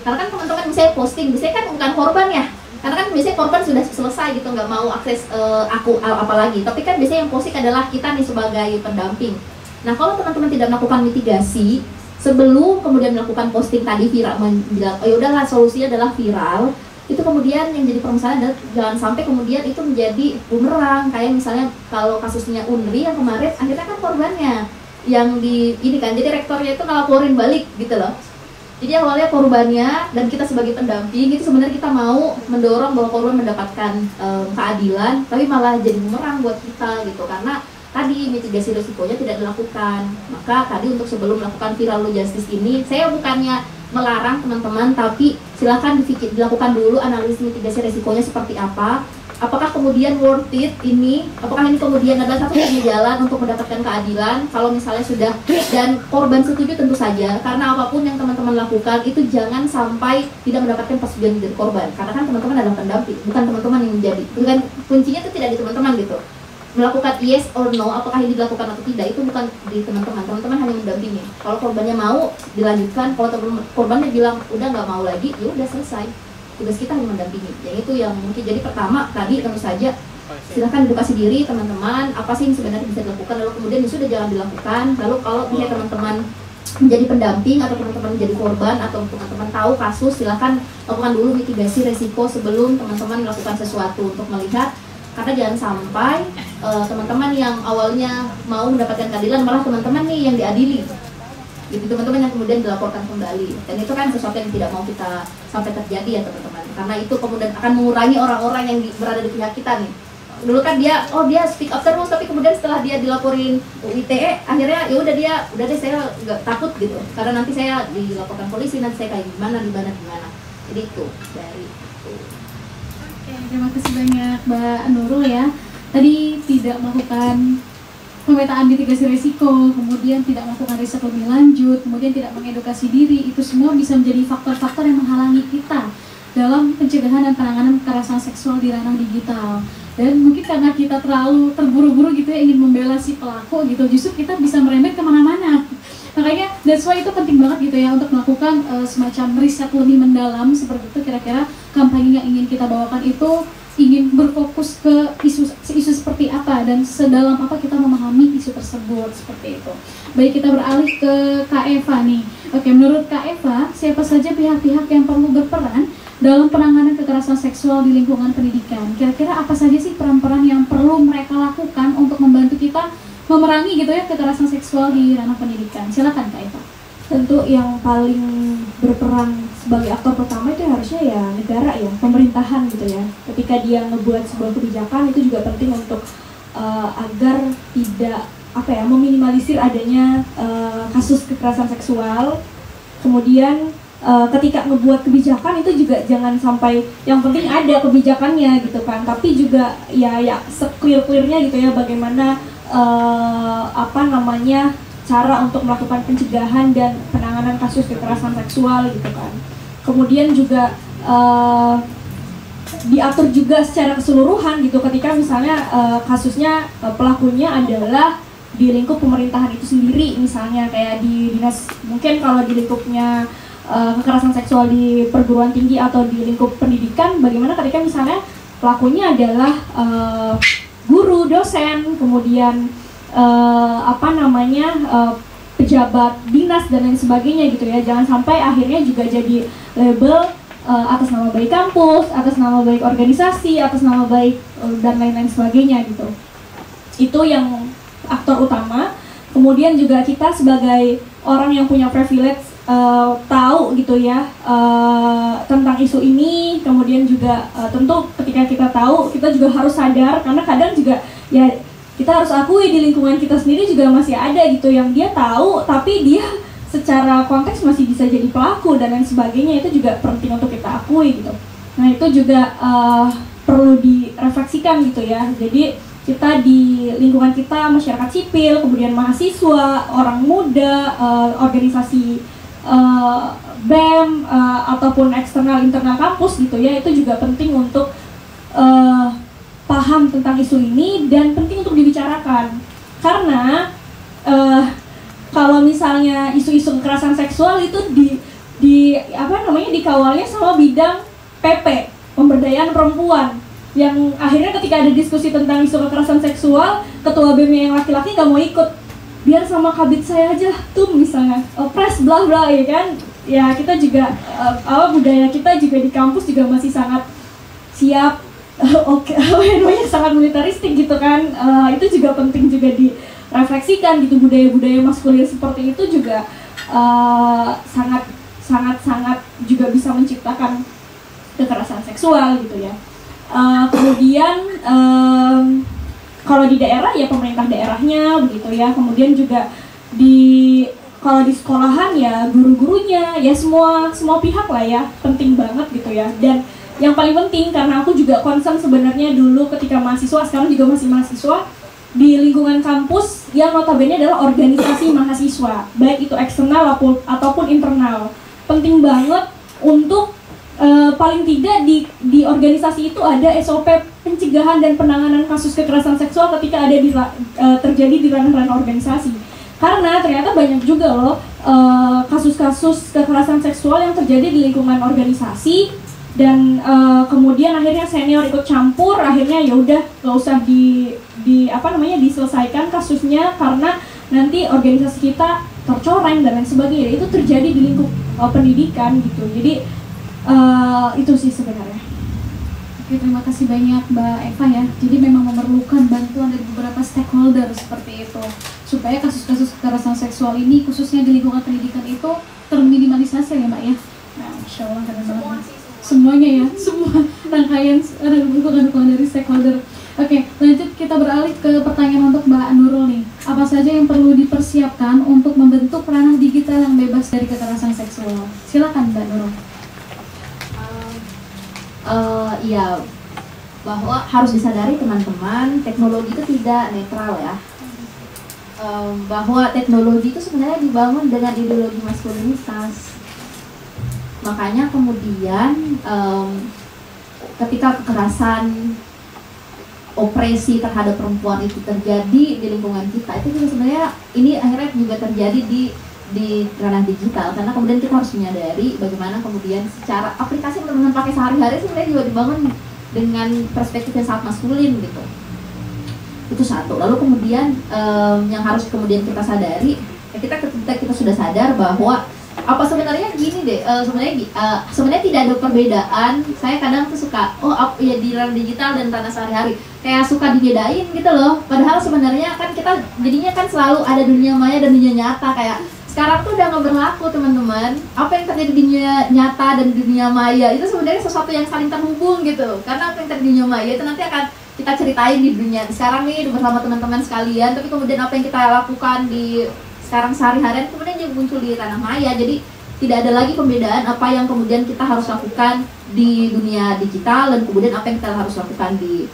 karena kan teman-teman misalnya posting biasanya kan bukan korban ya, karena kan biasanya korban sudah selesai gitu nggak mau akses aku apalagi, tapi kan biasanya yang posting adalah kita nih sebagai pendamping. Nah kalau teman-teman tidak melakukan mitigasi sebelum kemudian melakukan posting tadi viral, bilang oh yaudahlah solusinya adalah viral, itu kemudian yang jadi permasalahan adalah jangan sampai kemudian itu menjadi bumerang, kayak misalnya kalau kasusnya Unri yang kemarin akhirnya kan korbannya yang ini kan, jadi rektornya itu ngelaporin balik gitu loh. Jadi awalnya korbannya dan kita sebagai pendamping itu sebenarnya kita mau mendorong bahwa korban mendapatkan keadilan, tapi malah jadi bumerang buat kita gitu, karena tadi mitigasi risikonya tidak dilakukan. Maka tadi untuk sebelum melakukan viral lo justice ini, saya bukannya melarang teman-teman, tapi silakan dilakukan dulu analisis mitigasi risikonya seperti apa. Apakah kemudian worth it ini? Apakah ini kemudian adalah satu-satunya jalan untuk mendapatkan keadilan? Kalau misalnya sudah dan korban setuju tentu saja, karena apapun yang teman-teman lakukan itu jangan sampai tidak mendapatkan persetujuan dari korban. Karena kan teman-teman adalah pendamping, bukan teman-teman yang menjadi. Bukan kuncinya itu tidak di teman-teman gitu. Melakukan yes or no, apakah ini dilakukan atau tidak itu bukan di teman-teman. Teman-teman hanya mendampingi. Kalau korbannya mau dilanjutkan, kalau korbannya bilang udah nggak mau lagi, ya udah selesai. Tugas kita hanya mendampingi. Yang itu yang mungkin jadi pertama tadi tentu saja silahkan edukasi diri teman-teman apa sih yang sebenarnya bisa dilakukan, lalu kemudian ya sudah jangan dilakukan. Lalu kalau misalnya teman-teman menjadi pendamping atau teman-teman menjadi korban atau teman-teman tahu kasus, silahkan lakukan dulu mitigasi resiko sebelum teman-teman melakukan sesuatu untuk melihat, karena jangan sampai teman-teman yang awalnya mau mendapatkan keadilan malah teman-teman nih yang diadili gitu, teman-teman yang kemudian dilaporkan kembali, dan itu kan sesuatu yang tidak mau kita sampai terjadi ya teman-teman, karena itu kemudian akan mengurangi orang-orang yang berada di pihak kita nih. Dulu kan dia speak up terus, tapi kemudian setelah dia dilaporin ITE akhirnya ya udah deh saya nggak takut gitu, karena nanti saya dilaporkan polisi, nanti saya kayak gimana, jadi itu dari itu. Oke, terima kasih banyak Mbak Nurul ya. Tadi tidak melakukan pemetaan mitigasi risiko, kemudian tidak melakukan riset lebih lanjut, kemudian tidak mengedukasi diri, itu semua bisa menjadi faktor-faktor yang menghalangi kita dalam pencegahan dan penanganan kekerasan seksual di ranah digital. Dan mungkin karena kita terlalu terburu-buru gitu ya ingin membela si pelaku gitu, justru kita bisa merembet kemana-mana. Makanya that's why itu penting banget gitu ya untuk melakukan semacam riset lebih mendalam seperti itu, kira-kira kampanye yang ingin kita bawakan itu ingin berfokus ke isu seperti apa dan sedalam apa kita memahami isu tersebut, seperti itu. Baik, kita beralih ke Kak Eva nih. Oke, menurut Kak Eva, siapa saja pihak-pihak yang perlu berperan dalam penanganan kekerasan seksual di lingkungan pendidikan? Kira-kira apa saja sih peran-peran yang perlu mereka lakukan untuk membantu kita memerangi gitu ya kekerasan seksual di ranah pendidikan? Silakan Kak Eva. Tentu yang paling berperan sebagai aktor pertama itu harusnya ya negara ya, pemerintahan gitu ya. Ketika dia ngebuat sebuah kebijakan itu juga penting untuk agar tidak meminimalisir adanya kasus kekerasan seksual. Kemudian ketika ngebuat kebijakan itu juga jangan sampai, yang penting ada kebijakannya gitu kan, tapi juga ya se-clear-clearnya gitu ya bagaimana cara untuk melakukan pencegahan dan penanganan kasus kekerasan seksual gitu kan. Kemudian juga diatur juga secara keseluruhan gitu ketika misalnya kasusnya pelakunya adalah di lingkup pemerintahan itu sendiri, misalnya kayak di dinas, mungkin kalau di lingkupnya kekerasan seksual di perguruan tinggi atau di lingkup pendidikan, bagaimana ketika misalnya pelakunya adalah guru, dosen, kemudian pejabat dinas dan lain sebagainya gitu ya. Jangan sampai akhirnya juga jadi label atas nama baik kampus, atas nama baik organisasi, atas nama baik dan lain-lain sebagainya gitu. Itu yang aktor utama. Kemudian juga kita sebagai orang yang punya privilege tahu gitu ya tentang isu ini. Kemudian juga tentu ketika kita tahu, kita juga harus sadar, karena kadang juga ya kita harus akui di lingkungan kita sendiri juga masih ada gitu yang dia tahu tapi dia secara konteks masih bisa jadi pelaku dan lain sebagainya. Itu juga penting untuk kita akui gitu. Nah itu juga perlu direfleksikan gitu ya. Jadi kita di lingkungan kita, masyarakat sipil, kemudian mahasiswa, orang muda, organisasi BEM ataupun eksternal internal kampus gitu ya, itu juga penting untuk paham tentang isu ini dan penting untuk dibicarakan. Karena kalau misalnya isu-isu kekerasan seksual itu dikawalnya sama bidang PP, pemberdayaan perempuan, yang akhirnya ketika ada diskusi tentang isu kekerasan seksual, ketua BEM yang laki-laki nggak mau ikut, biar sama kabit saya aja tuh misalnya, press bla bla ya kan. Ya kita juga budaya kita juga di kampus juga masih sangat siap, sangat militaristik gitu kan. Itu juga penting juga direfleksikan gitu. Budaya-budaya maskulin seperti itu juga sangat juga bisa menciptakan kekerasan seksual gitu ya. Kemudian kalau di daerah ya pemerintah daerahnya begitu ya. Kemudian juga kalau di sekolahan ya guru-gurunya ya semua pihak lah ya, penting banget gitu ya. Dan yang paling penting, karena aku juga concern sebenarnya dulu ketika mahasiswa, sekarang juga masih mahasiswa, di lingkungan kampus yang notabene adalah organisasi mahasiswa, baik itu eksternal ataupun internal. Penting banget untuk paling tidak di organisasi itu ada SOP pencegahan dan penanganan kasus kekerasan seksual ketika ada terjadi di ranah-ranah organisasi. Karena ternyata banyak juga loh kasus-kasus kekerasan seksual yang terjadi di lingkungan organisasi. Dan kemudian akhirnya senior ikut campur, akhirnya ya udah nggak usah diselesaikan kasusnya karena nanti organisasi kita tercoreng dan lain sebagainya. Itu terjadi di lingkup pendidikan gitu. Jadi itu sih sebenarnya. Oke, terima kasih banyak Mbak Eva ya. Jadi memang memerlukan bantuan dari beberapa stakeholder seperti itu supaya kasus-kasus kekerasan seksual ini khususnya di lingkungan pendidikan itu terminimalisasi ya Mbak ya. Nah, Masya Allah keren banget. Semuanya ya, semua rangkaian dukungan dari stakeholder. Oke, lanjut kita beralih ke pertanyaan untuk Mbak Nurul nih. Apa saja yang perlu dipersiapkan untuk membentuk ranah digital yang bebas dari kekerasan seksual? Silakan Mbak Nurul. Ya, bahwa harus disadari teman-teman, teknologi itu tidak netral ya. Bahwa teknologi itu sebenarnya dibangun dengan ideologi maskulinitas. Makanya kemudian ketika kekerasan, opresi terhadap perempuan itu terjadi di lingkungan kita, itu juga sebenarnya ini akhirnya juga terjadi di ranah digital. Karena kemudian kita harus menyadari bagaimana kemudian secara aplikasi yang teman-teman pakai sehari-hari sebenarnya juga dibangun dengan perspektif yang sangat maskulin gitu. Itu satu. Lalu kemudian yang harus kemudian kita sadari, ketika kita sudah sadar bahwa apa sebenarnya gini deh, sebenarnya tidak ada perbedaan. Saya kadang tuh suka ya di ranah digital dan ranah sehari-hari kayak suka dibedain gitu loh. Padahal sebenarnya kan kita jadinya kan selalu ada dunia maya dan dunia nyata. Kayak sekarang tuh udah nggak berlaku teman-teman. Apa yang terjadi di dunia nyata dan dunia maya itu sebenarnya sesuatu yang saling terhubung gitu. Karena apa yang terjadi di dunia maya itu nanti akan kita ceritain di dunia sekarang nih bersama teman-teman sekalian. Tapi kemudian apa yang kita lakukan di sekarang sehari-harian kemudian juga muncul di ranah maya. Jadi tidak ada lagi pembedaan apa yang kemudian kita harus lakukan di dunia digital dan kemudian apa yang kita harus lakukan di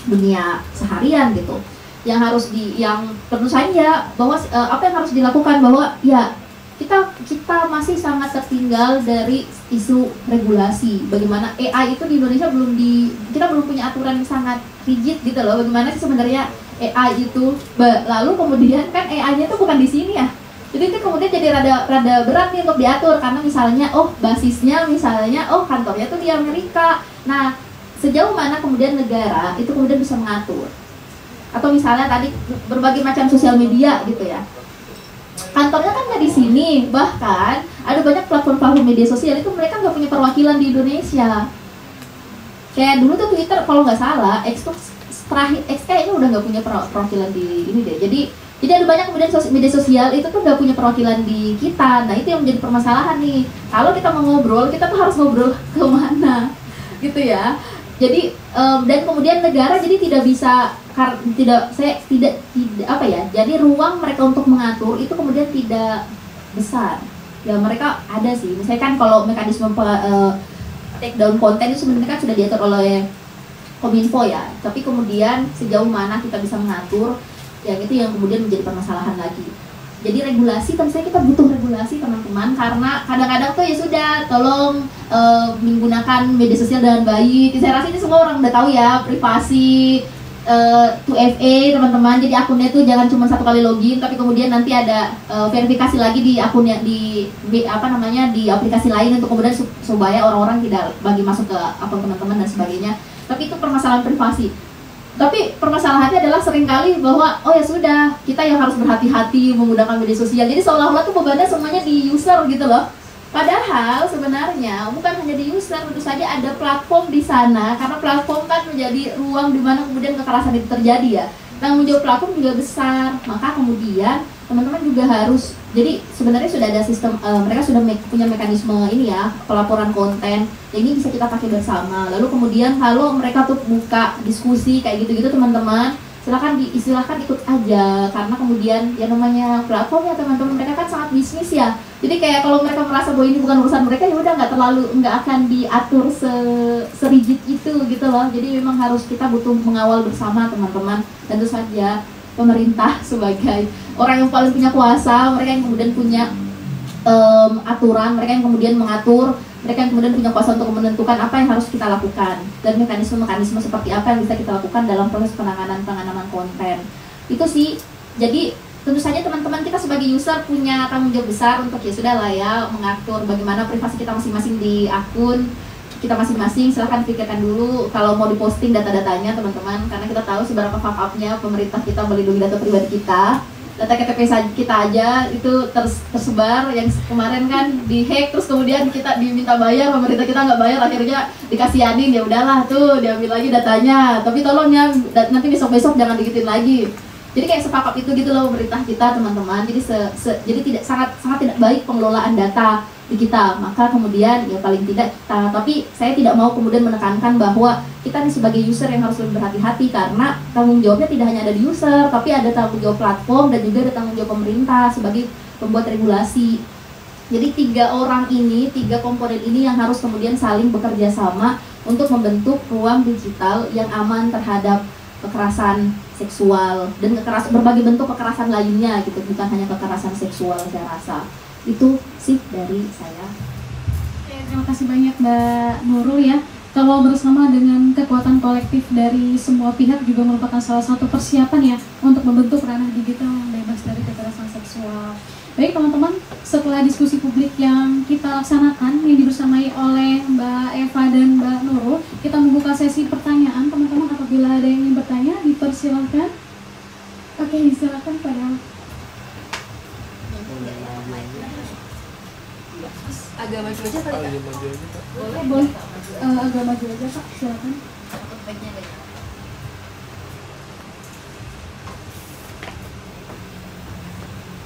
dunia seharian gitu. Yang tentu saja bahwa apa yang harus dilakukan bahwa ya kita masih sangat tertinggal dari isu regulasi. Bagaimana AI itu di Indonesia kita belum punya aturan yang sangat rigid gitu loh. Bagaimana sih sebenarnya AI itu, lalu kemudian kan AI-nya itu bukan di sini ya. Jadi itu kemudian jadi rada berat nih untuk diatur karena misalnya basisnya misalnya kantornya tuh di Amerika. Nah, sejauh mana kemudian negara itu kemudian bisa mengatur? Atau misalnya tadi berbagai macam sosial media gitu ya. Kantornya kan nggak di sini, bahkan ada banyak platform-platform media sosial itu mereka nggak punya perwakilan di Indonesia. Kayak dulu tuh Twitter kalau nggak salah, X kayaknya udah nggak punya perwakilan di ini deh. Jadi Jadi ada banyak kemudian media sosial itu tuh nggak punya perwakilan di kita. Nah itu yang menjadi permasalahan nih. Kalau kita mau ngobrol, kita tuh harus ngobrol ke mana, gitu ya. Jadi dan kemudian negara jadi tidak bisa tidak apa ya. Jadi ruang mereka untuk mengatur itu kemudian tidak besar. Ya mereka ada sih. Misalkan kalau mekanisme take down konten itu sebenarnya kan sudah diatur oleh Kominfo ya. Tapi kemudian sejauh mana kita bisa mengatur, yang itu yang kemudian menjadi permasalahan lagi. Jadi regulasi, tentu saja kita butuh regulasi teman-teman, karena kadang-kadang tuh ya sudah, tolong menggunakan media sosial dengan baik. Saya rasa ini semua orang udah tahu ya, privasi 2FA teman-teman. Jadi akunnya tuh jangan cuma satu kali login, tapi kemudian nanti ada verifikasi lagi di akunnya di aplikasi lain untuk kemudian supaya orang-orang tidak bagi masuk ke akun teman-teman dan sebagainya. Tapi itu permasalahan privasi. Tapi permasalahannya adalah seringkali bahwa oh ya sudah, kita yang harus berhati-hati menggunakan media sosial. Jadi seolah-olah tuh bebannya semuanya di user gitu loh. Padahal sebenarnya bukan hanya di user, tentu saja ada platform di sana, karena platform kan menjadi ruang di mana kemudian kekerasan itu terjadi ya. Tanggung jawab platform juga besar. Maka kemudian teman-teman juga harus, jadi sebenarnya sudah ada sistem, mereka sudah punya mekanisme ini ya, pelaporan konten. Ini bisa kita pakai bersama. Lalu kemudian kalau mereka tuh buka diskusi kayak gitu-gitu teman-teman, silahkan ikut aja, karena kemudian ya namanya platform ya teman-teman, mereka kan sangat bisnis ya. Jadi kayak kalau mereka merasa bahwa ini bukan urusan mereka, ya udah nggak akan diatur serigid itu gitu loh. Jadi memang harus kita butuh mengawal bersama teman-teman. Tentu saja pemerintah sebagai orang yang paling punya kuasa, mereka yang kemudian punya aturan, mereka yang kemudian mengatur, mereka yang kemudian punya kuasa untuk menentukan apa yang harus kita lakukan dan mekanisme-mekanisme seperti apa yang bisa kita lakukan dalam proses penanganan konten. Itu sih. Jadi tentu saja teman-teman, kita sebagai user punya tanggung jawab besar untuk ya sudah lah ya mengatur bagaimana privasi kita masing-masing di akun kita masing-masing. Silahkan pikirkan dulu kalau mau diposting data-datanya teman-teman, karena kita tahu seberapa fuck up-nya pemerintah kita melindungi data pribadi kita. Data KTP kita aja itu tersebar, yang kemarin kan dihack, terus kemudian kita diminta bayar, pemerintah kita nggak bayar, akhirnya dikasihanin, ya udahlah tuh diambil lagi datanya, tapi tolong ya nanti besok-besok jangan dikitin lagi. Jadi kayak sepakap itu gitu loh pemerintah kita teman-teman. Jadi jadi tidak sangat tidak baik pengelolaan data di kita. Maka kemudian ya paling tidak kita, tapi saya tidak mau kemudian menekankan bahwa kita nih sebagai user yang harus lebih berhati-hati, karena tanggung jawabnya tidak hanya ada di user, tapi ada tanggung jawab platform dan juga ada tanggung jawab pemerintah sebagai pembuat regulasi. Jadi tiga komponen ini yang harus kemudian saling bekerja sama untuk membentuk ruang digital yang aman terhadap kekerasan seksual dan berbagai bentuk kekerasan lainnya gitu, bukan hanya kekerasan seksual. Saya rasa itu sih dari saya. Oke, terima kasih banyak Mbak Nurul ya. Kalau bersama dengan kekuatan kolektif dari semua pihak juga merupakan salah satu persiapan ya untuk membentuk ranah digital yang bebas dari kekerasan seksual. Baik teman-teman, setelah diskusi publik yang kita laksanakan yang dibersamai oleh Mbak Eva dan Mbak Nurul, kita membuka sesi pertanyaan. Teman-teman apabila ada yang ingin bertanya, dipersilakan. Oke, silakan pada agak maju aja kali Kak. boleh agak maju aja Pak, silakan.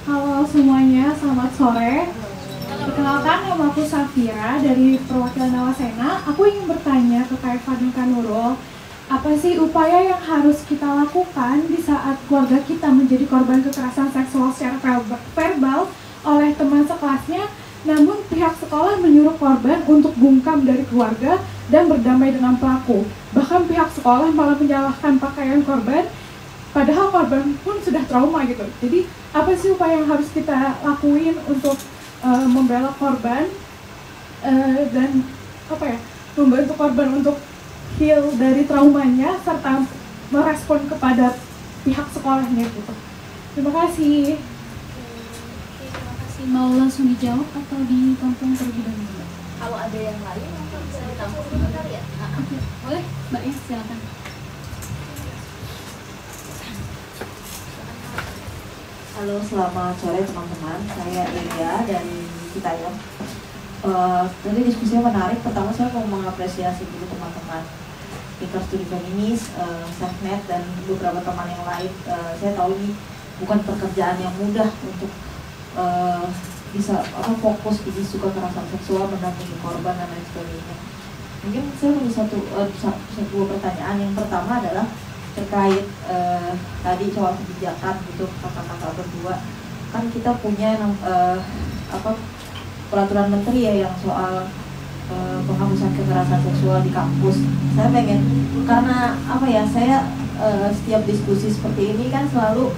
Halo semuanya, selamat sore. Perkenalkan, nama aku Safira dari perwakilan Nawasena. Aku ingin bertanya ke Kak Eva dan Kak Nurul, apa sih upaya yang harus kita lakukan di saat keluarga kita menjadi korban kekerasan seksual secara verbal oleh teman sekelasnya, namun pihak sekolah menyuruh korban untuk bungkam dari keluarga dan berdamai dengan pelaku. Bahkan pihak sekolah malah menyalahkan pakaian korban, padahal korban pun sudah trauma gitu. Jadi apa sih upaya yang harus kita lakuin untuk membela korban dan membantu korban untuk heal dari traumanya serta merespon kepada pihak sekolahnya gitu. Terima kasih. Terima kasih. Mau langsung dijawab atau ditampung terlebih dahulu? Kalau ada yang lain mungkin bisa ditampung sebentar ya. Oke, boleh Mbak ya, silakan. Halo, selamat sore teman-teman. Saya Ilya dari Citayam. Tadi diskusinya menarik. Pertama saya mau mengapresiasi dulu teman-teman Ikrar Studi Feminis, Safnet dan beberapa teman yang lain. Saya tahu ini bukan pekerjaan yang mudah untuk bisa fokus di isu kekerasan seksual, mendampingi korban dan lain sebagainya. Mungkin saya punya satu pertanyaan. Yang pertama adalah terkait tadi soal kebijakan gitu, kakak-kakak berdua kan kita punya peraturan menteri ya yang soal penghapusan kekerasan seksual di kampus. Saya pengen, karena saya setiap diskusi seperti ini kan selalu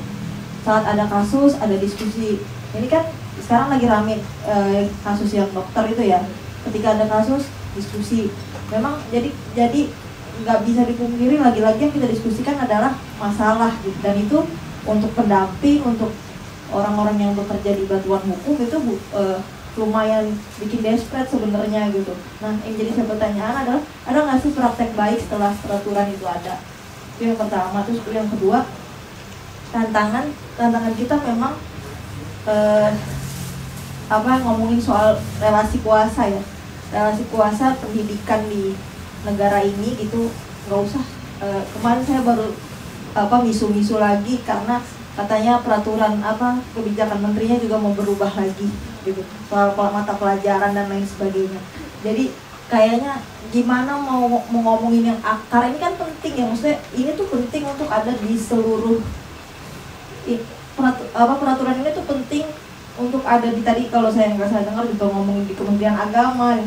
saat ada kasus ada diskusi. Ini kan sekarang lagi rame kasus yang dokter itu ya, ketika ada kasus diskusi. Memang jadi nggak bisa dipungkiri, lagi-lagi yang kita diskusikan adalah masalah gitu. Dan itu untuk pendamping, untuk orang-orang yang bekerja di batuan hukum itu lumayan bikin desperate sebenarnya gitu. Nah, yang jadi pertanyaan adalah ada nggak sih praktek baik setelah peraturan itu ada? Itu yang pertama. Terus yang kedua, tantangan kita memang ngomongin soal relasi kuasa ya, relasi kuasa pendidikan di negara ini gitu. Nggak usah kemarin saya baru misu-misu lagi karena katanya peraturan kebijakan menterinya juga mau berubah lagi gitu soal mata pelajaran dan lain sebagainya. Jadi kayaknya gimana mau ngomongin yang akar ini kan penting ya, maksudnya ini tuh penting untuk ada di seluruh peraturan ini tuh penting untuk ada di, tadi kalau saya nggak salah dengar juga ngomongin di Kementerian Agama.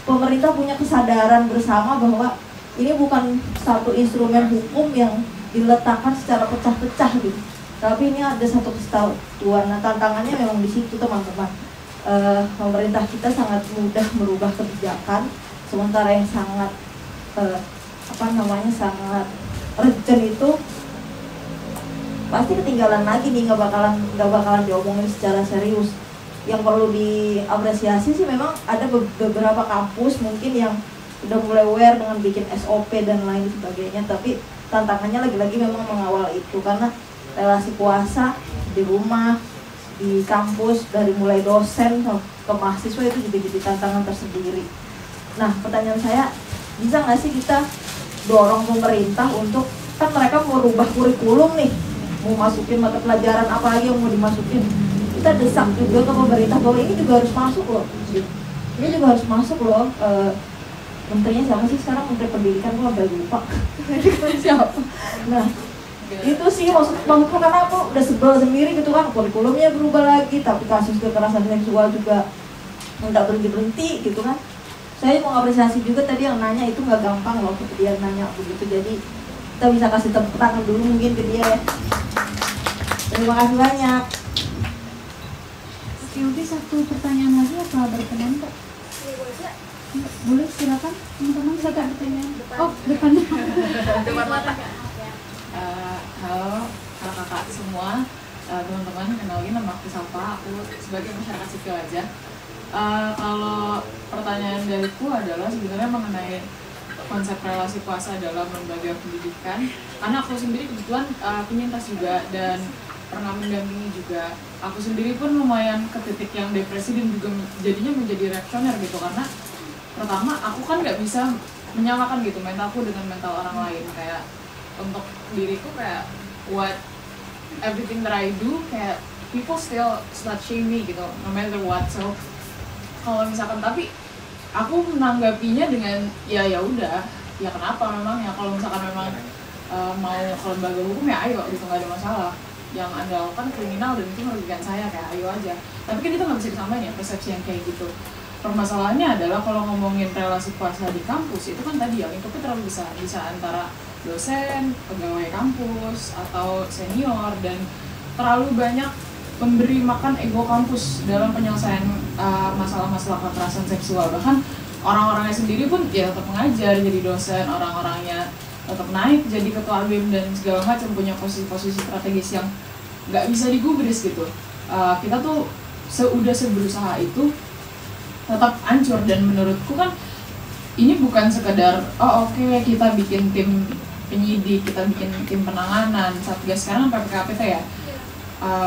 Pemerintah punya kesadaran bersama bahwa ini bukan satu instrumen hukum yang diletakkan secara pecah-pecah gitu, tapi ini ada satu kesatuan. Nah, tantangannya memang di situ teman-teman. Pemerintah kita sangat mudah merubah kebijakan, sementara yang sangat sangat urgent itu pasti ketinggalan lagi nih, nggak bakalan diomongin secara serius. Yang perlu diapresiasi sih memang ada beberapa kampus mungkin yang udah mulai aware dengan bikin SOP dan lain sebagainya, tapi tantangannya lagi-lagi memang mengawal itu, karena relasi kuasa di rumah, di kampus, dari mulai dosen ke mahasiswa itu juga jadi tantangan tersendiri. Nah, pertanyaan saya, bisa nggak sih kita dorong pemerintah untuk, kan mereka mau rubah kurikulum nih, mau masukin mata pelajaran apa lagi yang mau dimasukin, kita desak juga ke pemerintah bahwa ini juga harus masuk loh, ini juga harus masuk loh. Menterinya siapa sih sekarang? Menteri Pendidikan, gue sampai lupa siapa. Nah, itu sih maksudku, karena aku udah sebel sendiri gitu kan, kurikulumnya berubah lagi, tapi kasus kekerasan seksual juga nggak berhenti gitu kan. Saya mau apresiasi juga tadi yang nanya itu nggak gampang loh, dia nanya begitu, jadi kita bisa kasih tepuk tangan dulu mungkin ke dia ya. Terima kasih banyak. Oke, satu pertanyaan lagi apa berkenan Kak? Boleh, silakan teman-teman, silakan pertanyaan. Oh, depannya. Depan mata. Halo kakak-kakak semua, teman-teman, kenalin nama aku Salva, aku sebagai masyarakat sipil aja. Kalau pertanyaan dariku adalah sebenarnya mengenai konsep relasi kuasa dalam lembaga pendidikan, karena aku sendiri kebetulan penyintas juga dan pernah mendampingi juga. Aku sendiri pun lumayan ke titik yang depresi dan juga jadinya menjadi reaksioner gitu, karena pertama aku kan nggak bisa menyamakan gitu mentalku dengan mental orang lain. Kayak untuk diriku kayak what everything that I do, kayak people still slut shame me gitu no matter what. So kalau misalkan, tapi aku menanggapinya dengan ya udah, ya kenapa memang ya, kalau misalkan memang mau ke lembaga hukum ya ayo gitu, nggak ada masalah. Yang Anda lakukan kriminal dan itu merugikan saya, kayak ayo aja. Tapi kan itu nggak bisa disamain ya, persepsi yang kayak gitu. Permasalahannya adalah kalau ngomongin relasi kuasa di kampus, itu kan tadi ya lingkupnya terlalu besar, bisa antara dosen, pegawai kampus, atau senior, dan terlalu banyak memberi makan ego kampus dalam penyelesaian masalah-masalah kekerasan seksual. Bahkan orang-orangnya sendiri pun ya tetap mengajar, jadi dosen, orang-orangnya tetap naik jadi ketua BEM dan segala macam, punya posisi-posisi strategis yang nggak bisa digubris gitu. Kita tuh udah berusaha itu tetap hancur, dan menurutku kan ini bukan sekedar oke, kita bikin tim penyidik, kita bikin tim penanganan, Satgas sekarang PPKPT ya,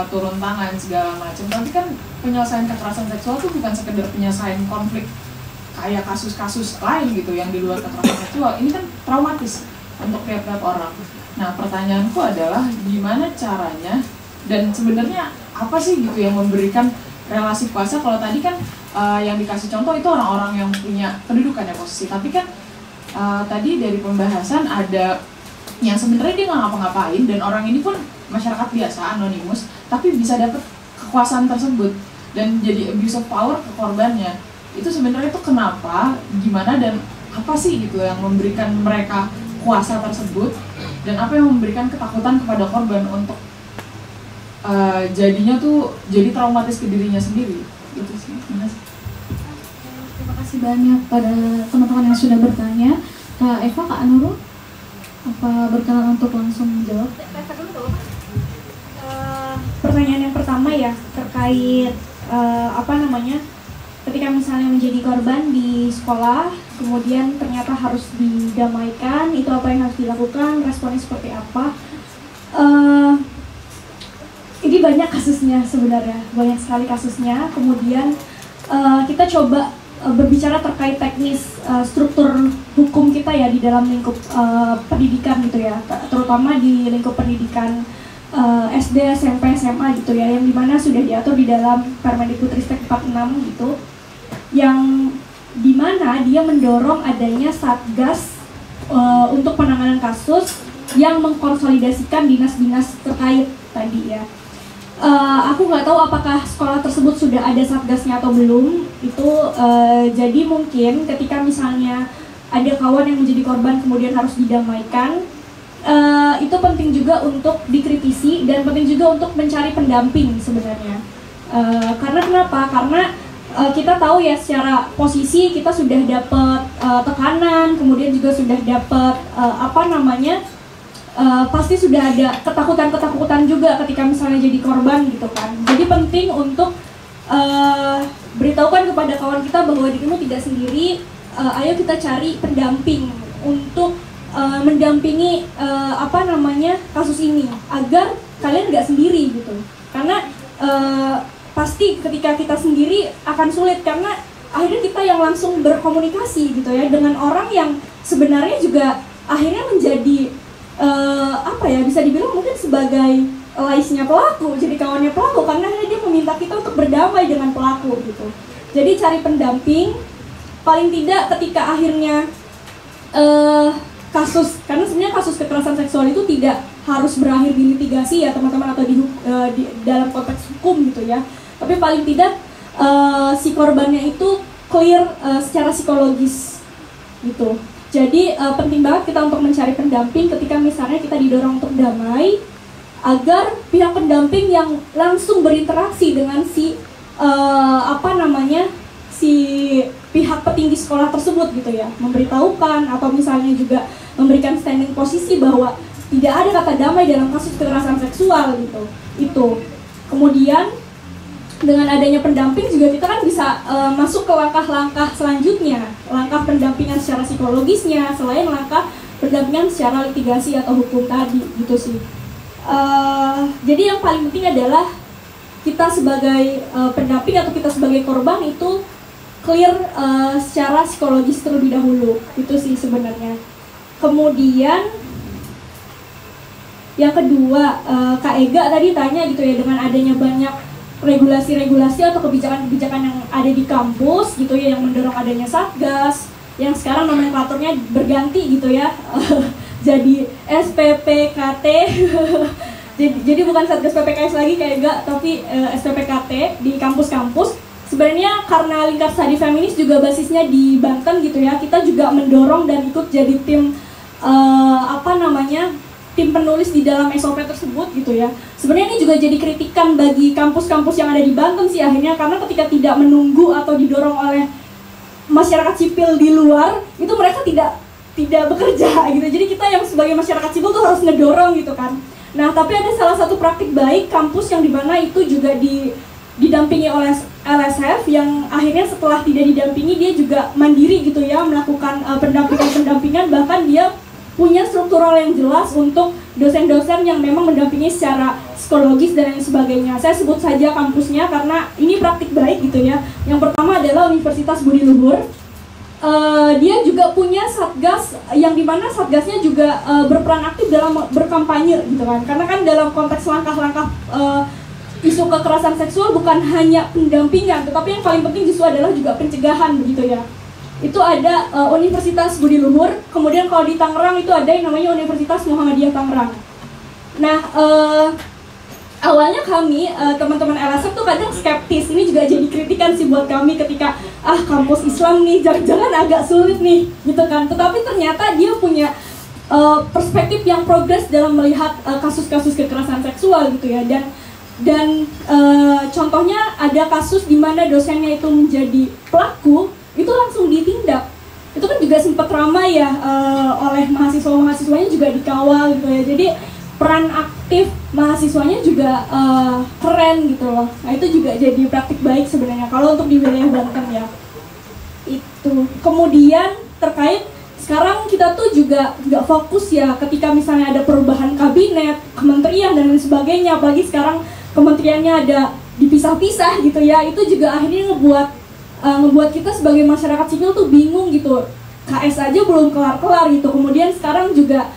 turun tangan segala macam, tapi kan penyelesaian kekerasan seksual tuh bukan sekedar penyelesaian konflik kayak kasus-kasus lain gitu yang di luar kekerasan seksual. Ini kan traumatis untuk tiap-tiap orang. Nah, pertanyaanku adalah gimana caranya dan sebenarnya apa sih gitu yang memberikan relasi kuasa? Kalau tadi kan yang dikasih contoh itu orang-orang yang punya kedudukan ya posisi, tapi kan tadi dari pembahasan ada yang sebenarnya dia nggak ngapa-ngapain dan orang ini pun masyarakat biasa anonimus, tapi bisa dapat kekuasaan tersebut dan jadi abuse of power ke korbannya. Itu sebenarnya itu kenapa, gimana dan apa sih gitu yang memberikan mereka kuasa tersebut dan apa yang memberikan ketakutan kepada korban untuk jadinya tuh jadi traumatis ke dirinya sendiri gitu sih. Terima kasih banyak pada teman-teman yang sudah bertanya. Kak Eva, Kak Nurul, apa berkenan untuk langsung menjawab? Pertanyaan yang pertama ya terkait ketika misalnya menjadi korban di sekolah, kemudian ternyata harus didamaikan, itu apa yang harus dilakukan, responnya seperti apa? Ini banyak kasusnya sebenarnya, banyak sekali kasusnya. Kemudian kita coba berbicara terkait teknis struktur hukum kita ya di dalam lingkup pendidikan gitu ya, terutama di lingkup pendidikan SD, SMP, SMA gitu ya, yang dimana sudah diatur di dalam Permendikbudristek 46 gitu, yang dimana dia mendorong adanya satgas untuk penanganan kasus yang mengkonsolidasikan dinas-dinas terkait tadi ya. Aku nggak tahu apakah sekolah tersebut sudah ada satgasnya atau belum. Itu jadi mungkin ketika misalnya ada kawan yang menjadi korban kemudian harus didamaikan, itu penting juga untuk dikritisi dan penting juga untuk mencari pendamping sebenarnya. Karena kenapa? Karena kita tahu ya secara posisi kita sudah dapat tekanan, kemudian juga sudah dapat pasti sudah ada ketakutan juga ketika misalnya jadi korban gitu kan. Jadi penting untuk beritahukan kepada kawan kita bahwa dirimu tidak sendiri. Ayo kita cari pendamping untuk mendampingi kasus ini agar kalian nggak sendiri gitu. Karena pasti ketika kita sendiri akan sulit karena akhirnya kita yang langsung berkomunikasi gitu ya dengan orang yang sebenarnya juga akhirnya menjadi bisa dibilang mungkin sebagai laisnya pelaku, jadi kawannya pelaku karena dia meminta kita untuk berdamai dengan pelaku gitu. Jadi cari pendamping, paling tidak ketika akhirnya karena sebenarnya kasus kekerasan seksual itu tidak harus berakhir di litigasi ya teman-teman atau di dalam konteks hukum gitu ya. Tapi paling tidak si korbannya itu clear secara psikologis gitu. Jadi penting banget kita untuk mencari pendamping ketika misalnya kita didorong untuk damai, agar pihak pendamping yang langsung berinteraksi dengan si pihak petinggi sekolah tersebut gitu ya, memberitahukan atau misalnya juga memberikan standing posisi bahwa tidak ada kata damai dalam kasus kekerasan seksual gitu. Itu. Kemudian dengan adanya pendamping juga kita kan bisa masuk ke langkah-langkah selanjutnya, langkah pendampingan secara psikologisnya selain langkah pendampingan secara litigasi atau hukum tadi gitu sih. Jadi yang paling penting adalah kita sebagai pendamping atau kita sebagai korban itu clear secara psikologis terlebih dahulu, itu sih sebenarnya. Kemudian yang kedua, Kak Ega tadi tanya gitu ya, dengan adanya banyak regulasi-regulasi atau kebijakan-kebijakan yang ada di kampus gitu ya, yang mendorong adanya satgas, yang sekarang nomenklaturnya berganti gitu ya, jadi SPPKT. Jadi bukan Satgas PPKS lagi kayak enggak, tapi SPPKT di kampus-kampus. Sebenarnya karena Lingkar Studi Feminis juga basisnya di Banten gitu ya, kita juga mendorong dan ikut jadi tim tim penulis di dalam SOP tersebut gitu ya. Sebenarnya ini juga jadi kritikan bagi kampus-kampus yang ada di Banten sih akhirnya, karena ketika tidak menunggu atau didorong oleh masyarakat sipil di luar, itu mereka tidak bekerja gitu. Jadi kita yang sebagai masyarakat sipil tuh harus ngedorong gitu kan. Nah, tapi ada salah satu praktik baik kampus yang dimana itu juga didampingi oleh LSF, yang akhirnya setelah tidak didampingi dia juga mandiri gitu ya, melakukan pendampingan, bahkan dia punya struktural yang jelas untuk dosen-dosen yang memang mendampingi secara psikologis dan lain sebagainya. Saya sebut saja kampusnya karena ini praktik baik gitu ya. Yang pertama adalah Universitas Budi Luhur. dia juga punya satgas yang dimana satgasnya juga berperan aktif dalam berkampanye gitu kan, karena kan dalam konteks langkah-langkah isu kekerasan seksual bukan hanya pendampingan, tetapi yang paling penting justru adalah juga pencegahan begitu ya. Itu ada Universitas Budi Luhur, kemudian kalau di Tangerang itu ada yang namanya Universitas Muhammadiyah Tangerang. Nah, awalnya kami, teman-teman LSF tuh kadang skeptis, ini juga jadi kritikan sih buat kami ketika kampus Islam nih, jangan-jangan agak sulit nih, gitu kan. Tetapi ternyata dia punya perspektif yang progres dalam melihat kasus-kasus kekerasan seksual gitu ya. Dan contohnya ada kasus di mana dosennya itu menjadi pelaku, itu langsung ditindak. Itu kan juga sempat ramai ya oleh mahasiswa-mahasiswanya juga dikawal gitu ya. Jadi peran aktif mahasiswanya juga keren gitu loh. Nah itu juga jadi praktik baik sebenarnya kalau untuk di wilayah Banten ya. Itu. Kemudian terkait sekarang kita tuh juga nggak fokus ya ketika misalnya ada perubahan kabinet, kementerian dan lain sebagainya. Apalagi sekarang kementeriannya ada dipisah-pisah gitu ya. Itu juga akhirnya ngebuat kita sebagai masyarakat sipil tuh bingung gitu. KS aja belum kelar-kelar gitu. Kemudian sekarang juga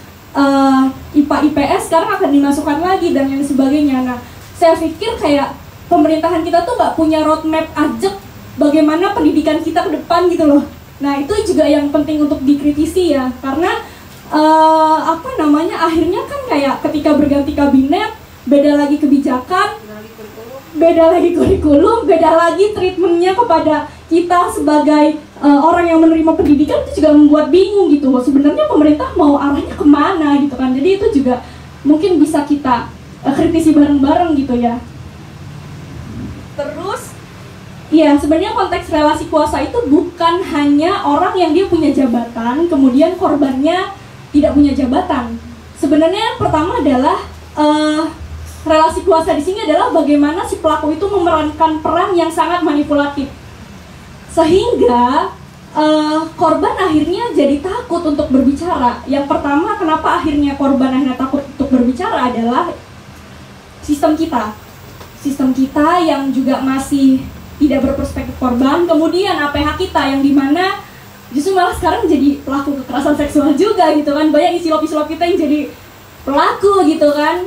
IPA IPS sekarang akan dimasukkan lagi dan lain sebagainya. Nah, saya pikir kayak pemerintahan kita tuh nggak punya roadmap ajak bagaimana pendidikan kita ke depan gitu loh. Nah, itu juga yang penting untuk dikritisi ya, karena akhirnya kan kayak ketika berganti kabinet, beda lagi kebijakan, beda lagi kurikulum, beda lagi treatmentnya kepada kita sebagai orang yang menerima pendidikan. Itu juga membuat bingung gitu. Sebenarnya pemerintah mau arahnya kemana gitu kan. Jadi itu juga mungkin bisa kita kritisi bareng-bareng gitu ya. Terus, ya sebenarnya konteks relasi kuasa itu bukan hanya orang yang dia punya jabatan, kemudian korbannya tidak punya jabatan. Sebenarnya yang pertama adalah relasi kuasa di sini adalah bagaimana si pelaku itu memerankan peran yang sangat manipulatif. Sehingga korban akhirnya jadi takut untuk berbicara. Yang pertama, kenapa akhirnya korban akhirnya takut untuk berbicara adalah sistem kita. Sistem kita yang juga masih tidak berperspektif korban. Kemudian APH kita yang dimana justru malah sekarang jadi pelaku kekerasan seksual juga gitu kan. Banyak isilop-isilop kita yang jadi pelaku gitu kan.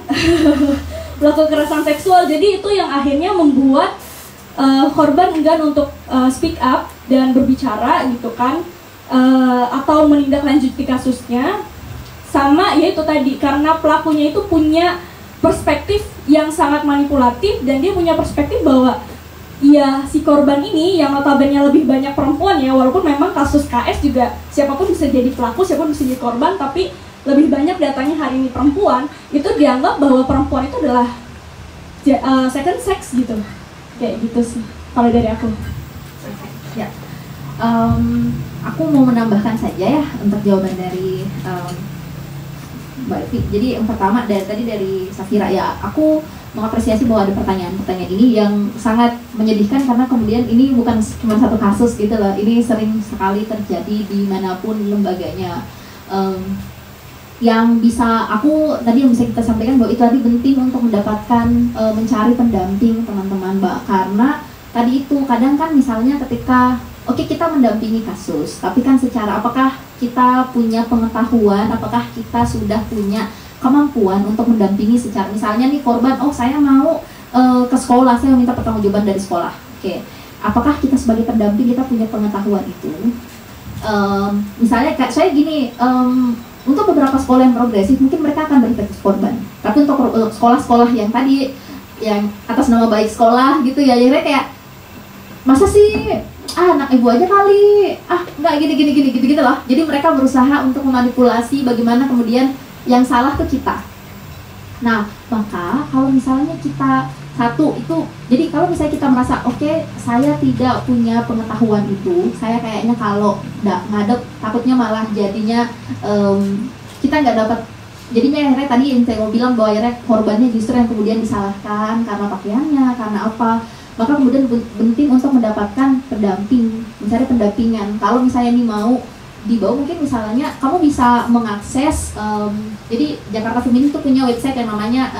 Pelaku kekerasan seksual. Jadi itu yang akhirnya membuat korban enggan untuk speak up dan berbicara gitu kan, atau menindaklanjuti kasusnya. Sama yaitu tadi, karena pelakunya itu punya perspektif yang sangat manipulatif dan dia punya perspektif bahwa ya si korban ini yang notabene lebih banyak perempuan ya, walaupun memang kasus KS juga siapapun bisa jadi pelaku, siapapun bisa jadi korban, tapi lebih banyak datanya hari ini perempuan. Itu dianggap bahwa perempuan itu adalah second sex gitu. Kayak gitu sih kalau dari aku. Ya, aku mau menambahkan saja ya untuk jawaban dari Mbak Evi. Jadi yang pertama dari Safira ya, aku mengapresiasi bahwa ada pertanyaan-pertanyaan ini yang sangat menyedihkan karena kemudian ini bukan cuma satu kasus gitu loh. Ini sering sekali terjadi dimanapun lembaganya. Yang bisa kita sampaikan bahwa itu tadi penting untuk mendapatkan mencari pendamping teman-teman Mbak, karena tadi itu kadang kan misalnya ketika kita mendampingi kasus, tapi kan secara apakah kita punya pengetahuan, apakah kita sudah punya kemampuan untuk mendampingi secara misalnya nih korban, saya mau ke sekolah, saya minta pertanggungjawaban dari sekolah. Apakah kita sebagai pendamping kita punya pengetahuan itu? Misalnya kayak saya gini, untuk beberapa sekolah yang progresif mungkin mereka akan berperspektif korban, tapi untuk sekolah-sekolah yang tadi yang atas nama baik sekolah gitu ya, akhirnya kayak masa sih anak ibu aja kali, nggak gini gitu lah. Jadi mereka berusaha untuk memanipulasi bagaimana kemudian yang salah ke kita. Nah, maka kalau misalnya kita jadi kalau misalnya kita merasa saya tidak punya pengetahuan itu, saya kayaknya kalau ngadep takutnya malah jadinya kita nggak dapat, jadinya akhirnya tadi yang saya mau bilang bahwa akhirnya korbannya justru yang kemudian disalahkan karena pakaiannya, karena apa, maka kemudian penting untuk mendapatkan pendamping, mencari pendampingan. Kalau misalnya ini mau dibawa, mungkin misalnya kamu bisa mengakses, jadi Jakarta Feminin itu punya website yang namanya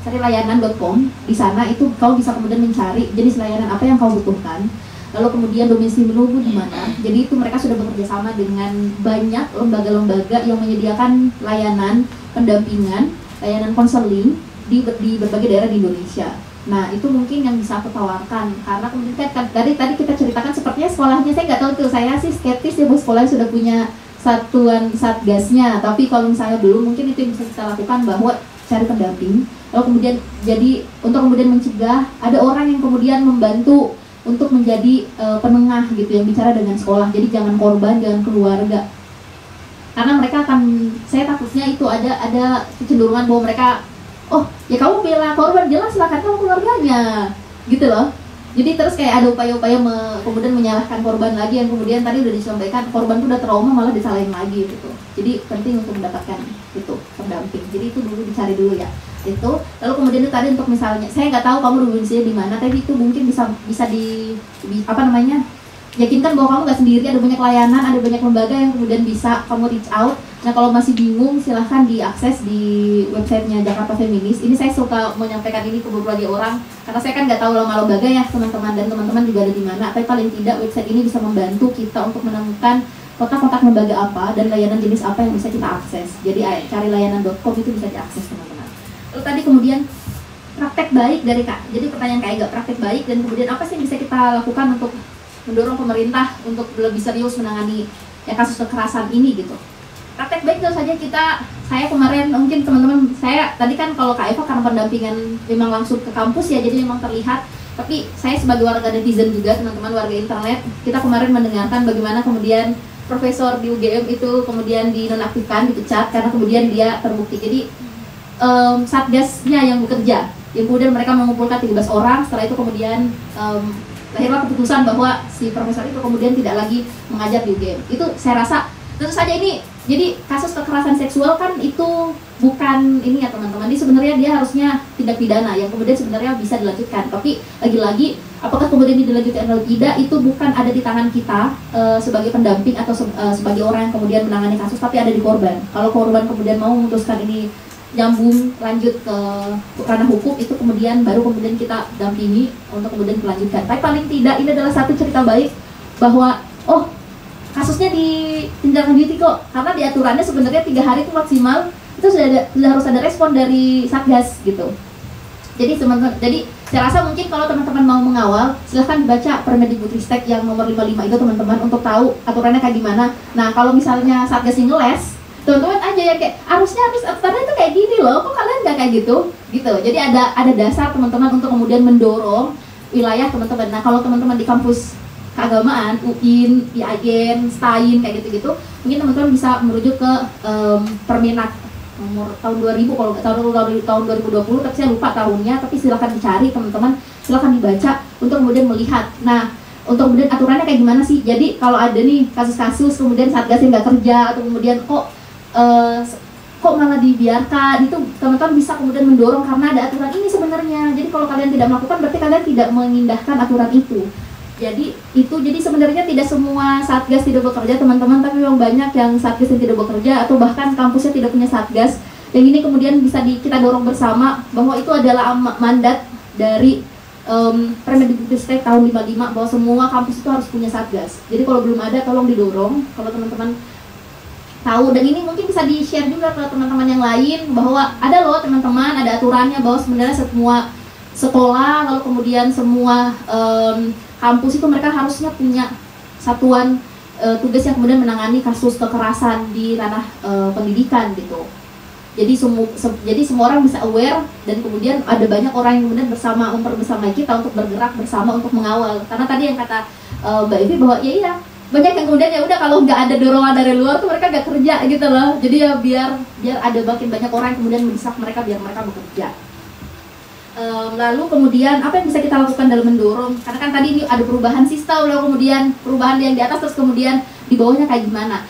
carilayanan.com. Di sana itu kau bisa kemudian mencari jenis layanan apa yang kau butuhkan. lalu kemudian domisili menunggu di mana. Jadi itu mereka sudah bekerja sama dengan banyak lembaga-lembaga yang menyediakan layanan pendampingan, layanan konseling di berbagai daerah di Indonesia. Nah itu mungkin yang bisa aku tawarkan, karena kemudian kan dari tadi kita ceritakan sepertinya sekolahnya, saya nggak tahu tuh, saya sih skeptis ya bahwa sekolahnya sudah punya satuan satgasnya, tapi kalau misalnya belum, mungkin itu yang bisa kita lakukan, bahwa cari pendamping, lalu kemudian jadi untuk kemudian mencegah ada orang yang kemudian membantu untuk menjadi penengah gitu, yang bicara dengan sekolah. Jadi jangan korban, jangan keluarga, karena mereka akan, saya takutnya itu ada kecenderungan bahwa mereka, oh ya kamu bela korban, jelas lah kan kamu keluarganya gitu loh. Jadi terus kayak ada upaya-upaya kemudian menyalahkan korban lagi, yang kemudian tadi udah disampaikan korban tuh udah trauma malah disalahin lagi gitu. Jadi penting untuk mendapatkan itu pendamping. Jadi itu dulu dicari dulu ya itu. Lalu kemudian itu tadi untuk misalnya, saya nggak tahu kamu domisili di mana, tapi itu mungkin bisa di apa namanya, yakinkan bahwa kamu nggak sendiri, ada banyak layanan, ada banyak lembaga yang kemudian bisa kamu reach out. Nah kalau masih bingung, silahkan diakses di websitenya Jakarta Feminis. Ini saya suka menyampaikan ini ke berbagai orang, karena saya kan nggak tahu nama lembaga ya teman-teman, dan teman-teman juga ada di mana. Tapi paling tidak website ini bisa membantu kita untuk menemukan kontak-kontak lembaga apa dan layanan jenis apa yang bisa kita akses. Jadi cari layanan.com itu bisa diakses teman-teman. Lalu tadi kemudian praktek baik dari Kak. Jadi pertanyaan Kak Ega, praktek baik, dan kemudian apa sih yang bisa kita lakukan untuk mendorong pemerintah untuk lebih serius menangani ya kasus kekerasan ini gitu. Praktek baik tentu saja saya kemarin, mungkin teman-teman, saya tadi kan kalau Kak Eva karena pendampingan memang langsung ke kampus ya, jadi memang terlihat. Tapi saya sebagai warga netizen juga, teman-teman warga internet, kita kemarin mendengarkan bagaimana kemudian profesor di UGM itu kemudian dinonaktifkan, dipecat karena kemudian dia terbukti. Jadi satgasnya yang bekerja, yang kemudian mereka mengumpulkan 13 orang, setelah itu kemudian lahirlah keputusan bahwa si profesor itu kemudian tidak lagi mengajar di UGM. Itu saya rasa tentu saja ini, jadi kasus kekerasan seksual kan itu bukan ini ya teman-teman, ini sebenarnya dia harusnya tindak pidana yang kemudian sebenarnya bisa dilanjutkan. Tapi lagi-lagi apakah kemudian ini dilanjutkan atau tidak, itu bukan ada di tangan kita sebagai pendamping atau sebagai orang yang kemudian menangani kasus, tapi ada di korban. Kalau korban kemudian mau memutuskan ini nyambung lanjut ke ranah hukum, itu kemudian baru kemudian kita dampingi untuk kemudian dilanjutkan. Tapi paling tidak ini adalah satu cerita baik bahwa oh kasusnya ditindaklanjuti kok, karena di aturannya sebenarnya 3 hari itu maksimal, itu sudah harus ada respon dari satgas gitu. Jadi teman-teman, jadi saya rasa mungkin kalau teman-teman mau mengawal, silahkan baca Permendikbudristek yang nomor 55 itu teman-teman, untuk tahu aturannya kayak gimana. Nah kalau misalnya satgas ngeles, teman-teman aja yang kayak harusnya aturannya itu kayak gini loh, kok kalian nggak kayak gitu. Jadi ada dasar teman-teman untuk kemudian mendorong wilayah teman-teman. Nah kalau teman-teman di kampus keagamaan, UIN, IAIN, STAIN kayak gitu-gitu, mungkin teman-teman bisa merujuk ke Permenak nomor tahun 2000, kalau nggak tahun 2020, tapi saya lupa tahunnya, tapi silahkan dicari teman-teman, silahkan dibaca untuk kemudian melihat. Nah untuk kemudian aturannya kayak gimana sih. Jadi kalau ada nih kasus-kasus kemudian satgasnya nggak kerja, atau kemudian kok malah dibiarkan, itu teman-teman bisa kemudian mendorong karena ada aturan ini sebenarnya. Jadi kalau kalian tidak melakukan, berarti kalian tidak mengindahkan aturan itu. Jadi sebenarnya tidak semua satgas tidak bekerja teman-teman, tapi memang banyak yang satgas yang tidak bekerja, atau bahkan kampusnya tidak punya satgas. Yang ini kemudian bisa kita dorong bersama bahwa itu adalah mandat dari Permendikbudristek tahun 55 bahwa semua kampus itu harus punya satgas. Jadi kalau belum ada, tolong didorong. Kalau teman-teman tahu, dan ini mungkin bisa di-share juga ke teman-teman yang lain bahwa ada loh teman-teman, ada aturannya bahwa sebenarnya semua sekolah, lalu kemudian semua kampus itu mereka harusnya punya satuan tugas yang kemudian menangani kasus kekerasan di ranah pendidikan gitu. Jadi semua orang bisa aware, dan kemudian ada banyak orang yang kemudian memperbersamai kita untuk bergerak bersama untuk mengawal. Karena tadi yang kata Mbak Evi bahwa ya iya, banyak yang kemudian ya udah kalau nggak ada dorongan dari luar tuh mereka nggak kerja gitu loh. Jadi ya biar ada makin banyak orang yang kemudian mendesak mereka biar mereka bekerja. Lalu kemudian apa yang bisa kita lakukan dalam mendorong, karena kan tadi ini ada perubahan sistem, lalu kemudian perubahan yang di atas, terus kemudian di bawahnya kayak gimana.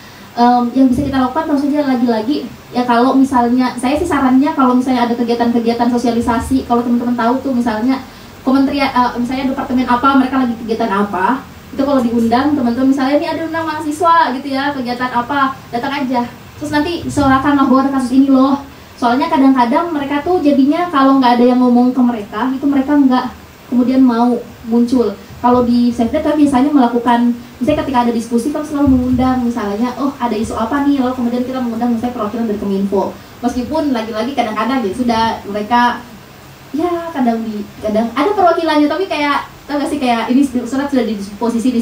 Yang bisa kita lakukan tentu saja lagi-lagi ya, kalau misalnya saya sih sarannya kalau misalnya ada kegiatan-kegiatan sosialisasi, kalau teman-teman tahu tuh misalnya kementerian misalnya departemen apa mereka lagi kegiatan apa, itu kalau diundang teman-teman, misalnya ini ada undang mahasiswa gitu ya, kegiatan apa, datang aja, terus nanti disuarakan bahwa ada kasus ini loh. Soalnya kadang-kadang mereka tuh jadinya kalau nggak ada yang ngomong ke mereka, itu mereka nggak kemudian mau muncul. kalau di SafeNet kami biasanya melakukan, misalnya ketika ada diskusi kan selalu mengundang misalnya, oh ada isu apa nih, lalu kemudian kita mengundang misalnya perwakilan dari Kominfo. Meskipun lagi-lagi kadang-kadang ya sudah mereka ya kadang ada perwakilannya, tapi kayak tau gak sih kayak ini surat sudah di disposisi,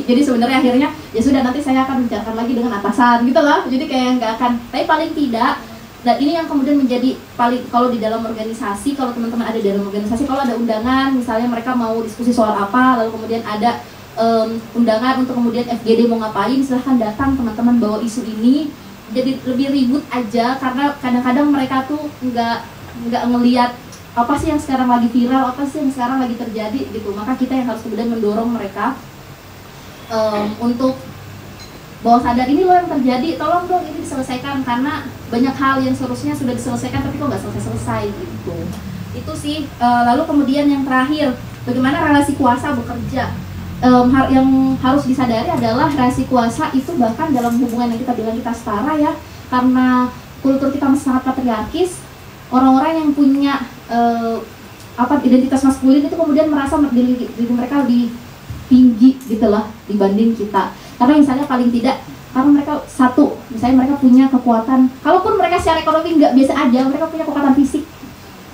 jadi sebenarnya akhirnya ya sudah nanti saya akan bicarakan lagi dengan atasan gitu loh, jadi kayak nggak akan, tapi paling tidak. Dan ini yang kemudian menjadi paling, kalau di dalam organisasi, kalau teman-teman ada di dalam organisasi, kalau ada undangan misalnya mereka mau diskusi soal apa, lalu kemudian ada undangan untuk kemudian FGD mau ngapain, silahkan datang teman-teman bawa isu ini. Jadi lebih ribut aja, karena kadang-kadang mereka tuh nggak ngelihat apa sih yang sekarang lagi viral, apa sih yang sekarang lagi terjadi gitu. Maka kita yang harus kemudian mendorong mereka untuk bahwa sadar ini loh yang terjadi, tolong dong ini diselesaikan, karena banyak hal yang seharusnya sudah diselesaikan tapi kok nggak selesai gitu. Itu sih. Lalu kemudian yang terakhir, bagaimana relasi kuasa bekerja. Yang harus disadari adalah relasi kuasa itu bahkan dalam hubungan yang kita bilang kita setara ya, karena kultur kita masih sangat patriarkis. Orang-orang yang punya identitas maskulin itu kemudian merasa diri mereka lebih tinggi gitu lah dibanding kita. Karena misalnya paling tidak, karena mereka satu, misalnya mereka punya kekuatan, kalaupun mereka secara ekonomi nggak biasa aja, mereka punya kekuatan fisik.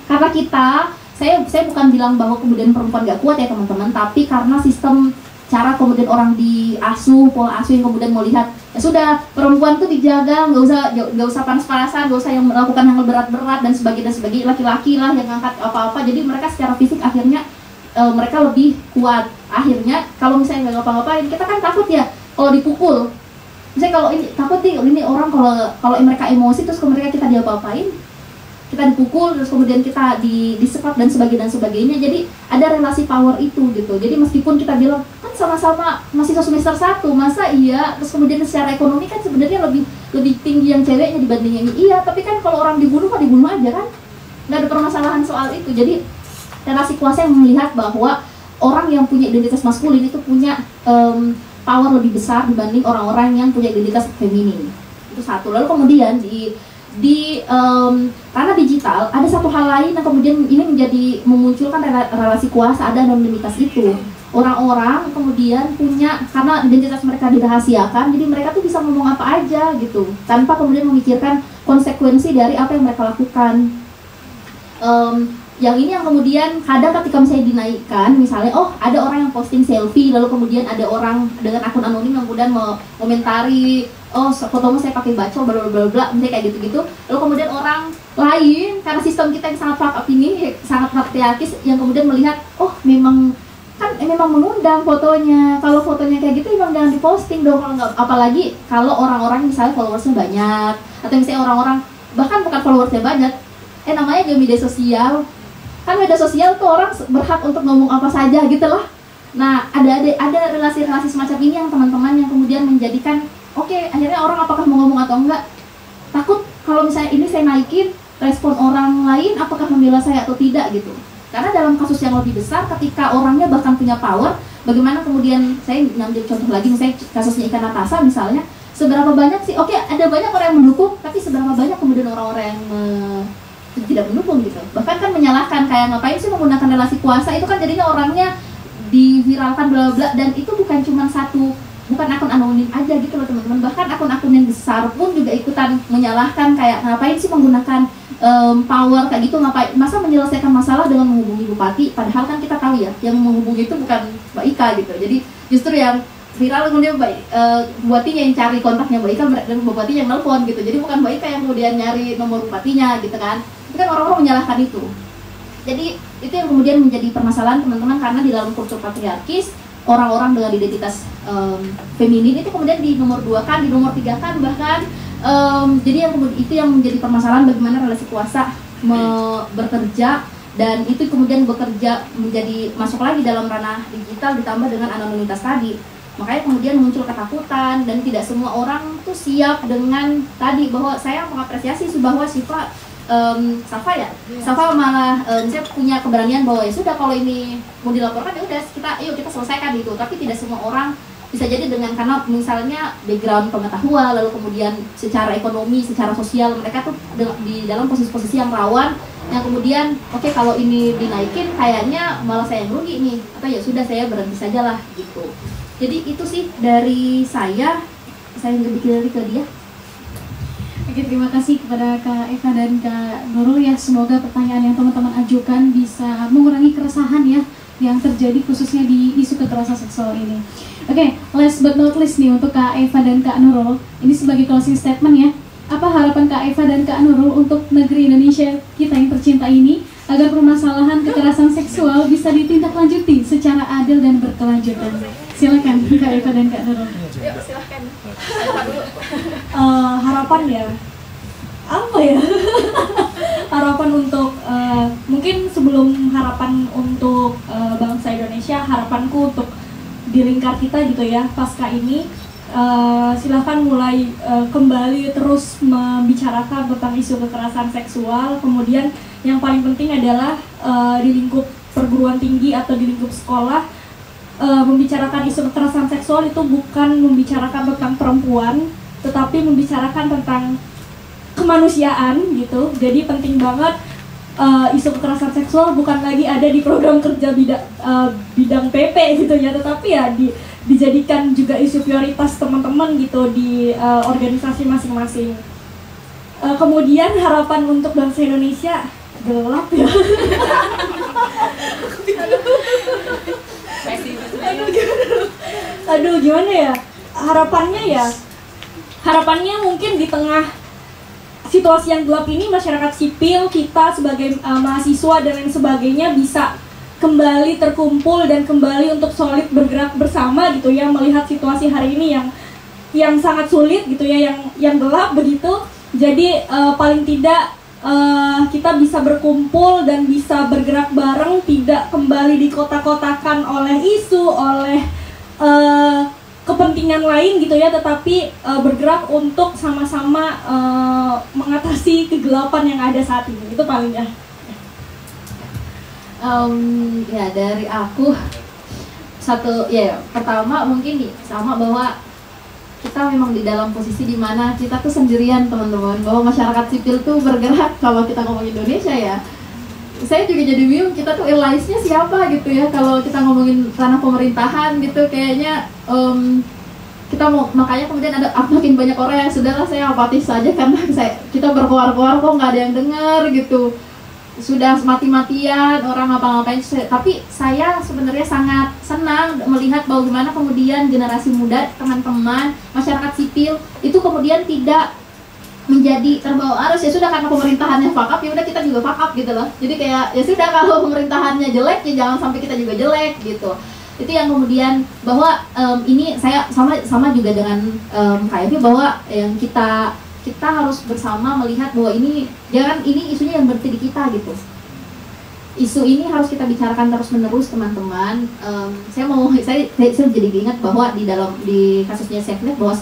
Karena kita, saya bukan bilang bahwa kemudian perempuan nggak kuat ya teman-teman, tapi karena sistem cara kemudian orang diasuh, pola asuh yang kemudian mau lihat, ya sudah perempuan tuh dijaga, nggak usah panas-panasan, nggak usah yang melakukan hal berat-berat dan sebagainya, laki-laki lah yang ngangkat apa-apa, jadi mereka secara fisik akhirnya mereka lebih kuat. Akhirnya kalau misalnya nggak ngapa-ngapain, kita kan takut ya kalau dipukul. Misalnya kalau ini takut nih, ini orang kalau mereka emosi terus kemudian kita diapa-apain, kita dipukul terus kemudian kita disekap dan sebagainya. Jadi ada relasi power itu gitu. Jadi meskipun kita bilang kan sama-sama mahasiswa semester 1, masa iya, terus kemudian secara ekonomi kan sebenarnya lebih tinggi yang ceweknya dibanding yang iya, tapi kan kalau orang dibunuh mah dibunuh aja kan, nggak ada permasalahan soal itu. Jadi relasi kuasa yang melihat bahwa orang yang punya identitas maskulin itu punya power lebih besar dibanding orang-orang yang punya identitas feminin. Itu satu. Lalu kemudian karena digital ada satu hal lain yang kemudian ini memunculkan relasi kuasa, ada anonimitas itu. Orang-orang kemudian punya, karena identitas mereka dirahasiakan, jadi mereka tuh bisa ngomong apa aja gitu tanpa kemudian memikirkan konsekuensi dari apa yang mereka lakukan. Yang ini yang kemudian kadang ketika misalnya dinaikkan, misalnya oh ada orang yang posting selfie, lalu kemudian ada orang dengan akun anonim yang kemudian mengomentari, oh fotomu saya pakai bacol bla bla bla, misalnya kayak gitu-gitu. Lalu kemudian orang lain, karena sistem kita yang sangat fuck up ini, sangat patriarkis, yang kemudian melihat, oh memang mengundang fotonya, kalau fotonya kayak gitu memang jangan diposting dong, kalau nggak, apalagi kalau orang-orang misalnya followersnya banyak, atau misalnya orang-orang bahkan bukan followersnya banyak, namanya juga media sosial. Kan media sosial tuh orang berhak untuk ngomong apa saja gitu lah. Nah ada relasi-relasi semacam ini yang teman-teman yang kemudian menjadikan oke, akhirnya orang apakah mau ngomong atau enggak, takut kalau misalnya ini saya naikin, respon orang lain apakah membela saya atau tidak gitu. Karena dalam kasus yang lebih besar, ketika orangnya bahkan punya power, bagaimana kemudian saya ngambil contoh lagi misalnya kasusnya Ika Natasha misalnya, seberapa banyak sih, oke ada banyak orang yang mendukung, tapi seberapa banyak kemudian orang-orang yang tidak mendukung gitu, bahkan kan menyalahkan, kayak ngapain sih menggunakan relasi kuasa, itu kan jadinya orangnya diviralkan bla bla, dan itu bukan cuma bukan akun anonim aja gitu loh teman-teman, bahkan akun-akun yang besar pun juga ikutan menyalahkan, kayak ngapain sih menggunakan power kayak gitu, ngapain, masa menyelesaikan masalah dengan menghubungi bupati, padahal kan kita tahu ya yang menghubungi itu bukan Mbak Ika gitu. Jadi justru yang viral kemudian bupatinya yang cari kontaknya Mbak Ika dan bupatinya yang nelpon gitu, jadi bukan Mbak Ika yang kemudian nyari nomor bupatinya gitu kan. Itu kan orang-orang menyalahkan itu. Jadi itu yang kemudian menjadi permasalahan teman-teman, karena di dalam kultur patriarkis orang-orang dengan identitas feminin itu kemudian di nomor 2 kan, di nomor 3 kan bahkan. Jadi itu yang menjadi permasalahan, bagaimana relasi kuasa bekerja, dan itu kemudian bekerja menjadi masuk lagi dalam ranah digital ditambah dengan anonimitas tadi. Makanya kemudian muncul ketakutan, dan tidak semua orang tuh siap dengan tadi, bahwa saya mengapresiasi bahwa Safa malah saya punya keberanian bahwa ya sudah kalau ini mau dilaporkan ya udah kita selesaikan itu. Tapi tidak semua orang bisa jadi dengan, karena misalnya background pengetahuan, lalu kemudian secara ekonomi, secara sosial mereka tuh di dalam posisi-posisi yang rawan, yang kemudian oke, kalau ini dinaikin kayaknya malah saya yang rugi nih, atau ya sudah saya berhenti saja lah gitu. Jadi itu sih dari saya bikin lagi ke dia. Oke, terima kasih kepada Kak Eva dan Kak Nurul ya. Semoga pertanyaan yang teman-teman ajukan bisa mengurangi keresahan ya yang terjadi khususnya di isu kekerasan seksual ini. Oke, last but not least nih untuk Kak Eva dan Kak Nurul, ini sebagai closing statement ya. Apa harapan Kak Eva dan Kak Nurul untuk negeri Indonesia kita yang tercinta ini agar permasalahan kekerasan seksual bisa ditindaklanjuti secara adil dan berkelanjutan? Silakan Kak Eva dan Kak Nurul. Yuk, silahkan. Harapan ya, apa ya? Harapan untuk mungkin sebelum harapan untuk bangsa Indonesia, harapanku untuk di lingkar kita gitu ya, pasca ini silahkan mulai kembali terus membicarakan tentang isu kekerasan seksual. Kemudian yang paling penting adalah di lingkup perguruan tinggi atau di lingkup sekolah, membicarakan isu kekerasan seksual itu bukan membicarakan tentang perempuan, tetapi membicarakan tentang kemanusiaan gitu. Jadi penting banget isu kekerasan seksual bukan lagi ada di program kerja bidang PP gitu ya, tetapi ya dijadikan juga isu prioritas teman-teman gitu di organisasi masing-masing. Kemudian harapan untuk bangsa Indonesia, gelap ya. Aduh, gimana ya? Harapannya mungkin di tengah situasi yang gelap ini, masyarakat sipil kita sebagai mahasiswa dan lain sebagainya bisa kembali terkumpul dan kembali untuk solid bergerak bersama gitu ya, melihat situasi hari ini yang sangat sulit gitu ya, yang gelap begitu. Jadi paling tidak kita bisa berkumpul dan bisa bergerak bareng, tidak kembali dikotak-kotakan oleh isu, oleh kepentingan lain gitu ya, tetapi bergerak untuk sama-sama mengatasi kegelapan yang ada saat ini. Itu paling ya. Ya dari aku satu ya, pertama mungkin sama bahwa kita memang di dalam posisi dimana kita tuh sendirian teman-teman, bahwa masyarakat sipil tuh bergerak. Kalau kita ngomong Indonesia ya, saya juga jadi bingung kita tuh allies-nya siapa gitu ya. Kalau kita ngomongin ranah pemerintahan gitu kayaknya kita mau, makanya kemudian ada makin banyak orang yang sudahlah saya apatis saja karena kita berkoar-koar kok nggak ada yang dengar gitu. Sudah mati-matian orang ngapa-ngapain, tapi saya sebenarnya sangat senang melihat bagaimana kemudian generasi muda, teman-teman, masyarakat sipil itu kemudian tidak menjadi terbawa arus. Ya sudah, karena pemerintahannya fuck up, ya udah kita juga fuck up gitu loh. Jadi kayak ya sudah, kalau pemerintahannya jelek ya jangan sampai kita juga jelek gitu. Itu yang kemudian bahwa ini saya sama juga dengan Kak Evi, bahwa yang kita harus bersama melihat bahwa ini jangan, ini isunya yang berhenti di kita gitu. Isu ini harus kita bicarakan terus-menerus teman-teman. Saya jadi ingat bahwa di kasusnya SafeNet, bahwa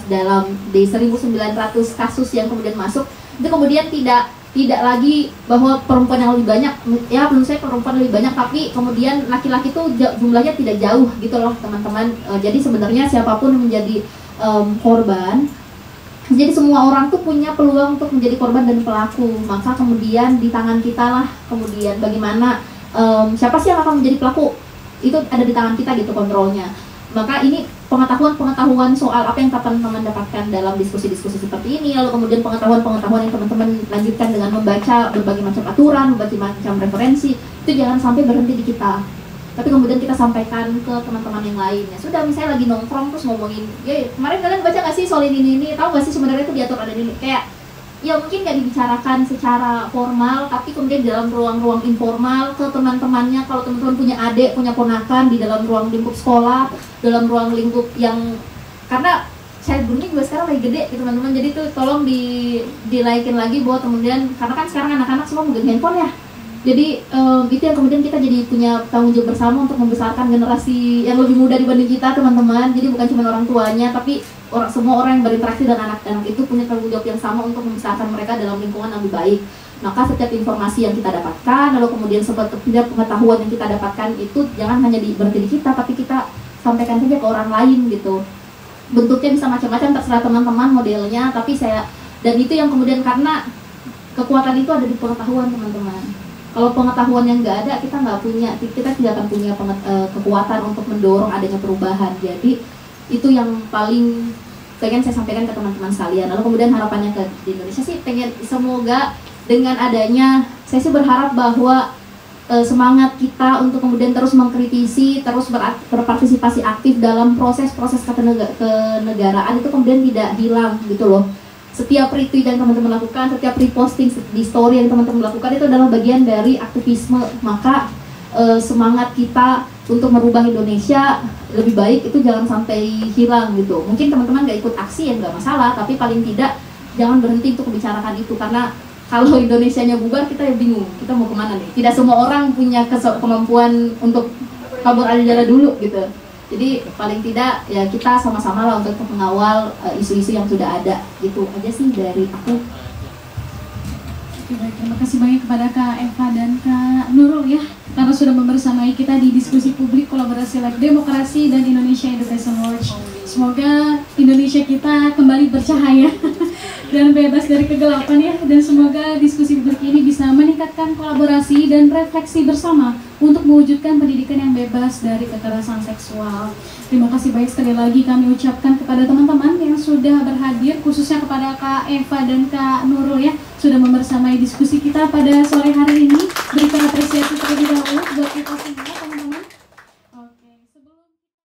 di 1.900 kasus yang kemudian masuk itu kemudian tidak lagi bahwa perempuan yang lebih banyak, ya menurut saya perempuan lebih banyak, tapi kemudian laki-laki itu jumlahnya tidak jauh gitu loh teman-teman. Jadi sebenarnya siapapun yang menjadi korban, jadi semua orang tuh punya peluang untuk menjadi korban dan pelaku. Maka kemudian di tangan kita lah kemudian bagaimana siapa sih yang akan menjadi pelaku, itu ada di tangan kita gitu kontrolnya. Maka ini pengetahuan soal apa yang teman-teman dapatkan dalam diskusi-diskusi seperti ini, lalu kemudian pengetahuan yang teman-teman lanjutkan dengan membaca berbagai macam aturan, berbagai macam referensi, itu jangan sampai berhenti di kita, tapi kemudian kita sampaikan ke teman-teman yang lain. Ya sudah, misalnya lagi nongkrong terus ngomongin, ya kemarin kalian baca nggak sih soal ini, tahu nggak sih sebenarnya itu diatur ada ini, kayak ya mungkin nggak dibicarakan secara formal, tapi kemudian di dalam ruang-ruang informal ke teman-temannya. Kalau teman-teman punya adik, punya ponakan di dalam ruang lingkup sekolah, dalam ruang lingkup yang, karena saya grooming juga sekarang lagi gede gitu teman-teman, jadi tuh tolong dinaikin lagi bahwa kemudian, karena kan sekarang anak-anak semua megang handphone ya. Jadi itu yang kemudian kita jadi punya tanggung jawab bersama untuk membesarkan generasi yang lebih muda dibanding kita teman-teman. Jadi bukan cuma orang tuanya, tapi semua orang yang berinteraksi dengan anak-anak itu punya tanggung jawab yang sama untuk membesarkan mereka dalam lingkungan yang lebih baik. Maka setiap informasi yang kita dapatkan, lalu kemudian setiap pengetahuan yang kita dapatkan itu jangan hanya berhenti di kita, tapi kita sampaikan saja ke orang lain gitu. Bentuknya bisa macam-macam, terserah teman-teman modelnya, tapi dan itu yang kemudian, karena kekuatan itu ada di pengetahuan teman-teman. Kalau pengetahuan yang nggak ada, kita tidak akan punya kekuatan untuk mendorong adanya perubahan. Jadi itu yang paling pengen saya sampaikan ke teman-teman sekalian. Lalu kemudian harapannya di Indonesia sih pengen semoga dengan adanya, saya sih berharap bahwa semangat kita untuk kemudian terus mengkritisi, terus berpartisipasi aktif dalam proses-proses kenegaraan itu kemudian tidak hilang gitu loh. Setiap retweet yang teman-teman lakukan, setiap reposting di story yang teman-teman lakukan itu adalah bagian dari aktivisme. Maka semangat kita untuk merubah Indonesia lebih baik itu jangan sampai hilang gitu. Mungkin teman-teman gak ikut aksi ya nggak masalah, tapi paling tidak jangan berhenti untuk membicarakan itu, karena kalau Indonesianya bubar kita ya bingung, kita mau kemana nih. Tidak semua orang punya kemampuan untuk kabur aja dulu gitu. Jadi paling tidak ya kita sama-sama lah untuk mengawal isu-isu yang sudah ada. Gitu aja sih dari aku. Oke, baik, terima kasih banyak kepada Kak Eva dan Kak Nurul ya, karena sudah membersamai kita di diskusi publik kolaborasi Lab Demokrasi dan Indonesia Education Watch. Semoga Indonesia kita kembali bercahaya dan bebas dari kegelapan ya, dan semoga diskusi publik ini bisa meningkatkan kolaborasi dan refleksi bersama untuk mewujudkan pendidikan yang bebas dari kekerasan seksual. Terima kasih banyak sekali lagi kami ucapkan kepada teman-teman yang sudah berhadir, khususnya kepada Kak Eva dan Kak Nurul ya, sudah membersamai diskusi kita pada sore hari ini. Berikan apresiasi terlebih dahulu buat kita semua.